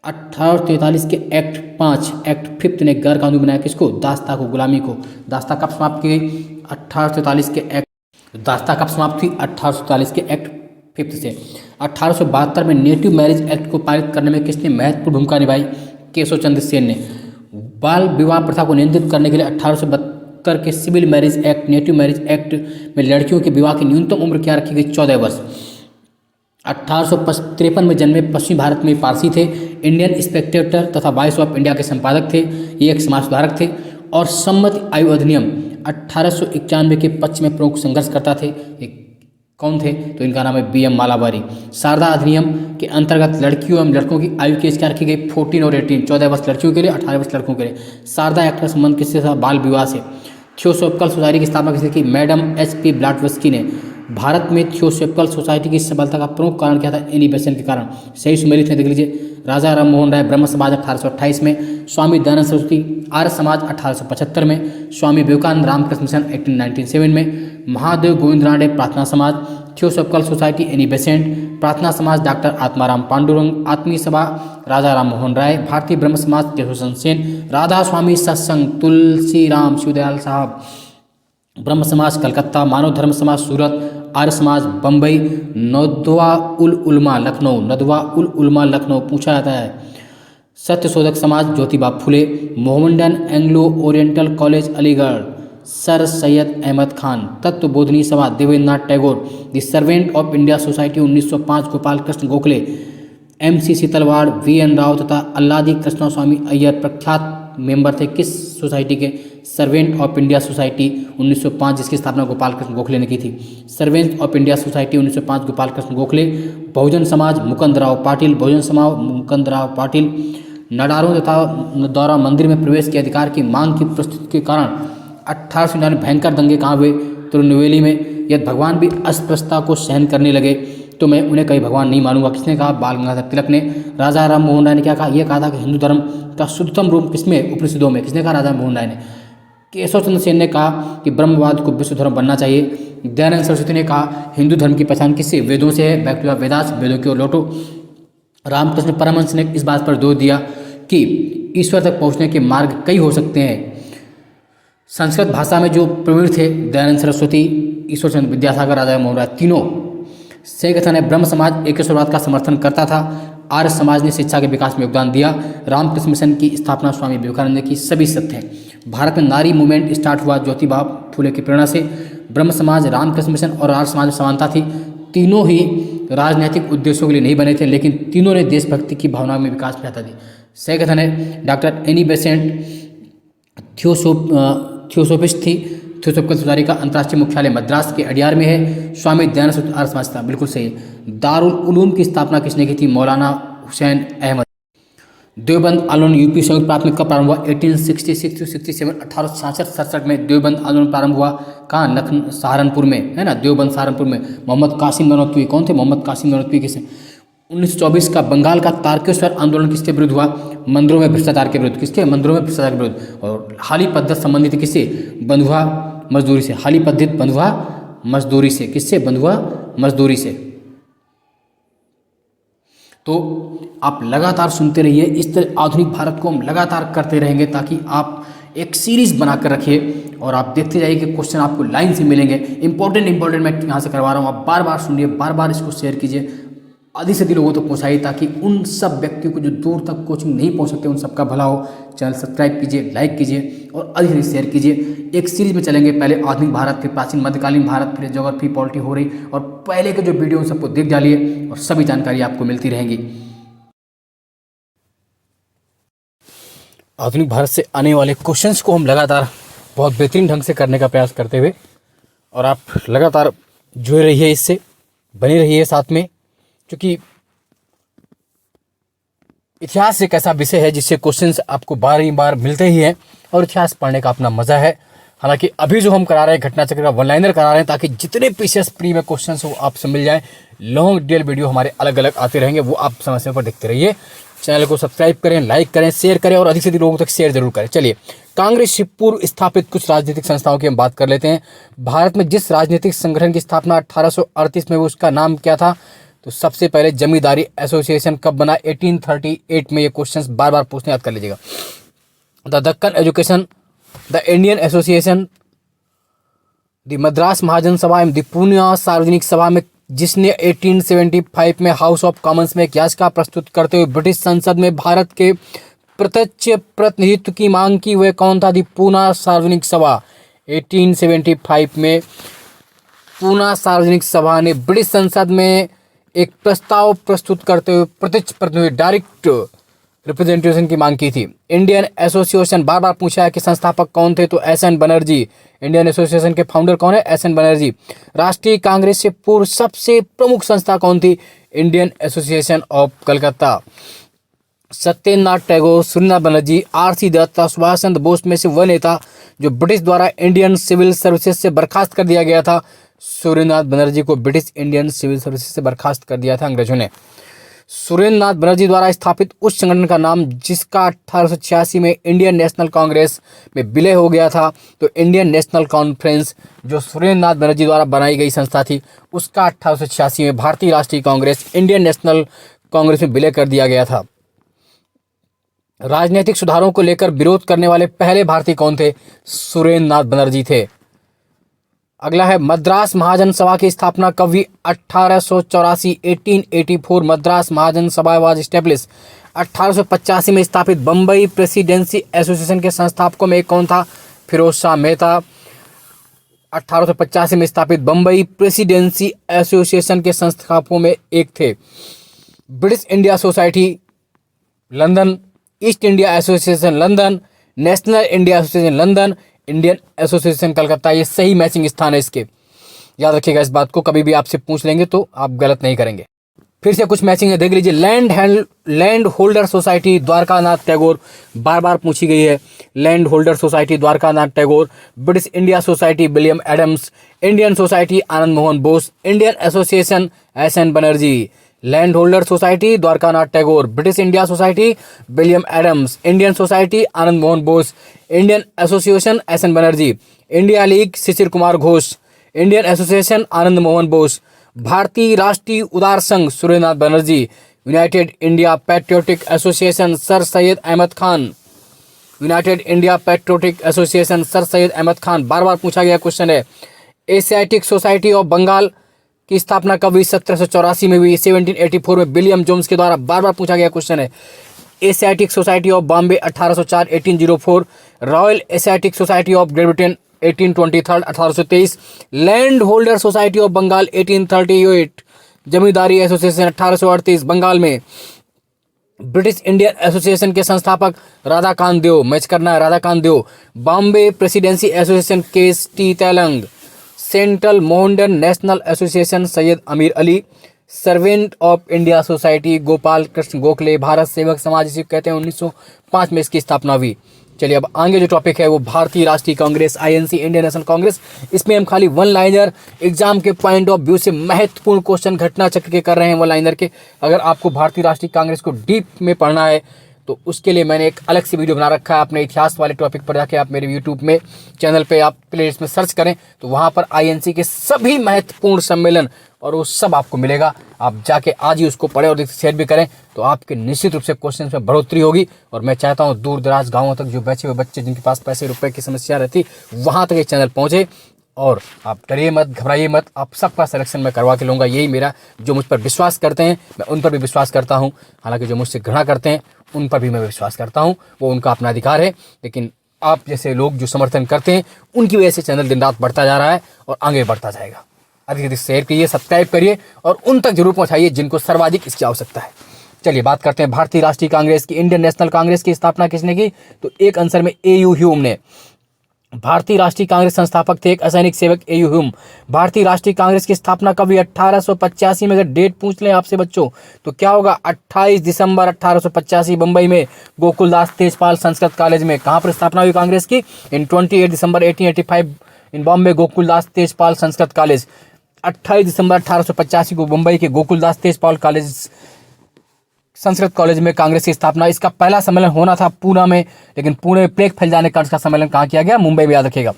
1843 के एक्ट 5 ने गैर कानूनी बनाया किसको? दास्ता को, गुलामी को। दास्ता कब समाप्त की गई? 1843 के एक्ट। दास्ता कब समाप्त हुई? 1843 के एक्ट 5 से। 1872 में नेटिव मैरिज एक्ट को पारित करने में किसने महत्वपूर्ण भूमिका निभाई? केशव चंद्र सेन ने। बाल विवाह प्रथा को नियंत्रित करने के लिए 1872 के civil marriage act, native marriage act में लड़कियों के विवाह की न्यूनतम उम्र क्या रखी गई? 14 वर्ष। 1853 में जन्मे पश्चिमी भारत में पारसी थे। इंडियन स्पेक्टेटर तथा वॉइस ऑफ इंडिया के संपादक थे। ये एक समाज सुधारक थे। और सम्मति आयु अधिनियम 1891 के पक्ष में प्रमुख संघर्षकर्ता थे। कौन थे? तो इनका नाम है B.M. मालाबारी। शारदा अधिनियम के अंतर्गत लड़कियों एवं लड़कों की आयु की क्या रखी गई? 14 और 18, 14 वर्ष लड़कियों के लिए, 18 वर्ष लड़कों के लिए। शारदा एक्ट का संबंध किससे था? बाल विवाह से। थियोसॉफिकल सोसाइटी की स्थापना किसने की? Madam H.P. ब्लैटवस्की ने। भारत में थियोसॉफिकल सोसाइटी की सफलता का प्रमुख कारण क्या था? एनी बेसेंट के कारण। सही सुमेलित में देख लीजिए। राजा राम मोहन राय ब्रह्म समाज 1828 में। स्वामी दयानंद सरस्वती आर्य समाज 1875 में। स्वामी विवेकानंद रामकृष्ण मिशन 1897 में। महादेव गोविंद रानडे प्रार्थना समाज। Theosophical society Annie Besant. प्रार्थना समाज डॉक्टर आत्माराम पांडुरंग। आत्मीय सभा राजा राम मोहन राय। भारतीय ब्रह्म समाज केशव चंद्र सेन। राधा स्वामी सत्संग तुलसी राम शिवदयाल साहब। ब्रह्म समाज कलकत्ता। मानव धर्म समाज सूरत। आर्य समाज बम्बई। नदवा उल उलमा लखनऊ। नदवा उल उलमा लखनऊ पूछा जाता है। Satya Shodhak Samaj Jyotiba Phule. Mohammedan Anglo Oriental college Aligarh Sir Syed Ahmad Khan. Tattva Bodhini Sabha Debendranath Tagore. The servant of India society 1905 Gopal Krishna Gokhale. MC Setalvad, VN Rao तथा अल्लादी कृष्णा स्वामी अय्यर प्रख्यात मेंबर थे किस सोसाइटी के? सर्वेंट ऑफ इंडिया सोसाइटी 1905, जिसकी स्थापना गोपाल कृष्ण गोखले ने की थी। Servant of India society 1905 Gopal Krishna Gokhale. Bahujan Samaj Mukundrao Patil. बहुजन समाज मुकुंदराव पाटिल। नडारों तथा द्वारा मंदिर में प्रवेश के अधिकार की मांग की प्रस्तुति के कारण 1899 भयंकर दंगे कहाँ हुए? तिरुनेलवेली में। यदि भगवान भी अस्पृश्यता को सहन करने लगे तो मैं उन्हें कभी भगवान नहीं मानूंगा, किसने कहा? बाल गंगाधर तिलक ने। राजा राम मोहन राय ने क्या कहा? यह कहा था कि हिंदू धर्म का शुद्धतम रूप किसमें? उपनिषदों में। किसने कहा? राजा मोहन राय ने। केशव चंद्र सेन ने कहा कि ब्रह्मवाद को विश्व धर्म बनना चाहिए। दयानंद सरस्वती ने कहा हिंदू धर्म की पहचान किससे? वेदों से है। बैक टू वेदास, वेदों की ओर लौटो। रामकृष्ण परमहंस ने इस बात पर जोर दिया कि ईश्वर तक पहुँचने के मार्ग कई हो सकते हैं। संस्कृत भाषा में जो प्रवीण थे दयानंद सरस्वती, ईश्वर चंद्र विद्यासागर, राजा मोहन राय, तीनों। सही कथन है। ब्रह्म समाज एकेश्वरवाद का समर्थन करता था। आर्य समाज ने शिक्षा के विकास में योगदान दिया। रामकृष्ण मिशन की स्थापना स्वामी विवेकानंद ने की। सभी सत्य हैं। भारत में नारी मूवमेंट स्टार्ट हुआ ज्योतिबा फुले की प्रेरणा से। ब्रह्म समाज, रामकृष्ण मिशन और आर्य समाज में समानता थी। तीनों ही राजनीतिक उद्देश्यों के लिए नहीं बने थे, लेकिन तीनों ने देशभक्ति की भावना में विकास चाहता थी। सही कथन है। डॉक्टर एनी बेसेंट थियोसोफिस्ट थी। थियोसोफिकल सोसाइटी का अंतर्राष्ट्रीय मुख्यालय मद्रास के अडियार में है। स्वामी दयानंद सरस्वती आर्य समाज था। बिल्कुल सही है। दारुल उलूम की स्थापना किसने की थी? मौलाना हुसैन अहमद। देवबंद आंदोलन यूपी संयुक्त प्राथमिक का प्रारंभ हुआ 1866 to 67। 1866-67 में देवबंद आंदोलन प्रारंभ हुआ। कहाँ? लखनऊ, सहारनपुर में, है ना। देवबंद सहारनपुर में। मोहम्मद कासिम ननौतवी। कौन थे? मोहम्मद कासिम ननौतवी किसे? 1924 का बंगाल का तारकेश्वर आंदोलन किसके विरुद्ध हुआ? मंदिरों में भ्रष्टाचार के विरुद्ध। किसके? मंदिरों में भ्रष्टाचार के विरुद्ध। और हाली पद्धत संबंधित किससे? बंधुआ मजदूरी से। हाली पद्धति बंद हुआ मजदूरी से। किससे बंद हुआ? मजदूरी से। तो आप लगातार सुनते रहिए, इस तरह आधुनिक भारत को हम लगातार करते रहेंगे ताकि आप एक सीरीज बनाकर रखिए और आप देखते जाइए कि क्वेश्चन आपको लाइन से मिलेंगे। इंपॉर्टेंट मैं यहाँ से करवा रहा हूँ, आप बार बार सुनिए, बार बार इसको शेयर कीजिए, अधिक से अधिक लोगों तक पहुँचाइए ताकि उन सब व्यक्तियों को जो दूर तक कोचिंग नहीं पहुँच सकते उन सबका भला हो। चैनल सब्सक्राइब कीजिए, लाइक कीजिए और अधिक से अधिक शेयर कीजिए। एक सीरीज में चलेंगे, पहले आधुनिक भारत, फिर प्राचीन मध्यकालीन भारत, फिर ज्योग्राफी पॉलिटी हो रही, और पहले के जो वीडियो सबको देख डालिए और सभी जानकारी आपको मिलती रहेंगी। आधुनिक भारत से आने वाले क्वेश्चंस को हम लगातार बहुत बेहतरीन ढंग से करने का प्रयास करते हुए, और आप लगातार जुड़े रहिए, इससे बने रहिए साथ में, क्योंकि इतिहास एक ऐसा विषय है जिससे क्वेश्चंस आपको बार बार मिलते ही हैं और इतिहास पढ़ने का अपना मजा है। हालांकि अभी जो हम करा रहे हैं घटना चक्र का वन लाइनर करा रहे हैं ताकि जितने पीसीएस प्री में क्वेश्चंस हो आपसे मिल जाए। लॉन्ग डिटेल वीडियो हमारे अलग अलग आते रहेंगे, वो आप समय समय पर देखते रहिए। चैनल को सब्सक्राइब करें, लाइक करें, शेयर करें और अधिक से अधिक लोगों तक शेयर जरूर करें। चलिए, कांग्रेस से पूर्व स्थापित कुछ राजनीतिक संस्थाओं की हम बात कर लेते हैं। भारत में जिस राजनीतिक संगठन की स्थापना 1838 में हुई उसका नाम क्या था? तो सबसे पहले जमींदारी एसोसिएशन कब बना? 1838 में। ये क्वेश्चंस बार बार पूछने, याद कर लीजिएगा। The Deccan education, the Indian association, the Madras Mahajan Sabha एवं द पूना सार्वजनिक सभा में, जिसने 1875 में हाउस ऑफ कॉमन्स में एक याचिका प्रस्तुत करते हुए ब्रिटिश संसद में भारत के प्रत्यक्ष प्रतिनिधित्व की मांग की, वह कौन था? दी पूना सार्वजनिक सभा। 1875 में पूना सार्वजनिक सभा ने ब्रिटिश संसद में एक प्रस्ताव प्रस्तुत करते हुए प्रत्यक्ष प्रतिनिधि, डायरेक्ट रिप्रेजेंटेशन की मांग की थी। इंडियन एसोसिएशन बार बार पूछा है कि संस्थापक कौन थे? तो S N Banerjee. Indian association के फाउंडर कौन है? S N Banerjee. राष्ट्रीय कांग्रेस से पूर्व सबसे प्रमुख संस्था कौन थी? Indian association of Calcutta. Satyendranath Tagore, Surendranath Banerjee, RC. Dutta, Subhash Chandra Bose में से वह नेता जो ब्रिटिश द्वारा इंडियन सिविल सर्विसेज से बर्खास्त कर दिया गया था। सुरेंद्रनाथ बनर्जी को ब्रिटिश इंडियन सिविल सर्विसेज से बर्खास्त कर दिया था अंग्रेजों ने। सुरेंद्रनाथ बनर्जी द्वारा स्थापित उस संगठन का नाम जिसका 1886 में इंडियन नेशनल कांग्रेस में विलय हो गया था, तो इंडियन नेशनल कॉन्फ्रेंस, जो सुरेंद्रनाथ बनर्जी द्वारा बनाई गई संस्था थी, उसका 1886 में भारतीय राष्ट्रीय कांग्रेस इंडियन नेशनल कांग्रेस में विलय कर दिया गया था। राजनीतिक सुधारों को लेकर विरोध करने वाले पहले भारतीय कौन थे? सुरेंद्रनाथ बनर्जी थे। अगला है, मद्रास महाजन सभा की स्थापना कब हुई? 1884, 1884 मद्रास महाजन सभा वाज एस्टेब्लिश। 1885 में स्थापित बम्बई प्रेसिडेंसी एसोसिएशन के संस्थापकों में कौन था? फिरोज शाह मेहता। 1885 में स्थापित बम्बई प्रेसिडेंसी एसोसिएशन के संस्थापकों में एक थे। British India society London, east India association London, national India association London, Indian association Calcutta. ये सही मैचिंग स्थान है इसके, याद रखिएगा इस बात को, कभी भी आपसे पूछ लेंगे तो आप गलत नहीं करेंगे। फिर से कुछ मैचिंग है, देख लीजिए। Land holder society Dwarkanath Tagore, बार बार पूछी गई है। Land holder society Dwarkanath Tagore. British India society William Adams. Indian society Anand Mohan Bose. Indian association S N Banerjee. Land holder society Dwarkanath Tagore. British India society William Adams. Indian society Anand Mohan Bose. Indian association S N Banerjee. India league Shishir Kumar Ghosh. Indian association Anand Mohan Bose. भारतीय राष्ट्रीय उदार संघ Surendranath Banerjee. United India Patriotic Association Sir Syed Ahmad Khan. United India Patriotic Association Sir Syed Ahmad Khan, बार बार पूछा गया question है। Asiatic society of Bengal की स्थापना कब हुई? 1784 में हुई। 1784 में विलियम जोन्स के द्वारा, बार बार पूछा गया क्वेश्चन है। Asiatic society of Bombay 1804, 1804। Royal Asiatic society of Great Britain 1823, 1823। Land holder society of Bengal 1838। Zamindari association 1838 Bengal में। ब्रिटिश इंडियन एसोसिएशन के संस्थापक राधाकांत देव, मैच करना है Radhakant Dev. Bombay Presidency Association K T Telang. Central modern national association Syed Amir Ali. Servant of India society Gopal Krishna Gokhale. Bharat Sevak Samaj इसे कहते हैं, 1905 में इसकी स्थापना हुई। चलिए अब आगे जो टॉपिक है वो भारतीय राष्ट्रीय Congress, INC, Indian national Congress. इसमें हम खाली वन लाइनर एग्जाम के पॉइंट ऑफ व्यू से महत्वपूर्ण क्वेश्चन घटना चक्र के कर रहे हैं वन लाइनर के। अगर आपको भारतीय राष्ट्रीय कांग्रेस को डीप में पढ़ना है तो उसके लिए मैंने एक अलग से वीडियो बना रखा है। अपने इतिहास वाले टॉपिक पर जाके आप मेरे यूट्यूब में चैनल पे आप प्लेलिस्ट में सर्च करें तो वहाँ पर आईएनसी के सभी महत्वपूर्ण सम्मेलन और वो सब आपको मिलेगा। आप जाके आज ही उसको पढ़ें और शेयर भी करें तो आपके निश्चित रूप से क्वेश्चन में बढ़ोतरी होगी। और मैं चाहता हूँ दूर दराज गाँवों तक जो बचे हुए बच्चे जिनके पास पैसे रुपए की समस्या रहती वहाँ तक ये चैनल पहुँचे। और आप डरिए मत, घबराइए मत, आप सबका सिलेक्शन मैं करवा के लूँगा। यही मेरा, जो मुझ पर विश्वास करते हैं मैं उन पर भी विश्वास करता हूँ। हालांकि जो मुझसे घृणा करते हैं उन पर भी मैं विश्वास करता हूँ, वो उनका अपना अधिकार है। लेकिन आप जैसे लोग जो समर्थन करते हैं उनकी वजह से चैनल दिन रात बढ़ता जा रहा है और आगे बढ़ता जाएगा। अधिक अधिक शेयर करिए, सब्सक्राइब करिए और उन तक जरूर पहुँचाइए जिनको सर्वाधिक इसकी आवश्यकता है। चलिए बात करते हैं भारतीय राष्ट्रीय कांग्रेस की। इंडियन नेशनल कांग्रेस की स्थापना किसने की? तो एक आंसर में ए.यू. ह्यूम ने। भारतीय राष्ट्रीय कांग्रेस संस्थापक थे एक असैनिक सेवक ए.यू. ह्यूम। भारतीय राष्ट्रीय कांग्रेस की स्थापना कब हुई? 1885 में। अगर डेट पूछ लें आपसे बच्चों तो क्या होगा? 28 दिसंबर 1885 मुंबई में गोकुलदास तेजपाल संस्कृत कॉलेज में। कहाँ पर स्थापना हुई कांग्रेस की? इन 28 दिसंबर 1885 इन बॉम्बे गोकुलदास तेजपाल संस्कृत कॉलेज। 28 दिसंबर 1885 को मुंबई के गोकुलदास तेजपाल कॉलेज संस्कृत कॉलेज में कांग्रेस की स्थापना। इसका पहला सम्मेलन होना था पूना में, लेकिन पुणे में प्लेग फैल जाने के कारण इसका सम्मेलन कहाँ किया गया? मुंबई में, याद रखिएगा।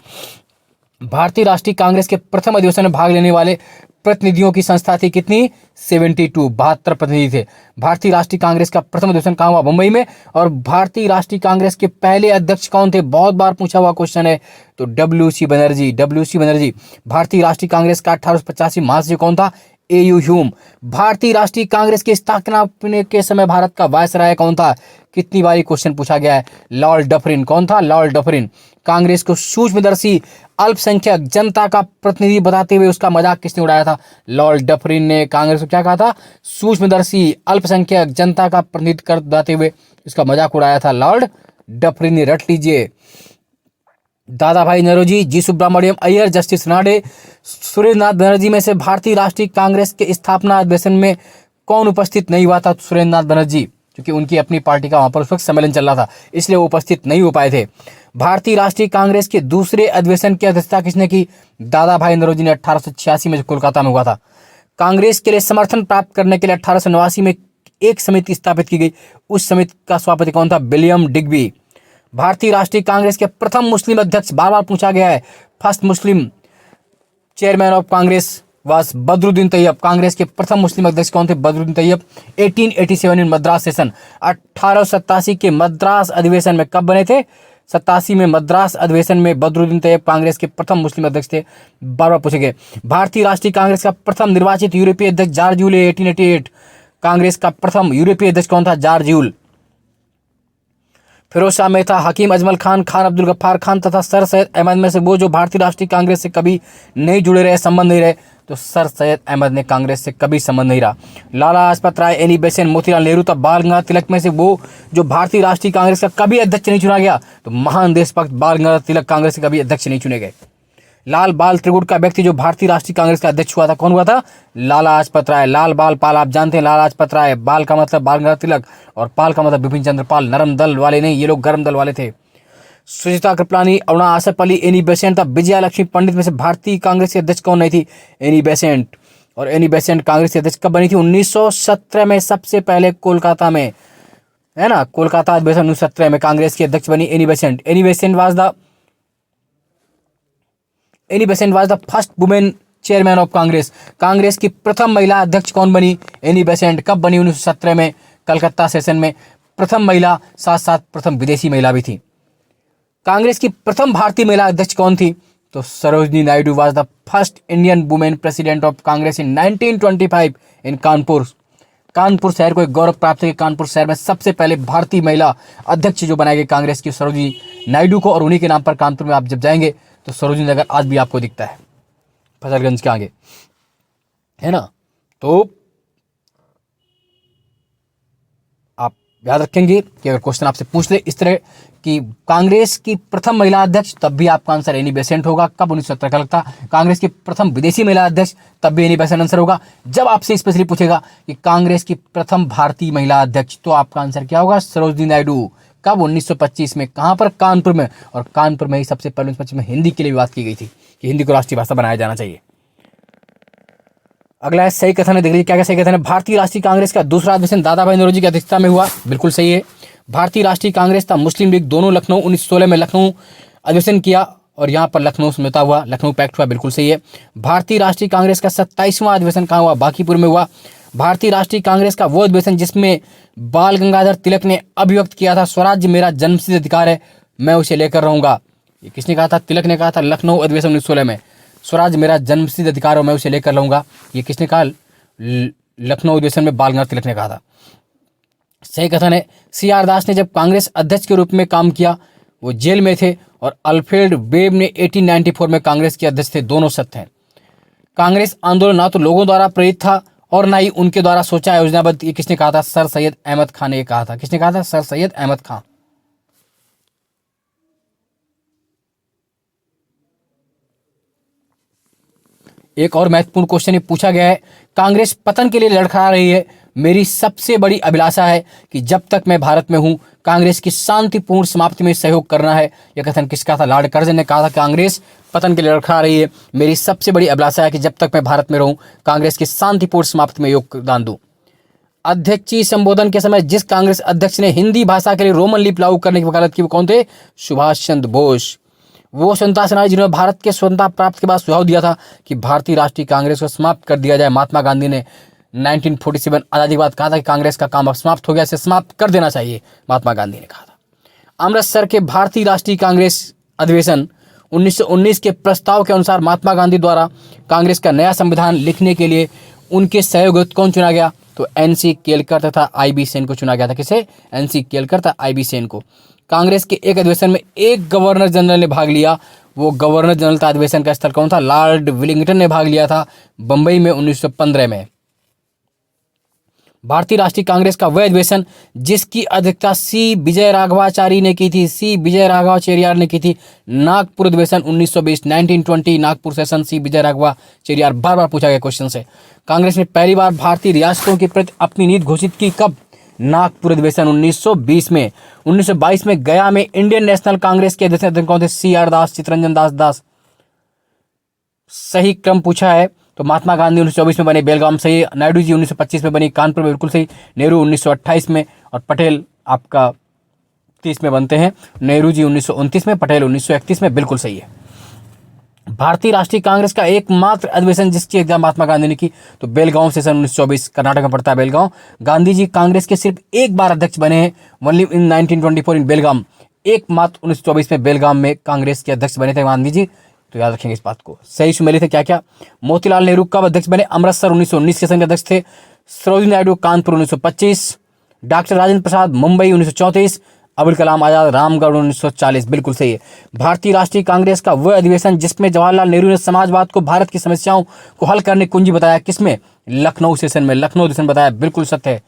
भारतीय राष्ट्रीय कांग्रेस के प्रथम अधिवेशन में भाग लेने वाले प्रतिनिधियों की संख्या थी कितनी? 72, 72 प्रतिनिधि थे। भारतीय राष्ट्रीय कांग्रेस का प्रथम अधिवेशन कहाँ हुआ? मुंबई में। और भारतीय राष्ट्रीय कांग्रेस के पहले अध्यक्ष कौन थे? बहुत बार पूछा हुआ क्वेश्चन है। तो डब्ल्यू.सी. बनर्जी। भारतीय राष्ट्रीय कांग्रेस का 1885 महासचिव कौन था? ए.यू. ह्यूम। भारतीय राष्ट्रीय कांग्रेस की स्थापना के समय भारत का वायसराय कौन था? कितनी बारी क्वेश्चन पूछा गया है। Lord Dufferin. कौन था? Lord Dufferin. कांग्रेस को सूक्ष्मदर्शी अल्पसंख्यक जनता का प्रतिनिधि बताते हुए उसका मजाक किसने उड़ाया था? लॉर्ड डफरिन ने कांग्रेस को क्या कहा था? सूक्ष्मदर्शी अल्पसंख्यक जनता का प्रतिनिधित्व कर बताते हुए इसका मजाक उड़ाया था लॉर्ड डफरिन ने। रट लीजिए। दादा भाई नौरोजी, जी सुब्रमण्यम अय्यर, जस्टिस राणे, सुरेंद्रनाथ बनर्जी में से भारतीय राष्ट्रीय कांग्रेस के स्थापना अधिवेशन में कौन उपस्थित नहीं हुआ था? सुरेंद्रनाथ बनर्जी, क्योंकि उनकी अपनी पार्टी का वहां पर उस वक्त सम्मेलन चल रहा था, इसलिए वो उपस्थित नहीं हो पाए थे। भारतीय राष्ट्रीय कांग्रेस के दूसरे अधिवेशन की अध्यक्षता किसने की? दादा भाई नौरोजी ने 1886 में, जो कोलकाता में हुआ था। कांग्रेस के लिए समर्थन प्राप्त करने के लिए 1889 में एक समिति स्थापित की गई। उस समिति का सभापति कौन था? William Digby. भारतीय राष्ट्रीय कांग्रेस के प्रथम मुस्लिम अध्यक्ष, बार बार पूछा गया है, first Muslim chairman of Congress was Badruddin Tyab. Congress के प्रथम मुस्लिम अध्यक्ष कौन थे? बदरुद्दीन तैयब। 1887 इन मद्रास सेशन, 1887 के मद्रास अधिवेशन में कब बने थे? 87 में मद्रास अधिवेशन में बदरुद्दीन तैयब कांग्रेस के प्रथम मुस्लिम अध्यक्ष थे। बार बार पूछे गए। भारतीय राष्ट्रीय कांग्रेस का प्रथम निर्वाचित यूरोपीय अध्यक्ष जॉर्ज यूल। 1888 कांग्रेस का प्रथम यूरोपीय अध्यक्ष कौन था? George Yule. फिरोज शाह मेहता, हकीम अजमल खान, खान अब्दुल गफ्फार खान तथा सर सैयद अहमद में से वो जो भारतीय राष्ट्रीय कांग्रेस से कभी नहीं जुड़े रहे, संबंध नहीं रहे, तो सर सैयद अहमद ने कांग्रेस से कभी संबंध नहीं रहा। लाला लाजपत राय, एनी बेसेंट, मोतीलाल नेहरू तथा बाल गंगाधर तिलक में से वो जो भारतीय राष्ट्रीय कांग्रेस का कभी अध्यक्ष नहीं चुना गया, तो महान देशभक्त बाल गंगाधर तिलक कांग्रेस से कभी अध्यक्ष नहीं चुने गए। लाल बाल त्रिगुट का व्यक्ति जो भारतीय राष्ट्रीय कांग्रेस का अध्यक्ष हुआ था, कौन हुआ था? लाला लाजपत राय। लाल बाल पाल आप जानते हैं, लाला लाजपत राय, बाल का मतलब बाल गंगाधर तिलक और पाल का मतलब बिपिन चंद्र पाल। नरम दल वाले नहीं, ये लोग गर्म दल वाले थे। सुचिता कृपलानी, अरुणा आसफ अली, एनी बेसेंट तथा विजया लक्ष्मी पंडित में से भारतीय कांग्रेस की अध्यक्ष कौन नहीं थी? Annie Besant. और एनी बेसेंट कांग्रेस की अध्यक्ष कब बनी थी? 1917 में, सबसे पहले कोलकाता में, है ना, कोलकाता अधिवेशन 1917 में कांग्रेस की अध्यक्ष बनी Annie Besant. Annie Besant was the first women chairman of Congress. Congress की प्रथम महिला अध्यक्ष कौन बनी? Annie Besant. कब बनी? 1917 में, कलकत्ता सेशन में। प्रथम महिला, साथ साथ प्रथम विदेशी महिला भी थी। कांग्रेस की प्रथम भारतीय महिला अध्यक्ष कौन थी? तो Sarojini Naidu was the first Indian women president of Congress in 1925 in Kanpur. Kanpur शहर को एक गौरव प्राप्त है। कानपुर शहर में सबसे पहले भारतीय महिला अध्यक्ष जो बनाए गए कांग्रेस की, सरोजनी नायडू को, और उन्हीं के नाम पर कानपुर में आप जब जाएंगे तो सरोजनी नगर आज भी आपको दिखता है, फजलगंज के आगे, है ना। तो आप याद रखेंगे कि अगर क्वेश्चन आपसे पूछ ले इस तरह कि कांग्रेस की प्रथम महिला अध्यक्ष, तब भी आपका आंसर एनी बेसेंट होगा। कब? 1917 का लगता। कांग्रेस की प्रथम विदेशी महिला अध्यक्ष, तब भी एनी बेसेंट आंसर होगा। जब आपसे स्पेशली पूछेगा कि कांग्रेस की प्रथम भारतीय महिला अध्यक्ष, तो आपका आंसर क्या होगा? सरोजनी नायडू। कब? 1925 में। कहां पर? कानपुर में। और कानपुर में ही सबसे पहले 1925 में हिंदी के लिए बात की गई थी कि हिंदी को राष्ट्रीय भाषा बनाया जाना चाहिए। अगला है सही कथन है, देख लीजिए क्या क्या सही कथन है। भारतीय राष्ट्रीय कांग्रेस का दूसरा अधिवेशन दादा भाई नौरोजी की अध्यक्षता में हुआ, बिल्कुल सही है। भारतीय राष्ट्रीय कांग्रेस था मुस्लिम लीग दोनों लखनऊ 1916 में लखनऊ अधिवेशन किया और यहाँ पर लखनऊ समझौता हुआ, लखनऊ पैक्ट हुआ, बिल्कुल सही है। भारतीय राष्ट्रीय कांग्रेस का 27वां अधिवेशन कहाँ हुआ? बांकीपुर में हुआ। भारतीय राष्ट्रीय कांग्रेस का वो अधिवेशन जिसमें बाल गंगाधर तिलक ने अभिव्यक्त किया था स्वराज्य मेरा जन्मसिद्ध अधिकार है, मैं उसे लेकर रहूंगा। ये किसने कहा था? तिलक ने कहा था लखनऊ अधिवेशन 1916 में, स्वराज मेरा जन्मसिद्ध अधिकार है, मैं उसे लेकर रहूंगा। ये किसने कहा? लखनऊ अधिवेशन में बाल गंगाधर तिलक ने कहा था। सही कथन है। CR दास ने जब कांग्रेस अध्यक्ष के रूप में काम किया वो जेल में थे और अल्फ्रेड वेब ने 1894 में कांग्रेस के अध्यक्ष थे, दोनों सत्य हैं। कांग्रेस आंदोलन ना तो लोगों द्वारा प्रेरित था और ना ही उनके द्वारा सोचा योजनाबद्ध। ये किसने कहा था? सर सैयद अहमद खान ने कहा था। किसने कहा था? सर सैयद अहमद खान। एक और महत्वपूर्ण क्वेश्चन ये पूछा गया है, कांग्रेस पतन के लिए लड़खड़ा रही है, मेरी सबसे बड़ी अभिलाषा है कि जब तक मैं भारत में हूं कांग्रेस की शांतिपूर्ण समाप्ति में सहयोग करना है। यह कथन किसका था? लॉर्ड कर्जन ने कहा था कांग्रेस पतन के लिए लड़खड़ा रही है, मेरी सबसे बड़ी अभिलाषा है कि जब तक मैं भारत में रहूं कांग्रेस की शांतिपूर्ण समाप्ति में योगदान दूं। अध्यक्षीय संबोधन के समय जिस कांग्रेस अध्यक्ष ने हिंदी भाषा के लिए रोमन लिपि लागू करने की वकालत की वो कौन थे? सुभाष चंद्र बोस। वो स्वतंत्रता सेनानी जिन्होंने भारत के स्वतंत्रता प्राप्त के बाद सुझाव दिया था कि भारतीय राष्ट्रीय कांग्रेस को समाप्त कर दिया जाए। महात्मा गांधी ने 1947 आजादी के बाद कहा था कि कांग्रेस का काम अब समाप्त हो गया, इसे समाप्त कर देना चाहिए, महात्मा गांधी ने कहा था। अमृतसर के भारतीय राष्ट्रीय कांग्रेस अधिवेशन 1919 के प्रस्ताव के अनुसार महात्मा गांधी द्वारा कांग्रेस का नया संविधान लिखने के लिए उनके सहयोगी कौन चुना गया? तो NC केलकर तथा IB सेन को चुना गया था। किसे? NC केलकर तथा IB सेन को। कांग्रेस के एक अधिवेशन में एक गवर्नर जनरल ने भाग लिया, वो गवर्नर जनरल का अधिवेशन का स्थल कौन था? लॉर्ड विलिंगटन ने भाग लिया था बंबई में 1915 में। भारतीय राष्ट्रीय कांग्रेस का वह अधिवेशन जिसकी अध्यक्षता C विजय राघवाचारी ने की थी, C विजय राघवाचार्य ने की थी, नागपुर अधिवेशन 1920 1920 नागपुर सेशन, C विजय राघवाचार्य। बार बार पूछा गया क्वेश्चन से। कांग्रेस ने पहली बार भारतीय रियासतों के प्रति अपनी नीति घोषित की कब? नागपुर अधिवेशन 1920 में। 1922 में गया में इंडियन नेशनल कांग्रेस के अध्यक्ष कौन थे? CR दास, चित्तरंजन दास। सही क्रम पूछा है तो महात्मा गांधी 1924 में बने बेलगाम, सही। नायडू जी 1925 में बनी कानपुर में, बिल्कुल सही। नेहरू 1928 में और पटेल आपका 30 में बनते हैं। नेहरू जी 1929 में, पटेल 1931 में, बिल्कुल सही है। भारतीय राष्ट्रीय कांग्रेस का एकमात्र अधिवेशन जिसकी एग्जाम महात्मा गांधी ने की तो बेलगांव सेशन 1924, कर्नाटक में पड़ता है बेलगांव। गांधी जी कांग्रेस के सिर्फ एक बार अध्यक्ष बने हैं, ओनली इन 1924 इन बेलगाम। एकमात्र 1924 में बेलगाम में कांग्रेस के अध्यक्ष बने थे गांधी जी, तो याद रखेंगे इस बात को। सही सुमेलित थे क्या क्या? मोतीलाल नेहरू कब अध्यक्ष बने? अमृतसर 1919 के संघ अध्यक्ष थे। सरोजिनी नायडू कानपुर 1925, डॉक्टर राजेंद्र प्रसाद मुंबई 1934, अबुल कलाम आजाद रामगढ़ 1940, बिल्कुल सही है। भारतीय राष्ट्रीय कांग्रेस का वह अधिवेशन जिसमें जवाहरलाल नेहरू ने समाजवाद को भारत की समस्याओं को हल करने कुंजी बताया, किसमें? लखनऊ सेशन में, लखनऊ अधिवेशन बताया, बिल्कुल सत्य है।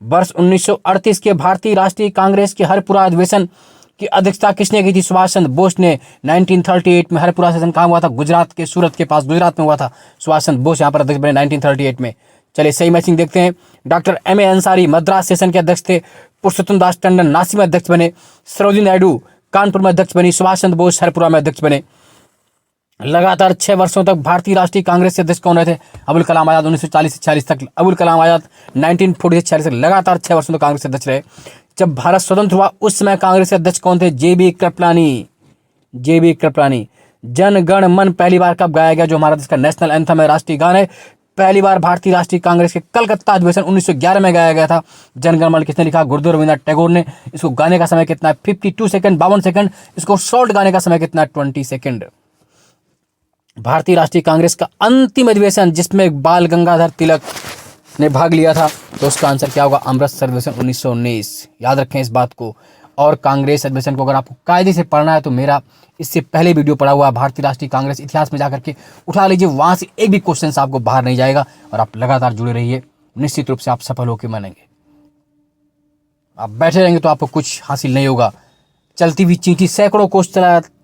वर्ष 1938 के भारतीय राष्ट्रीय कांग्रेस के हरपुरा अधिवेशन की अध्यक्षता किसने की थी? सुभाष चंद्र बोस ने। 1938 में हरपुरा सेशन कहाँ हुआ था? गुजरात के सूरत के पास, गुजरात में हुआ था। सुभाष चंद्र बोस यहाँ पर अध्यक्ष बने 1938 में। चलिए सही मैचिंग देखते हैं। Doctor M.A. Ansari Madras session के अध्यक्ष थे। पुरुषोत्तम दास टंडन नासिक में अध्यक्ष बने। सरोजिनी नायडू कानपुर में अध्यक्ष बनी। सुभाष चंद्र बोस हरपुरा में अध्यक्ष बने। लगातार 6 वर्षों तक भारतीय राष्ट्रीय कांग्रेस के अध्यक्ष कौन रहे थे? अबुल कलाम आजाद 1940 से 46 तक। अबुल कलाम आजाद 1940 से 46 तक लगातार 6 वर्षों तक कांग्रेस के अध्यक्ष रहे। जब भारत स्वतंत्र हुआ उस समय कांग्रेस के अध्यक्ष कौन थे? JB कृपलानी। जन गण मन पहली बार कब गाया गया? जो हमारा देश का नेशनल एंथम है, राष्ट्रीय गान है, पहली बार भारतीय राष्ट्रीय कांग्रेस के कलकत्ता अधिवेशन 1911 में गाया गया था। जन गण मन किसने लिखा? गुरुदेव रविंद्रनाथ टैगोर ने। इसको गाने का समय कितना है? 52 सेकंड, 52 सेकंड। इसको शॉर्ट गाने का समय कितना? 20 सेकंड। भारतीय राष्ट्रीय कांग्रेस का अंतिम अधिवेशन जिसमें बाल गंगाधर तिलक ने भाग लिया था तो उसका आंसर क्या होगा? अमृतसर अधिवेशन 1919। याद रखें इस बात को। और कांग्रेस अधिवेशन को अगर आपको कायदे से पढ़ना है तो मेरा इससे पहले वीडियो पड़ा हुआ भारतीय राष्ट्रीय कांग्रेस इतिहास में जाकर के उठा लीजिए, वहां से एक भी क्वेश्चन आपको बाहर नहीं जाएगा। और आप लगातार जुड़े रहिए, निश्चित रूप से आप सफल होकर मानेंगे। आप बैठे रहेंगे तो आपको कुछ हासिल नहीं होगा। चलती हुई चींटी सैकड़ों कोस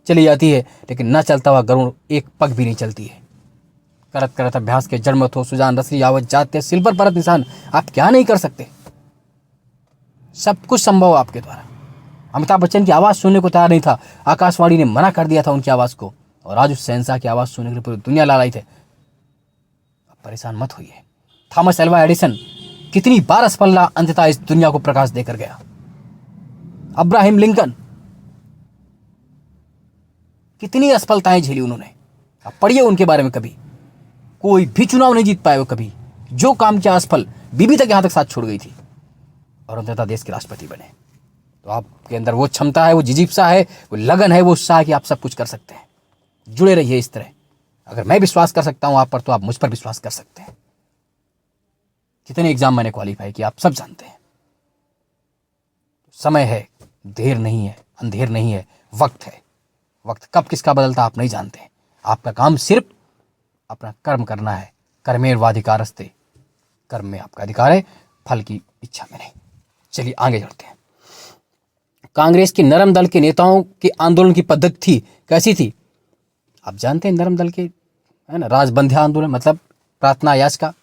चली जाती है, लेकिन न चलता हुआ गरुड़ एक पग भी नहीं चलती है। करत करत अभ्यास के जड़ मत हो, सुजान रसरी आवत जाते सिल पर परत निशान। आप क्या नहीं कर सकते? सब कुछ संभव है आपके द्वारा। अमिताभ बच्चन की आवाज़ सुनने को तैयार नहीं था, आकाशवाणी ने मना कर दिया था उनकी आवाज़ को, और आज उस शहंशाह की आवाज़ सुनने के लिए पूरी दुनिया लालाई थे। अब परेशान मत होइए। थॉमस एल्वा एडिसन कितनी बार असफल रहा, अंततः इस दुनिया को प्रकाश देकर गया। अब्राहम लिंकन, कितनी असफलताएं झेली उन्होंने। आप पढ़िए उनके बारे में, कभी कोई भी चुनाव नहीं जीत पाए वो कभी, जो काम किया असफल, बीबी तक यहां तक साथ छोड़ गई थी और अंततः देश के राष्ट्रपति बने। तो आपके अंदर वो क्षमता है, वो जिजीप्सा है, वो लगन है, वो उत्साह है कि आप सब कुछ कर सकते हैं। जुड़े रहिए इस तरह। अगर मैं विश्वास कर सकता हूं आप पर, तो आप मुझ पर विश्वास कर सकते हैं। कितने एग्जाम मैंने क्वालिफाई किया आप सब जानते हैं। समय है, देर नहीं है, अंधेर नहीं है, वक्त है। वक्त कब किसका बदलता आप नहीं जानते। आपका काम सिर्फ अपना कर्म करना है। कर्मेर्वाधिकारस्ते, कर्म में आपका अधिकार है, फल की इच्छा में नहीं। चलिए आगे बढ़ते हैं। कांग्रेस के नरम दल के नेताओं के आंदोलन की पद्धति थी, कैसी थी आप जानते हैं। नरम दल के, है ना, राजबंध्या आंदोलन मतलब प्रार्थना याचिका,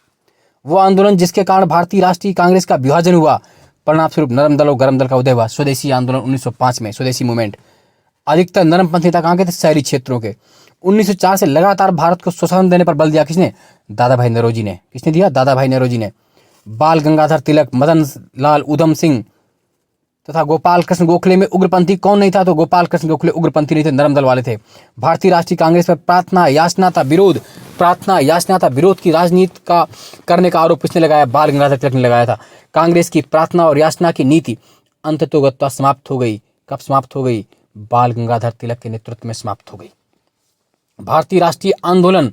वो आंदोलन जिसके कारण भारतीय राष्ट्रीय कांग्रेस का विभाजन हुआ, परिणाम स्वरूप नरम दल और गरम दल का उदय हुआ। स्वदेशी आंदोलन 1905 में, स्वदेशी मूवमेंट। अधिकतर नरमपंथी नेता कहाँ के थे, शहरी क्षेत्रों के। 1904 से लगातार भारत को स्वतंत्र देने पर बल दिया किसने, दादा भाई नौरोजी ने। किसने दिया, दादा भाई नौरोजी ने। बाल गंगाधर तिलक, मदन लाल उधम सिंह तथा गोपाल कृष्ण गोखले में उग्रपंथी कौन नहीं था, तो गोपाल कृष्ण गोखले उग्रपंथी नहीं थे, नरम दल वाले थे। भारतीय राष्ट्रीय कांग्रेस पर प्रार्थना याचना था विरोध की राजनीति का करने का आरोप किसने लगाया, बाल गंगाधर तिलक ने लगाया था। कांग्रेस की प्रार्थना और याचना की नीति अंततोगत्वा समाप्त हो गई। कब समाप्त हो गई, बाल गंगाधर तिलक के नेतृत्व में समाप्त हो गई। भारतीय राष्ट्रीय आंदोलन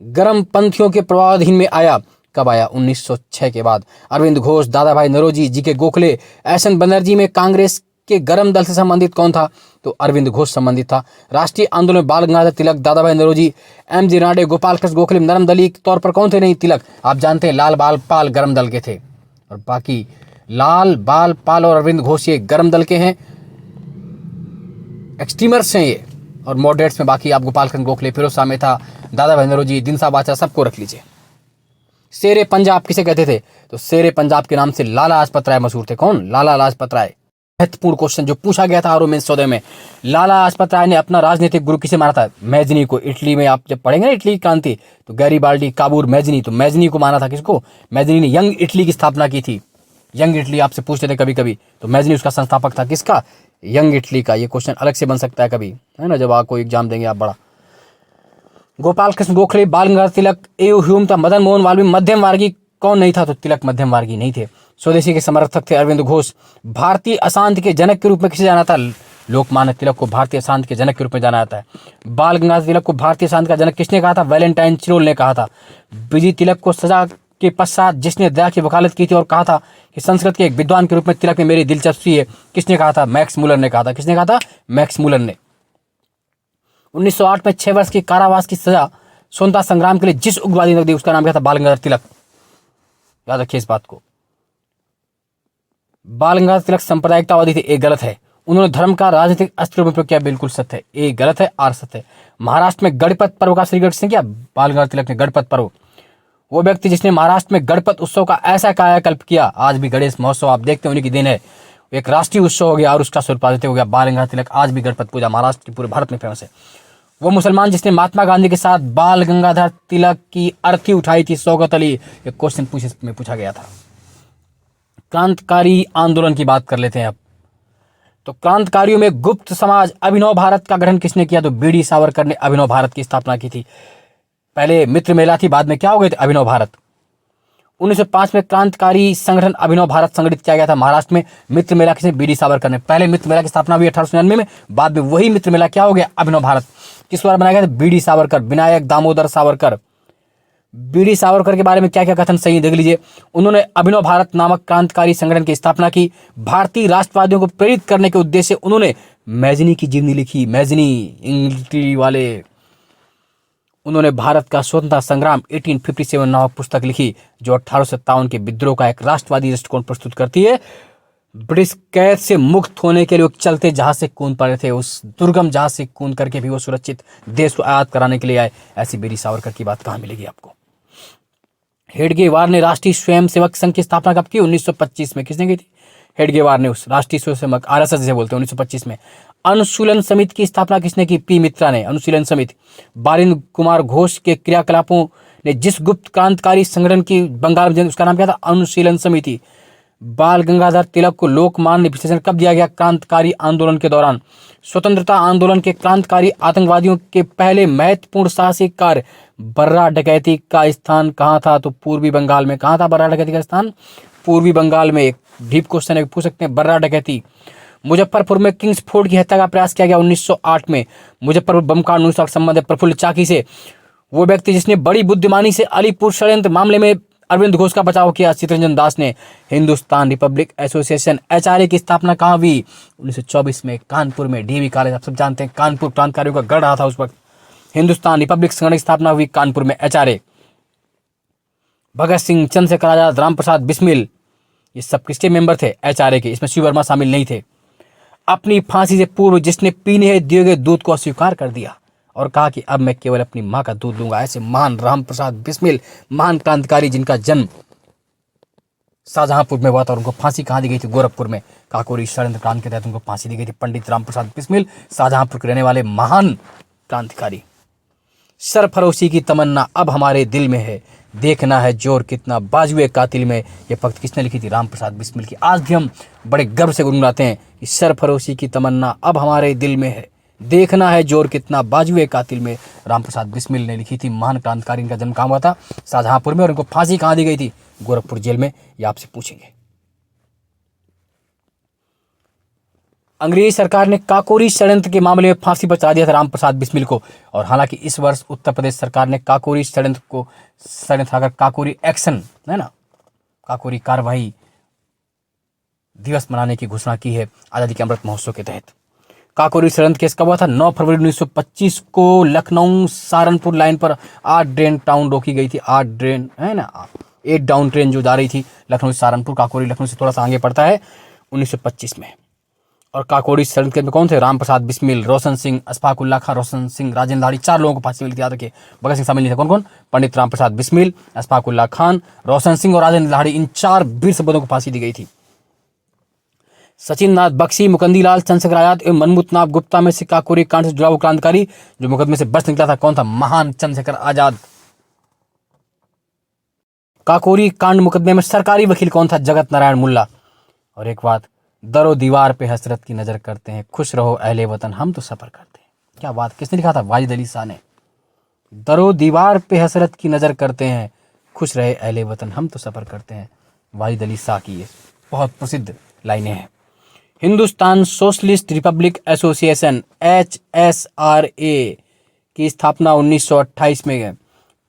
गरम पंथियों के प्रभावाधीन में आया। कब आया, 1906 के बाद। अरविंद घोष, दादा भाई नौरोजी, जी.के. गोखले, एस.एन. बनर्जी में कांग्रेस के गरम दल से संबंधित कौन था, तो अरविंद घोष संबंधित था। राष्ट्रीय आंदोलन में बाल गंगाधर तिलक, दादा भाई नौरोजी, एम.जी. रानडे, गोपाल कृष्ण गोखले नरम दली के तौर पर कौन थे, नहीं तिलक। आप जानते हैं लाल बाल पाल गरम दल के थे, और बाकी लाल बाल पाल और अरविंद घोष ये गरम दल के हैं, एक्सट्रीमर्स हैं ये, और मॉडरेट्स में बाकी आप गोपाल कृष्ण गोखले, फिरोज शाह मेहता, दादा भाई नौरोजी, दिनसा बाचा, सबको रख लीजिए। शेरे पंजाब किसे कहते थे, तो शेरे पंजाब के नाम से लाला लाजपत राय मशहूर थे। कौन, लाला लाजपत राय। महत्वपूर्ण क्वेश्चन जो पूछा गया था आरोमेंस 14 में, लाला लाजपत राय ने अपना राजनीतिक गुरु किसे माना था, मैजनी को। इटली में आप जब पढ़ेंगे ना इटली की क्रांति, तो गैरीबाल्डी, काबूर, मैजनी, तो मैजनी को माना था। किसको, मैजनी ने यंग इटली की स्थापना की थी। यंग इटली आपसे पूछते थे कभी कभी, तो मैजनी उसका संस्थापक था। किसका, यंग इटली का। ये क्वेश्चन अलग से बन सकता है कभी, है ना, जब आपको एग्जाम देंगे आप बड़ा। गोपाल कृष्ण गोखले, बाल गंगाधर तिलक, ए.यू. ह्यूम था, मदन मोहन मालवीय मध्यम वर्गीय कौन नहीं था, तो तिलक मध्यम वर्गीय नहीं थे। स्वदेशी के समर्थक थे अरविंद घोष। भारतीय अशांति के जनक के रूप में किसे जाना था, लोकमान्य तिलक को भारतीय अशांति के जनक के रूप में जाना जाता है। बाल गंगाधर तिलक को भारतीय अशांति का जनक किसने कहा था, वैलेंटाइन चिरोल ने कहा था। विजय तिलक को सजा के पश्चात जिसने दया की वकालत की थी और कहा था कि संस्कृत के एक विद्वान के रूप में तिलक में मेरी दिलचस्पी है, किसने कहा था, मैक्स मुलर ने कहा था। किसने कहा था, मैक्स मुलर ने। 1908 में 6 वर्ष की कारावास की सजा स्वतंत्रता संग्राम के लिए जिस उग्रवादी ने दी उसका नाम क्या था, बाल गंगाधर तिलक। याद रखिए इस बात को। बाल गंगाधर तिलक सांप्रदायिकतावादी थे, एक गलत है। उन्होंने धर्म का राजनीतिक अस्त्र में प्रयोग किया, बिल्कुल सत्य है। एक गलत है, आर सत्य है। महाराष्ट्र में गणपत पर्व का श्रीगढ़ किसने किया, बाल गंगाधर तिलक ने। गणपत पर्व, वो व्यक्ति जिसने महाराष्ट्र में गणपत उत्सव का ऐसा कायाकल्प किया, आज भी गणेश महोत्सव आप देखते हैं उन्हीं की देन है। एक राष्ट्रीय उत्सव हो गया और उसका स्वरूप हो गया बाल गंगाधर तिलक। आज भी गणपत पूजा महाराष्ट्र की पूरे भारत में फेमस है। वो मुसलमान जिसने महात्मा गांधी के साथ बाल गंगाधर तिलक की अर्थी उठाई थी, शौकत अली। एक क्वेश्चन पूछा गया था। क्रांतिकारी आंदोलन की बात कर लेते हैं अब। तो क्रांतिकारियों में गुप्त समाज अभिनव भारत का गठन किसने किया, तो बी.डी. सावरकर ने अभिनव भारत की स्थापना की थी। पहले मित्र मेला थी, बाद में क्या हो गए थे, अभिनव भारत। 1905 में क्रांतिकारी संगठन अभिनव भारत संगठित किया गया था महाराष्ट्र में। मित्र मेला किसने, बी.डी. सावरकर ने। पहले मित्र मेला की स्थापना हुई 1899 में, बाद में वही मित्र मेला क्या हो गया, अभिनव भारत। किस द्वारा बनाया गया था, बी.डी. सावरकर, विनायक दामोदर सावरकर। बी.डी. सावरकर के बारे में क्या क्या कथन सही देख लीजिए। उन्होंने अभिनव भारत नामक क्रांतिकारी संगठन की स्थापना की। भारतीय राष्ट्रवादियों को प्रेरित करने के उद्देश्य से उन्होंने मैजनी की जीवनी लिखी। मैजनी इंग्लिश वाले, उन्होंने भारत का स्वतंत्रता संग्राम 1857 नामक पुस्तक लिखी, जो 1857 के विद्रोह का एक राष्ट्रवादी दृष्टिकोण प्रस्तुत करती है। ब्रिटिश कैद से मुक्त होने के लिए वो चलते जहाज से कूद पड़े थे, उस दुर्गम जहाज से कूद करके भी वो सुरक्षित देश को आजाद कराने के लिए आए। ऐसी बी.डी. सावरकर की बात कहाँ मिलेगी आपको। हेडगेवार ने राष्ट्रीय स्वयंसेवक संघ की स्थापना कब की, 1925 में। किसने की थी, हेडगेवार ने। उस राष्ट्रीय स्वयंसेवक, आरएसएस जिसे बोलते हैं, 1925 में। अनुशीलन समिति की स्थापना किसने की, पी. मित्रा ने। अनुशीलन समिति। बालिंद्र कुमार घोष के क्रियाकलापों ने जिस गुप्त क्रांतिकारी संगठन की बंगाल में उसका नाम क्या था, अनुशीलन समिति। बाल गंगाधर तिलक को लोकमान्य विशेषण कब दिया गया? क्रांतिकारी आंदोलन के दौरान। स्वतंत्रता आंदोलन के क्रांतिकारी आतंकवादियों के पहले महत्वपूर्ण साहसिक कार्य बर्रा डकैती का स्थान कहाँ था? तो पूर्वी बंगाल में। कहाँ था बर्रा डकैती का स्थान? पूर्वी बंगाल में। एक डीप क्वेश्चन है, पूछ सकते हैं बर्रा डकैती। मुजफ्फरपुर में किंग्स फोर्ड की हत्या का प्रयास किया गया 1908 में। मुजफ्फरपुर बम कांड 1908 संबंध है प्रफुल्ल चाकी से। वो व्यक्ति जिसने बड़ी बुद्धिमानी से अलीपुर षड्यंत्र मामले में अरविंद घोष का बचाव किया, चितरंजन दास ने। हिंदुस्तान रिपब्लिक एसोसिएशन HRA की स्थापना कहाँ हुई? 1924 में कानपुर में। DAV कॉलेज, आप सब जानते हैं कानपुर क्रांतिकारियों का गढ़ रहा था उस वक्त। हिंदुस्तान रिपब्लिक संगठन की स्थापना हुई कानपुर में, HRA। भगत सिंह, चंद्रशेखर आजाद, रामप्रसाद बिस्मिल, ये सब किसके मेंबर थे? HRA के। इसमें शिव वर्मा शामिल नहीं थे। अपनी फांसी से पूर्व जिसने पीने दिए गए दूध को अस्वीकार कर दिया और कहा कि अब मैं केवल अपनी मां का दूध लूंगा, ऐसे महान रामप्रसाद बिस्मिल, महान क्रांतिकारी जिनका जन्म शाहजहांपुर में हुआ था और उनको फांसी कहाँ दी गई थी? गोरखपुर में। काकोरी षड्यंत्र कांड के तहत उनको फांसी दी गई थी। पंडित रामप्रसाद बिस्मिल, शाहजहांपुर के रहने वाले महान क्रांतिकारी। सरफरोशी की तमन्ना अब हमारे दिल में है, देखना है जोर कितना बाजुए कातिल में। ये पंक्ति किसने लिखी थी? रामप्रसाद बिस्मिल की। आज भी हम बड़े गर्व से गुनगुनाते हैं कि सरफरोशी की तमन्ना अब हमारे दिल में है, देखना है जोर कितना बाजुए कातिल में। रामप्रसाद बिस्मिल ने लिखी थी। महान क्रांतिकारी। इनका जन्म कहाँ हुआ था? शाहजहांपुर में। और इनको फांसी कहाँ दी गई थी? गोरखपुर जेल में। ये आपसे पूछेंगे। अंग्रेजी सरकार ने काकोरी षड्यंत्र के मामले में फांसी पर चढ़ा दिया था रामप्रसाद बिस्मिल को। और हालांकि इस वर्ष उत्तर प्रदेश सरकार ने काकोरी षड्यंत्र को, षड्यंत्र अगर काकोरी एक्शन है ना, काकोरी कार्रवाई दिवस मनाने की घोषणा की है आजादी के अमृत महोत्सव के तहत। काकोरी षड्यंत्र केस कब हुआ था? 9 फरवरी 1925 को लखनऊ सहारनपुर लाइन पर 8 ट्रेन टाउन रोकी गई थी। 8 ट्रेन है ना, 8 डाउन ट्रेन जो जा रही थी लखनऊ से सहारनपुर। काकोरी लखनऊ से थोड़ा सा आगे पड़ता है, 1925 में। और काकोरी षड्यंत्र में कौन थे? रामप्रसाद बिस्मिल, रोशन सिंह, अशफाक उल्लाह खां, रोशन सिंह, राजेंद्र लाड़ी, 4 लोगों को फांसी मिली थी। याद रखिए, भगत सिंह शामिल नहीं थे। कौन कौन? पंडित रामप्रसाद बिस्मिल, अशफाक उल्लाह खान, रोशन सिंह और राजेंद्र लाड़ी, इन 4 वीर सपूतों को फांसी दी गई थी। सचिन नाथ बख्शी, मुकंदीलाल, चंद्रशेखर आजाद एवं मनमूतनाथ गुप्ता में से काकोरी कांड से जुड़ा हुआ क्रांतिकारी जो मुकदमे से बच निकला था कौन था? महान चंद्रशेखर आजाद। काकोरी कांड मुकदमे में सरकारी वकील कौन था? जगत नारायण मुल्ला। और एक बात, दरो दीवार पे हसरत की नजर करते हैं, खुश रहो अहले वतन हम तो सफर करते हैं। क्या बात, किसने लिखा था? वाजिद अली शाह ने। दरो दीवार पे हसरत की नजर करते हैं, खुश रहे अहले वतन हम तो सफर करते हैं। वाजिद अली शाह की ये बहुत प्रसिद्ध लाइनें हैं। Hindustan socialist republic association HSRA की स्थापना 1928 में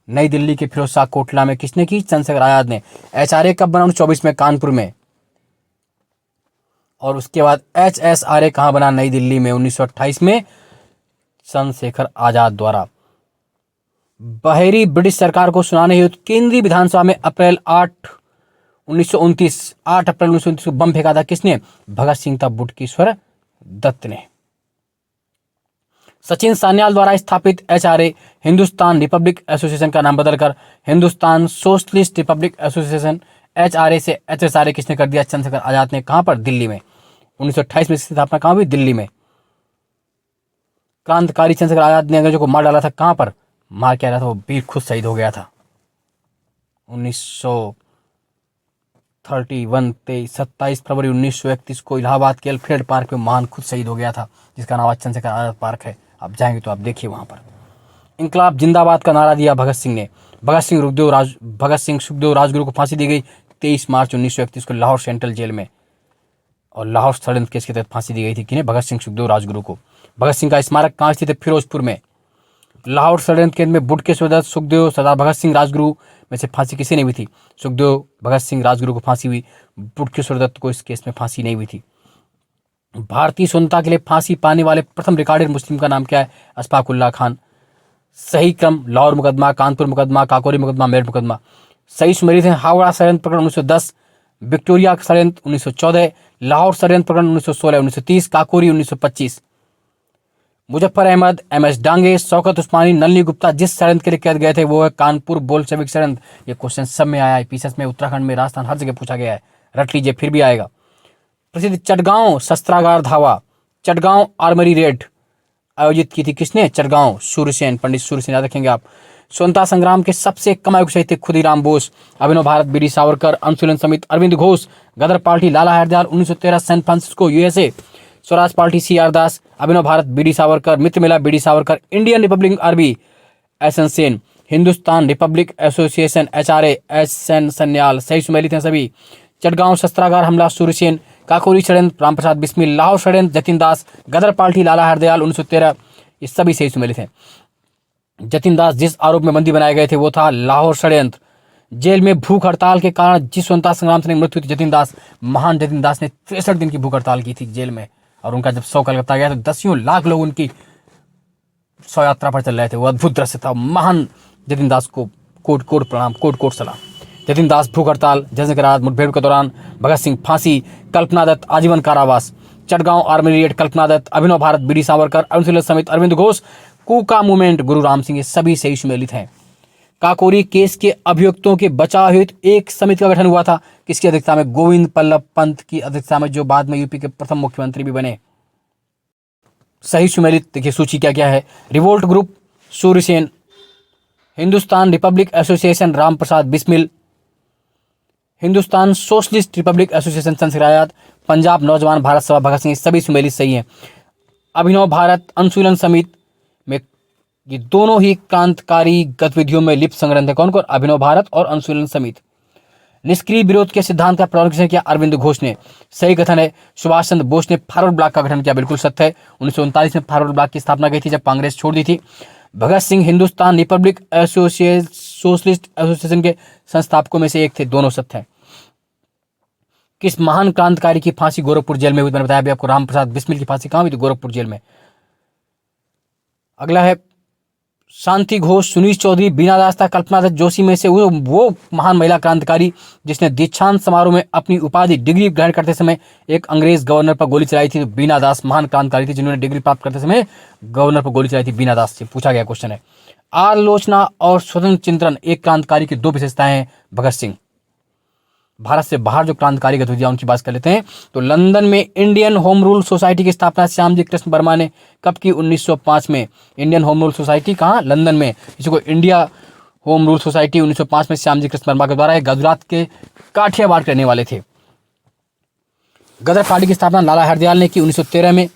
नई दिल्ली के फिरोज शाह कोटला में किसने की? चंद्रशेखर आजाद ने। HRA कब बना? 1924 में कानपुर में। और उसके बाद HSRA कहाँ बना? नई दिल्ली में 1928 में चंद्रशेखर आजाद द्वारा। बहरी ब्रिटिश सरकार को सुनाने हेतु केंद्रीय विधानसभा में 8 अप्रैल 1929 को बम फेंका था किसने? भगत सिंह था बुटकेश्वर दत्त ने। सचिन सान्याल द्वारा स्थापित HRA हिंदुस्तान रिपब्लिक एसोसिएशन का नाम बदलकर Hindustan socialist republic Association HRA से HSRA किसने कर दिया? चंद्रशेखर आजाद ने। कहां पर? दिल्ली में। 1928 में इसकी स्थापना कहां हुई? दिल्ली में। क्रांतिकारी चंद्रशेखर आजाद ने अंग्रेजों को मार डाला था। कहां पर मार के आ रहा था? वो वीर खुद शहीद हो गया था 27 फरवरी 1931 को इलाहाबाद के अल्फ्रेड पार्क में महान खुद शहीद हो गया था, जिसका नाम आज चंद्रशेखर आजाद पार्क है। आप जाएंगे तो आप देखिए वहां पर। इंकलाब जिंदाबाद का नारा दिया भगत सिंह ने। भगत सिंह सुखदेव राजगुरु को फांसी दी गई 23 मार्च 1931 को लाहौर सेंट्रल जेल में। और लाहौर षड्यंत्र केस के तहत फांसी दी गई थी किन्हें? भगत सिंह सुखदेव राजगुरु को। भगत सिंह का स्मारक कहाँ स्थित है? फिरोजपुर में। लाहौर षड्यंत्र केस में बुटकेश्वर दत्त, सुखदेव, सरदार भगत सिंह, राजगुरु में से फांसी किसे नहीं हुई थी? सुखदेव, भगत सिंह, राजगुरु को फांसी हुई, बुटकेश्वर दत्त को इस केस में फांसी नहीं हुई थी। भारतीय स्वतंत्रता के लिए फांसी पाने वाले प्रथम रिकॉर्डेड मुस्लिम का नाम क्या है? अशफाक उल्लाह खान। सही क्रम: लाहौर मुकदमा, कानपुर मुकदमा, काकोरी मुकदमा, मेरठ मुकदमा। सही सुमेलित है: हावड़ा षड्यंत्र प्रकरण 1910, विक्टोरिया षड्यंत्र 1914, लाहौर षड्यंत्र प्रकरण 1916, 1930, काकोरी 1925। मुजफ्फर अहमद, MS डांगे, शौकत उस्मानी, नलिनी गुप्ता जिस षड्यंत्र के लिए कैद गए थे वो है कानपुर बोल्शेविक षड्यंत्र। ये क्वेश्चन सब में आया है, पीसीएस में, उत्तराखंड में, राजस्थान, हर जगह पूछा गया है, रट लीजिए फिर भी आएगा। प्रसिद्ध चटगांव शस्त्रागार धावा, चटगांव आर्मरी रेड आयोजित की थी किसने? चटगांव, सूर्यसेन, पंडित सूर्यसेन, याद रखेंगे आप। स्वतंत्रता संग्राम के सबसे कम आयु शहीद थे Khudiram Bose, Abhinav Bharat B D Savarkar, Anushilan Samiti Arvind Ghosh, Ghadar party Lala Hardayal 1913 San Francisco USA, Swaraj party C R Das, Abhinav Bharat B D Savarkar, Mitra Mela B D Savarkar, Indian Republic Army S N Sen, Hindustan Republic Association HRA S N Sanyal, सही सुमेलित हैं सभी। चटगांव शस्त्रागार हमला सूर्यसेन, काकोरी षड्यंत्र रामप्रसाद बिस्मिल, लाहौर षड्यंत्र जतिन दास, गदर पार्टी लाला हरदयाल 1913, ये सभी सही सुमेलित हैं। जतिन दास जिस आरोप में बंदी बनाए गए थे वो था लाहौर षड्यंत्र। जेल में भूख हड़ताल के कारण जिस स्वतंत्रता संग्राम से मृत्यु हुई थी जतिन दास, महान जतिन दास ने 63 दिन की भूख हड़ताल की थी जेल में, और उनका जब शव कलकत्ता गया तो दसियों लाख लोग उनकी शव यात्रा पर चल रहे थे। वो अद्भुत दृश्य था। महान जतिन दास को कोट कोट प्रणाम, कोट कोट सलाम। जतिन दास भूख हड़ताल, जश्न के रात मुठभेड़ के दौरान भगत सिंह फांसी, कल्पना दत्त आजीवन कारावास, चटगांव आर्मी रेड कल्पना दत्त, अभिनव भारत बी डी सावरकर, अनुशीलन समिति अरविंद घोष, कूका मूवमेंट गुरु राम सिंह, ये सभी सही सुमेलित हैं। काकोरी केस के अभियुक्तों के बचाव हेतु एक समिति का गठन हुआ था, किसकी अध्यक्षता में? गोविंद बल्लभ पंत की अध्यक्षता में, जो बाद में यूपी के प्रथम मुख्यमंत्री भी बने। सही सुमेलित देखिए सूची क्या क्या है। Revolt group Suryasen, Hindustan Republic association Ramprasad Bismil, Hindustan socialist republic association Chandrashekhar, Punjab Naujawan Bharat सभा भगत सिंह, सभी सुमेलित सही हैं। अभिनव भारत अनुशीलन समिति में ये दोनों ही क्रांतिकारी गतिविधियों में लिप्त संग्रह थे। कौन कौन? अभिनव भारत और अनुशीलन समिति। निष्क्रिय विरोध के सिद्धांत का प्रावधान किया अरविंद घोष ने, सही कथन है। सुभाष चंद्र बोस ने फॉरवर्ड ब्लॉक का गठन किया, बिल्कुल सत्य है। 1939 में फॉरवर्ड ब्लॉक की स्थापना की थी जब कांग्रेस छोड़ दी थी। Bhagat Singh Hindustan Republic Socialist Association के संस्थापकों में से एक थे, दोनों सत्य है। किस महान क्रांतिकारी की फांसी गोरखपुर जेल में हुई? मैंने बताया अभी आपको, रामप्रसाद बिस्मिल की फांसी कहां हुई थी? गोरखपुर जेल में। अगला है शांति घोष, सुनील चौधरी, बीना दास था, कल्पना दत्त जोशी में से वो महान महिला क्रांतिकारी जिसने दीक्षांत समारोह में अपनी उपाधि डिग्री ग्रहण करते समय एक अंग्रेज गवर्नर पर गोली चलाई थी। तो बीना दास महान क्रांतिकारी थी जिन्होंने डिग्री प्राप्त करते समय गवर्नर पर गोली चलाई थी। बीना दास से पूछा गया क्वेश्चन है। आलोचना और स्वतंत्र चिंतन एक क्रांतिकारी की दो विशेषताएं हैं। भगत सिंह। भारत से बाहर जो क्रांतिकारी गतिविधियां उनकी बात कर लेते हैं तो लंदन में इंडियन होम रूल सोसाइटी की स्थापना श्यामजी कृष्ण वर्मा ने कब की? 1905 में। इंडियन होम रूल सोसाइटी कहाँ? लंदन में। इसी को इंडिया होम रूल सोसाइटी 1905 में श्यामजी कृष्ण वर्मा के द्वारा गुजरात के काठियावाड़ करने वाले थे। गदर पार्टी की स्थापना लाला हरदयाल ने की 1913 में।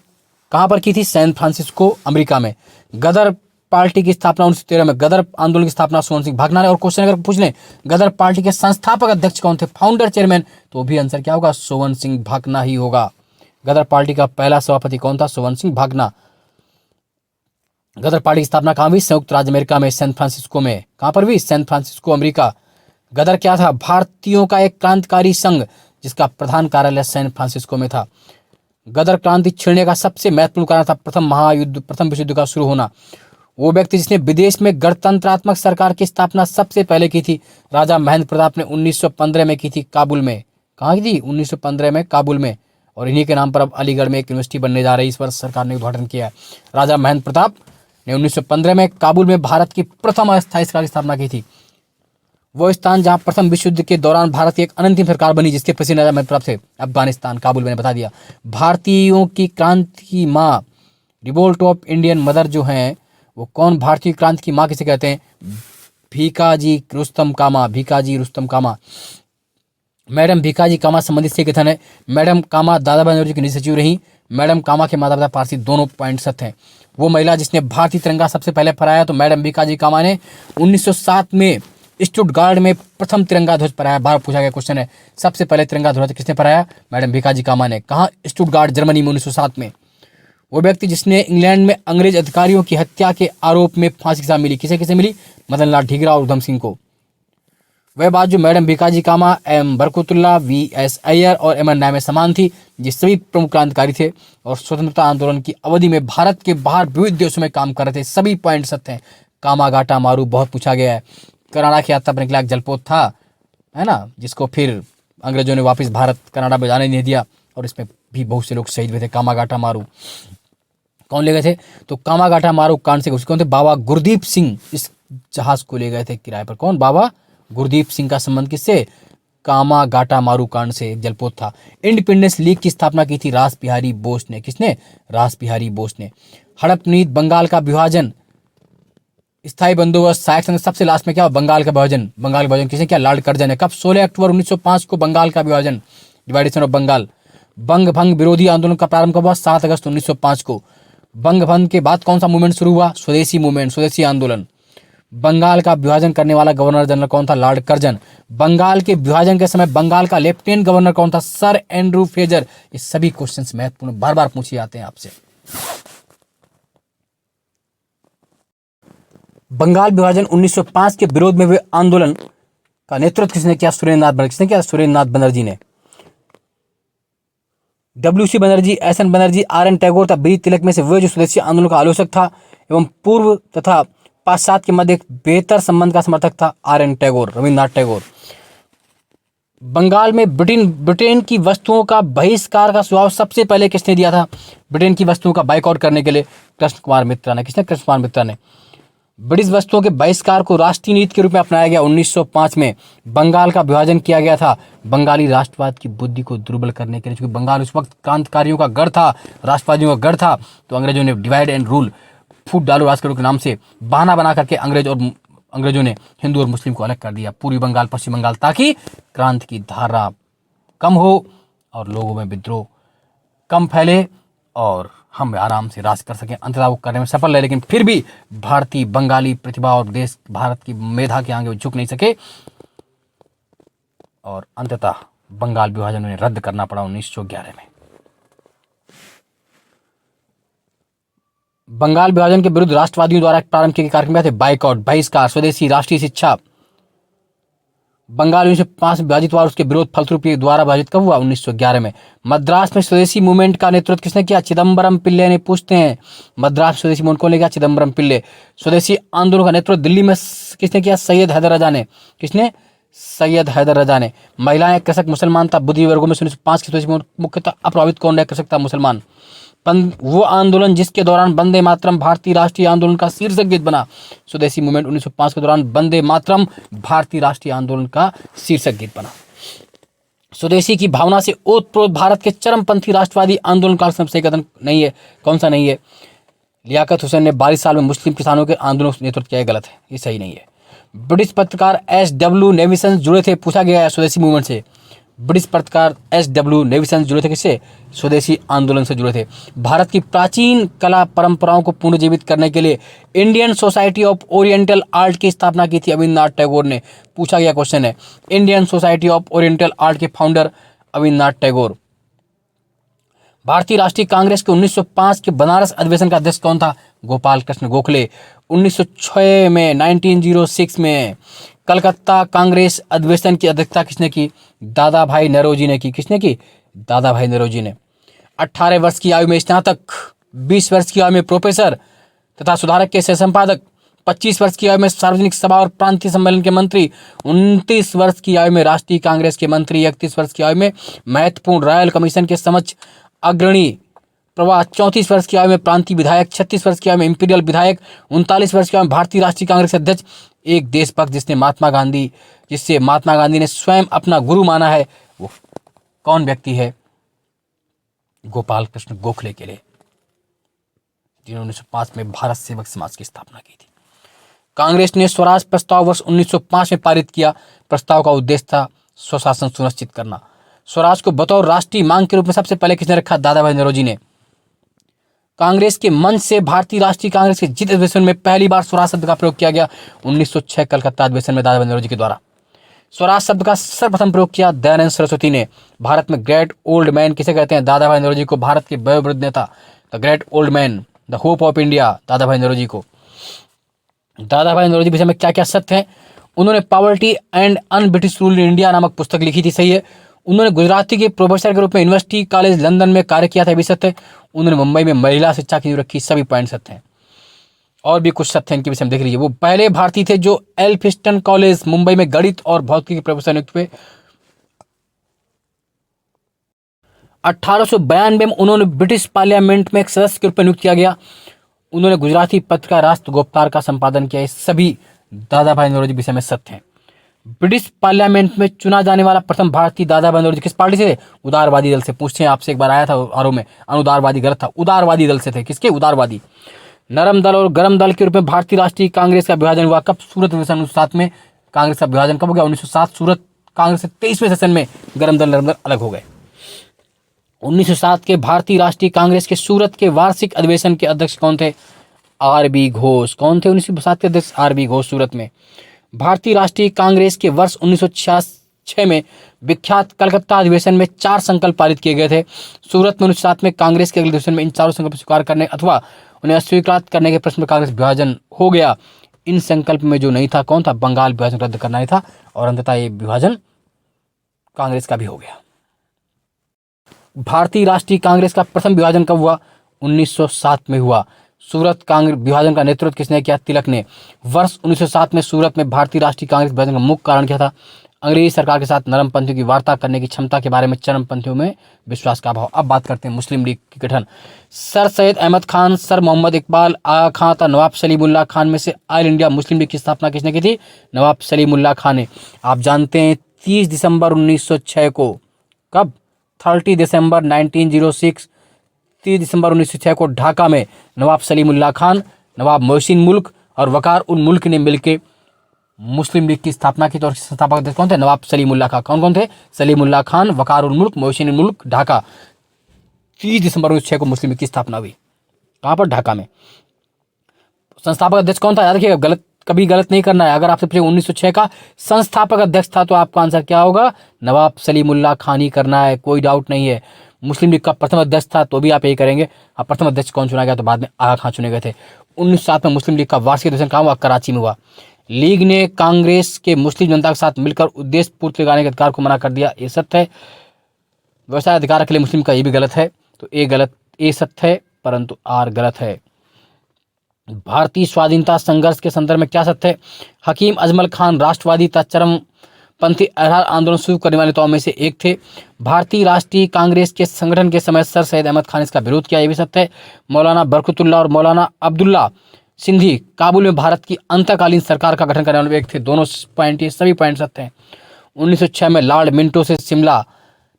कहाँ पर की थी? सैन फ्रांसिस्को अमेरिका में। गदर पार्टी की स्थापना 1913 में। गदर आंदोलन की स्थापना सोवन सिंह भागना ने। और क्वेश्चन अगर पूछ लें गदर पार्टी के संस्थापक अध्यक्ष कौन थे? फाउंडर चेयरमैन, तो भी आंसर क्या होगा? सोवन सिंह भागना ही होगा। गदर पार्टी का पहला सभापति कौन था? सोवन सिंह भागना। गदर पार्टी की स्थापना कहाँ हुई? संयुक्त राज्य अमेरिका में, सैन फ्रांसिस्को में। कहाँ पर हुई? San Francisco America. गदर क्या था? भारतीयों का एक क्रांतिकारी संघ जिसका प्रधान कार्यालय सैन फ्रांसिस्को में था। गदर क्रांति छिड़ने का सबसे महत्वपूर्ण कारण था प्रथम विश्व युद्ध का शुरू होना। वो व्यक्ति जिसने विदेश में गणतंत्रात्मक सरकार की स्थापना सबसे पहले की थी राजा महेंद्र प्रताप ने 1915 में की थी, काबुल में। कहाँ की थी? 1915 में काबुल में। और इन्हीं के नाम पर अब अलीगढ़ में एक यूनिवर्सिटी बनने जा रही है। इस पर सरकार ने उद्घाटन किया है। राजा महेंद्र प्रताप ने 1915 में काबुल में भारत की प्रथम अस्थायी सरकार की स्थापना की थी। वो स्थान जहाँ प्रथम विश्व युद्ध के दौरान भारत की एक अनंतिम सरकार बनी जिसके प्रसिद्ध राजा महेंद्र प्रताप थे, अफगानिस्तान, काबुल, मैंने बता दिया। भारतीयों की क्रांति की माँ, रिवोल्ट ऑफ इंडियन मदर जो हैं वो कौन? भारतीय क्रांति की माँ किसे कहते हैं? भीकाजी रुस्तम कामा। भीकाजी रुस्तम कामा। मैडम भीकाजी कामा संबंधित से कथन है। मैडम कामा दादा भाई नौरोजी की निजी सचिव रही। मैडम कामा के माता पिता पारसी, दोनों पॉइंट सत्य हैं। वो महिला जिसने भारतीय तिरंगा सबसे पहले फहराया तो मैडम भीकाजी कामा ने 1907 में स्टुटगार्ड में प्रथम तिरंगा ध्वज फहराया। बार पूछा गया क्वेश्चन है, सबसे पहले तिरंगा ध्वज किसने फहराया? मैडम भीकाजी कामा ने। कहाँ? स्टुटगार्ड जर्मनी में 1907 में। वो व्यक्ति जिसने इंग्लैंड में अंग्रेज अधिकारियों की हत्या के आरोप में फांसी की सजा मिली, किसे किसे मिली? मदन लाल ढींगरा और उधम सिंह को। वह बात जो मैडम भीकाजी कामा, एम बरकतुल्ला, वी.एस. अय्यर और एम.एन. नाय में समान थी, ये सभी प्रमुख क्रांतिकारी थे और स्वतंत्रता आंदोलन की अवधि में भारत के बाहर विविध देशों में काम कर रहे थे। सभी पॉइंट सत्य हैं। कामागाटा मारू बहुत पूछा गया है। कनाडा की यात्रा पर निकला एक जलपोत था, है ना, जिसको फिर अंग्रेजों ने वापस भारत कनाडा में जाने नहीं दिया और इसमें भी बहुत से लोग शहीद हुए थे। कामागाटा मारू कौन ले गए थे? तो कामागाटा मारू कांड से कौन थे? बाबा गुरदीप सिंह इस जहाज को ले गए थे किराए पर। कौन? बाबा गुरदीप सिंह का संबंध किससे? कामागाटा मारू कांड से। एक जलपोत था। इंडिपेंडेंस लीग की स्थापना की थी रास बिहारी बोस ने। किसने? रास बिहारी बोस ने। हड़प नीति, बंगाल का विभाजन स्थायी बंदोबस्त, सहायक संघ, सबसे लास्ट में क्या हुआ, बंगाल का विभाजन। बंगाल का विभाजन किसने किया, लॉर्ड कर्जन ने। कब, 16 अक्टूबर 1905 को बंगाल का विभाजन, डिवाइडेशन ऑफ बंगाल। बंग भंग विरोधी आंदोलन का प्रारंभ कब हुआ, 7 अगस्त 1905 को। बंग भंग के बाद कौन सा मूवमेंट शुरू हुआ, स्वदेशी मूवमेंट, स्वदेशी आंदोलन। बंगाल का विभाजन करने वाला गवर्नर जनरल कौन था, लॉर्ड कर्जन। बंगाल के विभाजन के समय बंगाल का लेफ्टिनेंट गवर्नर कौन था, सर एंड्रू फ्रेजर। ये सभी क्वेश्चंस महत्वपूर्ण, बार बार पूछे जाते हैं आपसे। बंगाल विभाजन 1905 के विरोध में हुए आंदोलन का नेतृत्व किसने किया, सुरेंद्रनाथ बनर्जी। किसने किया, सुरेंद्रनाथ बनर्जी ने। डब्ल्यू.सी. बनर्जी, एस.एन. बनर्जी, आर.एन. टैगोर था वीर तिलक में से वे जो स्वदेशी आंदोलन का आलोचक था एवं पूर्व तथा पाश्चात्य के मध्य एक बेहतर संबंध का समर्थक था, आर.एन. टैगोर, रविन्द्रनाथ टैगोर। बंगाल में ब्रिटेन की वस्तुओं का बहिष्कार का सुझाव सबसे पहले किसने दिया था, ब्रिटेन की वस्तुओं का बाइकआउट करने के लिए, कृष्ण कुमार मित्रा ने। किसने, कृष्ण कुमार मित्रा ने। ब्रिटिश वस्तुओं के बहिष्कार को राष्ट्रीय नीति के रूप में अपनाया गया 1905 में। बंगाल का विभाजन किया गया था बंगाली राष्ट्रवाद की बुद्धि को दुर्बल करने के लिए, क्योंकि बंगाल उस वक्त क्रांतिकारियों का गढ़ था, राष्ट्रवादियों का गढ़ था। तो अंग्रेजों ने डिवाइड एंड रूल, फूट डालो राज करो के नाम से बहाना बना करके अंग्रेजों ने हिंदू और मुस्लिम को अलग कर दिया, पूर्वी बंगाल, पश्चिम बंगाल, ताकि क्रांति की धारा कम हो और लोगों में विद्रोह कम फैले और हम आराम से राज कर सकें। अंततः वो करने में सफल रहे, लेकिन फिर भी भारतीय बंगाली प्रतिभा और देश भारत की मेधा के आगे वो झुक नहीं सके और अंततः बंगाल विभाजन उन्हें रद्द करना पड़ा 1911 में। बंगाल विभाजन के विरुद्ध राष्ट्रवादियों द्वारा प्रारंभ किए गए कार्यक्रम थे, बाइकआउट, बहिष्कार, स्वदेशी, राष्ट्रीय शिक्षा। बंगाल 1905 में विभाजित हुआ और उसके विरोध फलस्वरूप द्वारा विभाजित कब हुआ, 1911 में। मद्रास में स्वदेशी मूवमेंट का नेतृत्व किसने किया, चिदम्बरम पिल्ले ने। पूछते हैं मद्रास स्वदेशी मूवमेंट को लेकर, चिदम्बरम पिल्ले। स्वदेशी आंदोलन का नेतृत्व दिल्ली में किसने किया, सैयद हैदर रजा ने। किसने, सैयद हैदर रजा ने। महिलाएं, कृषक, मुसलमान था बुद्धि वर्गों में 1905 की स्वदेशी मूवमेंट मुख्यतः अप्रभावित कौन रहे, कृषक था, मुसलमान। वो आंदोलन जिसके दौरान वंदे मातरम भारतीय राष्ट्रीय आंदोलन का शीर्षक गीत बना, स्वदेशी मूवमेंट 1905 के दौरान वंदे मातरम भारतीय राष्ट्रीय आंदोलन का शीर्षक गीत बना। स्वदेशी की भावना से ओतप्रोत भारत के चरमपंथी राष्ट्रवादी आंदोलन का सही कदम नहीं है, कौन सा नहीं है, लियाकत हुसैन ने 22 साल में मुस्लिम किसानों के आंदोलन का नेतृत्व किया, गलत है, ये सही नहीं है। ब्रिटिश पत्रकार एस.डब्ल्यू. नेविसन जुड़े थे, पूछा गया है स्वदेशी मूवमेंट से। ब्रिटिश पत्रकार एस.डब्ल्यू. नेविसन जुड़े थे किससे, स्वदेशी आंदोलन से जुड़े थे। भारत की प्राचीन कला परंपराओं को पुनर्जीवित करने के लिए Indian society of oriental art की स्थापना की थी रविन्द्रनाथ टैगोर ने, पूछा गया क्वेश्चन है। Indian society of oriental art के फाउंडर रविन्द्रनाथ टैगोर। भारतीय राष्ट्रीय कांग्रेस के 1905 के बनारस अधिवेशन का अध्यक्ष कौन था, गोपाल कृष्ण गोखले। 1906 में 1906 में कलकत्ता कांग्रेस अधिवेशन की अध्यक्षता किसने की, दादा भाई नौरोजी ने की। किसने की, दादा भाई नौरोजी ने। 18 वर्ष की आयु में स्नातक, 20 वर्ष की आयु में प्रोफेसर तथा सुधारक के सह संपादक, 25 वर्ष की आयु में सार्वजनिक सभा और प्रांतीय सम्मेलन के मंत्री, 29 वर्ष की आयु में राष्ट्रीय कांग्रेस के मंत्री, 31 वर्ष की आयु में महत्वपूर्ण रॉयल कमीशन के समक्ष अग्रणी प्रवाह, 34 वर्ष की आयु में प्रांतीय विधायक, 36 वर्ष की आयु में इंपीरियल विधायक, 39 वर्ष की आयु में भारतीय राष्ट्रीय कांग्रेस के अध्यक्ष, एक देशभक्त जिससे महात्मा गांधी ने स्वयं अपना गुरु माना है, वो कौन व्यक्ति है, गोपाल कृष्ण गोखले के लिए, जिन्होंने 1905 में भारत सेवक समाज की स्थापना की थी। कांग्रेस ने स्वराज प्रस्ताव वर्ष 1905 में पारित किया। प्रस्ताव का उद्देश्य था स्वशासन सुनिश्चित करना। स्वराज को बतौर राष्ट्रीय मांग के रूप में सबसे पहले किसने रखा, दादा भाई नौरोजी ने। कांग्रेस के मंच से भारतीय राष्ट्रीय कांग्रेस के जित अधिवेशन में पहली बार स्वराज शब्द का प्रयोग किया गया 1906 कलकत्ता अधिवेशन में दादा भाई नौरोजी के द्वारा। स्वराज शब्द का सर्वप्रथम प्रयोग किया दयानंद सरस्वती ने। भारत में ग्रेट ओल्ड मैन किसे कहते हैं, दादा भाई नौरोजी को। भारत के वयोवृद्ध नेता, the great old man, the hope of India, Dada Bhai Naoroji को। दादा भाई नौरोजी विषय में क्या क्या सत्य है, उन्होंने poverty and un British rule in India नामक पुस्तक लिखी थी, सही है। उन्होंने गुजराती के प्रोफेसर के रूप में यूनिवर्सिटी कॉलेज लंदन में कार्य किया था, भी सत्य है। उन्होंने मुंबई में महिला शिक्षा की नींव रखी, सभी पॉइंट सत्य हैं। और भी कुछ सत्य हैं इनके विषय में देख लीजिए। वो पहले भारतीय थे जो एल्फिस्टन कॉलेज मुंबई में गणित और भौतिकी के प्रोफेसर नियुक्त हुए। 1892 में उन्होंने ब्रिटिश पार्लियामेंट में एक सदस्य के रूप में नियुक्त किया गया। उन्होंने गुजराती पत्रिका राष्ट्र गोपतार का संपादन किया। ये सभी दादा भाई नौरोजी विषय में सत्य हैं। ब्रिटिश पार्लियामेंट में चुना जाने वाला प्रथम भारतीय दादा भाई नौरोजी किस पार्टी से थे, उदारवादी दल से। पूछते हैं आपसे, एक बार आया था आरओ में, अनुदारवादी गलत था, उदारवादी दल से थे। किसके, उदारवादी। नरम दल और गरम दल के रूप में भारतीय राष्ट्रीय कांग्रेस का विभाजन हुआ कब? सूरत अधिवेशन 1907 में कांग्रेस का विभाजन कब हो गया? 1907 सूरत कांग्रेस के 23वें सेशन में गरम दल नरम दल अलग हो गए। 1907 के भारतीय राष्ट्रीय कांग्रेस के सूरत के वार्षिक अधिवेशन के अध्यक्ष कौन थे? आर.बी. घोष। कौन थे 1907 के अध्यक्ष? आर.बी. घोष सूरत में। भारतीय राष्ट्रीय कांग्रेस के वर्ष 1966 में विख्यात कलकत्ता अधिवेशन में 4 संकल्प पारित किए गए थे। सूरत में 1907 में कांग्रेस के अगले अधिवेशन में इन चारों संकल्प स्वीकार करने अथवा उन्हें अस्वीकार करने के प्रश्न में कांग्रेस विभाजन हो गया। इन संकल्प में जो नहीं था कौन था? बंगाल विभाजन रद्द करना ही था और अंततः ये विभाजन कांग्रेस का भी हो गया। भारतीय राष्ट्रीय कांग्रेस का प्रथम विभाजन कब हुआ? 1907 में हुआ। सूरत कांग्रेस विभाजन का नेतृत्व किसने किया? तिलक ने। वर्ष 1907 में सूरत में भारतीय राष्ट्रीय कांग्रेस विभाजन का मुख्य कारण क्या था? अंग्रेजी सरकार के साथ नरम पंथियों की वार्ता करने की क्षमता के बारे में चरम पंथियों में विश्वास का अभाव। अब बात करते हैं मुस्लिम लीग की गठन। सर सैयद अहमद खान, सर मोहम्मद इकबाल, आगा खां तथा नवाब सलीमुल्लाह खान में से ऑल इंडिया मुस्लिम लीग की स्थापना किसने की थी? नवाब सलीमुल्लाह खान ने। आप जानते हैं 30 दिसंबर 1906 को, कब? 30 दिसंबर 1906, 30 दिसंबर 1906 को ढाका में नवाब सलीमुल्लाह खान, नवाब मोहसिन मुल्क और वकार उल मुल्क ने मिलकर मुस्लिम लीग की स्थापना की। तो संस्थापक अध्यक्ष कौन थे? नवाब सलीमुल्लाह खान। कौन कौन थे? सलीमुल्लाह खान, वकार उल मुल्क, मोहसिन मुल्क। ढाका 30 दिसंबर 1906 को मुस्लिम लीग की स्थापना हुई। कहाँ पर? ढाका में। संस्थापक अध्यक्ष कौन था? याद रखिएगा, कभी गलत नहीं करना है। अगर आपसे पूछे 1906 का संस्थापक अध्यक्ष था तो आपका आंसर क्या होगा? नवाब सलीमुल्लाह खान ही करना है, कोई डाउट नहीं है। मुस्लिम लीग का प्रथम अध्यक्ष था तो भी आप यही करेंगे। अब प्रथम अध्यक्ष कौन चुना गया? तो बाद में आगा खां चुने गए थे। 1907 में मुस्लिम लीग का वार्षिक अधिवेशन कहाँ हुआ? कराची में हुआ। लीग ने कांग्रेस के मुस्लिम जनता के साथ मिलकर उद्देश्य पूर्ति लगाने के अधिकार को मना कर दिया, ये सत्य है। व्यवसाय अधिकार के लिए मुस्लिम का ये भी गलत है। तो ए सत्य है परंतु आर गलत है। भारतीय स्वाधीनता संघर्ष के संदर्भ में क्या सत्य है? हकीम अजमल खान राष्ट्रवादी तथा चरमपंथी अहरार आंदोलन शुरू करने वाले नेताओं में से एक थे। भारतीय राष्ट्रीय कांग्रेस के संगठन के समय सर सैयद अहमद खान इसका विरोध किया, यह भी सत्य है। मौलाना बरकतुल्लाह और मौलाना अब्दुल्ला सिंधी काबुल में भारत की अंतकालीन सरकार का गठन करने वाले एक थे। दोनों पॉइंट, ये सभी पॉइंट सत्य हैं। 1906 में लॉर्ड मिंटो से शिमला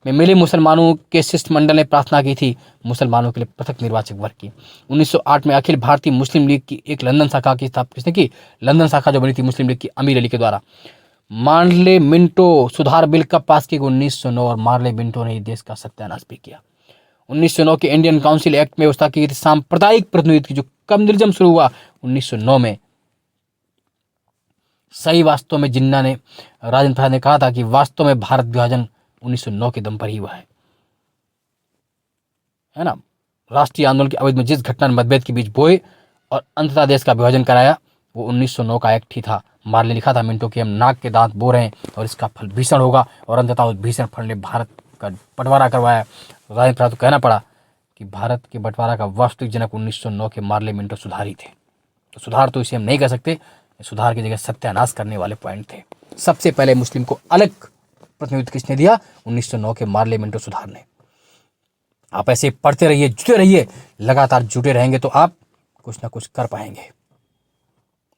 में मिले मुसलमानों के शिष्टमंडल ने प्रार्थना की थी मुसलमानों के लिए पृथक निर्वाचक वर्ग की। 1908 में अखिल भारतीय मुस्लिम लीग की एक लंदन शाखा की स्थापना किसने की? लंदन शाखा जो बनी थी मुस्लिम लीग की, अमीर अली के द्वारा। मार्ले मिंटो सुधार बिल कब पास की? 1909। और मार्ले मिंटो ने देश का सत्यानाश भी किया। 1909 के इंडियन काउंसिल एक्ट में व्यवस्था की गई थी सांप्रदायिक प्रतिनिधित्व की, जो कम्युनिज्म शुरू हुआ 1909 में। सही वास्तव में जिन्ना ने, राजेंद्र प्रसाद ने कहा था कि वास्तव में भारत विभाजन 1909 के दम पर ही हुआ है ना। राष्ट्रीय आंदोलन की अवधि में जिस घटना ने मतभेद के बीच बोए और अंततः देश का विभाजन कराया वो 1909 का एक्ट ही था। मार्ले लिखा था मिंटो कि हम नाक के दांत बो रहे हैं और इसका फल भीषण होगा, और अंततः उस भीषण फल ने भारत का बंटवारा करवाया। राजेंद्र प्रसाद को कहना पड़ा कि भारत के बंटवारा का वास्तविक जनक 1909 के मार्ले मिंटो सुधार ही थे। तो सुधार तो इसे हम नहीं कह सकते, सुधार की जगह सत्यानाश करने वाले पॉइंट थे। सबसे पहले मुस्लिम को अलग प्रतिनिधित्व किसने दिया? 1909 के मार्ले मिंटो सुधार ने। आप ऐसे पढ़ते रहिए, जुटे रहिए, लगातार जुटे रहेंगे तो आप कुछ ना कुछ कर पाएंगे।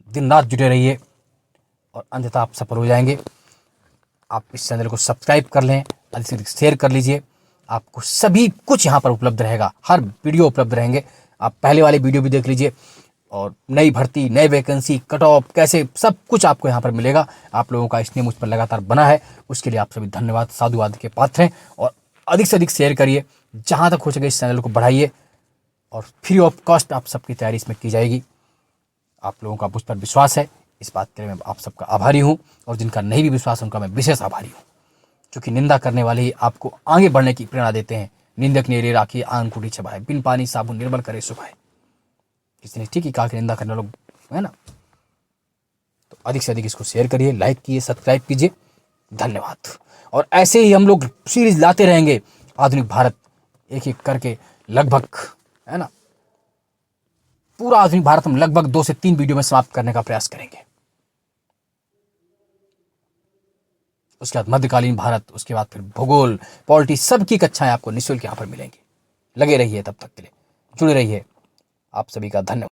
दिन रात जुटे रहिए और अंततः आप सफल हो जाएंगे। आप इस चैनल को सब्सक्राइब कर लें, अधिक से अधिक शेयर कर लीजिए। आपको सभी कुछ यहाँ पर उपलब्ध रहेगा, हर वीडियो उपलब्ध रहेंगे। आप पहले वाले वीडियो भी देख लीजिए और नई भर्ती, नई वैकेंसी, कट ऑफ कैसे, सब कुछ आपको यहाँ पर मिलेगा। आप लोगों का स्नेह मुझ पर लगातार बना है, उसके लिए आप सभी धन्यवाद, साधुवाद के पात्र हैं। और अधिक से अधिक शेयर करिए, जहाँ तक हो सके इस चैनल को बढ़ाइए और फ्री ऑफ कॉस्ट आप सबकी तैयारी इसमें की जाएगी। आप लोगों का मुझ पर विश्वास है, इस बात के लिए मैं आप सबका आभारी हूँ, और जिनका नहीं भी विश्वास उनका मैं विशेष आभारी हूँ, क्योंकि निंदा करने वाले ही आपको आगे बढ़ने की प्रेरणा देते हैं। निंदक ने रे राखी आंग कुटी छबाए, बिन पानी साबुन निर्मल करे सुभाए। किसी ने ठीक ही कहा कि निंदा करने लोग है ना। तो अधिक से अधिक इसको शेयर करिए, लाइक कीजिए, सब्सक्राइब कीजिए। धन्यवाद। और ऐसे ही हम लोग सीरीज लाते रहेंगे, आधुनिक भारत एक एक करके, लगभग है ना पूरा आधुनिक भारत हम लगभग 2 से 3 वीडियो में समाप्त करने का प्रयास करेंगे। उसके बाद मध्यकालीन भारत, उसके बाद फिर भूगोल, पॉलिटी, सबकी कक्षाएं आपको निःशुल्क यहाँ पर मिलेंगी। लगे रहिए, तब तक के लिए जुड़े रहिए। आप सभी का धन्यवाद।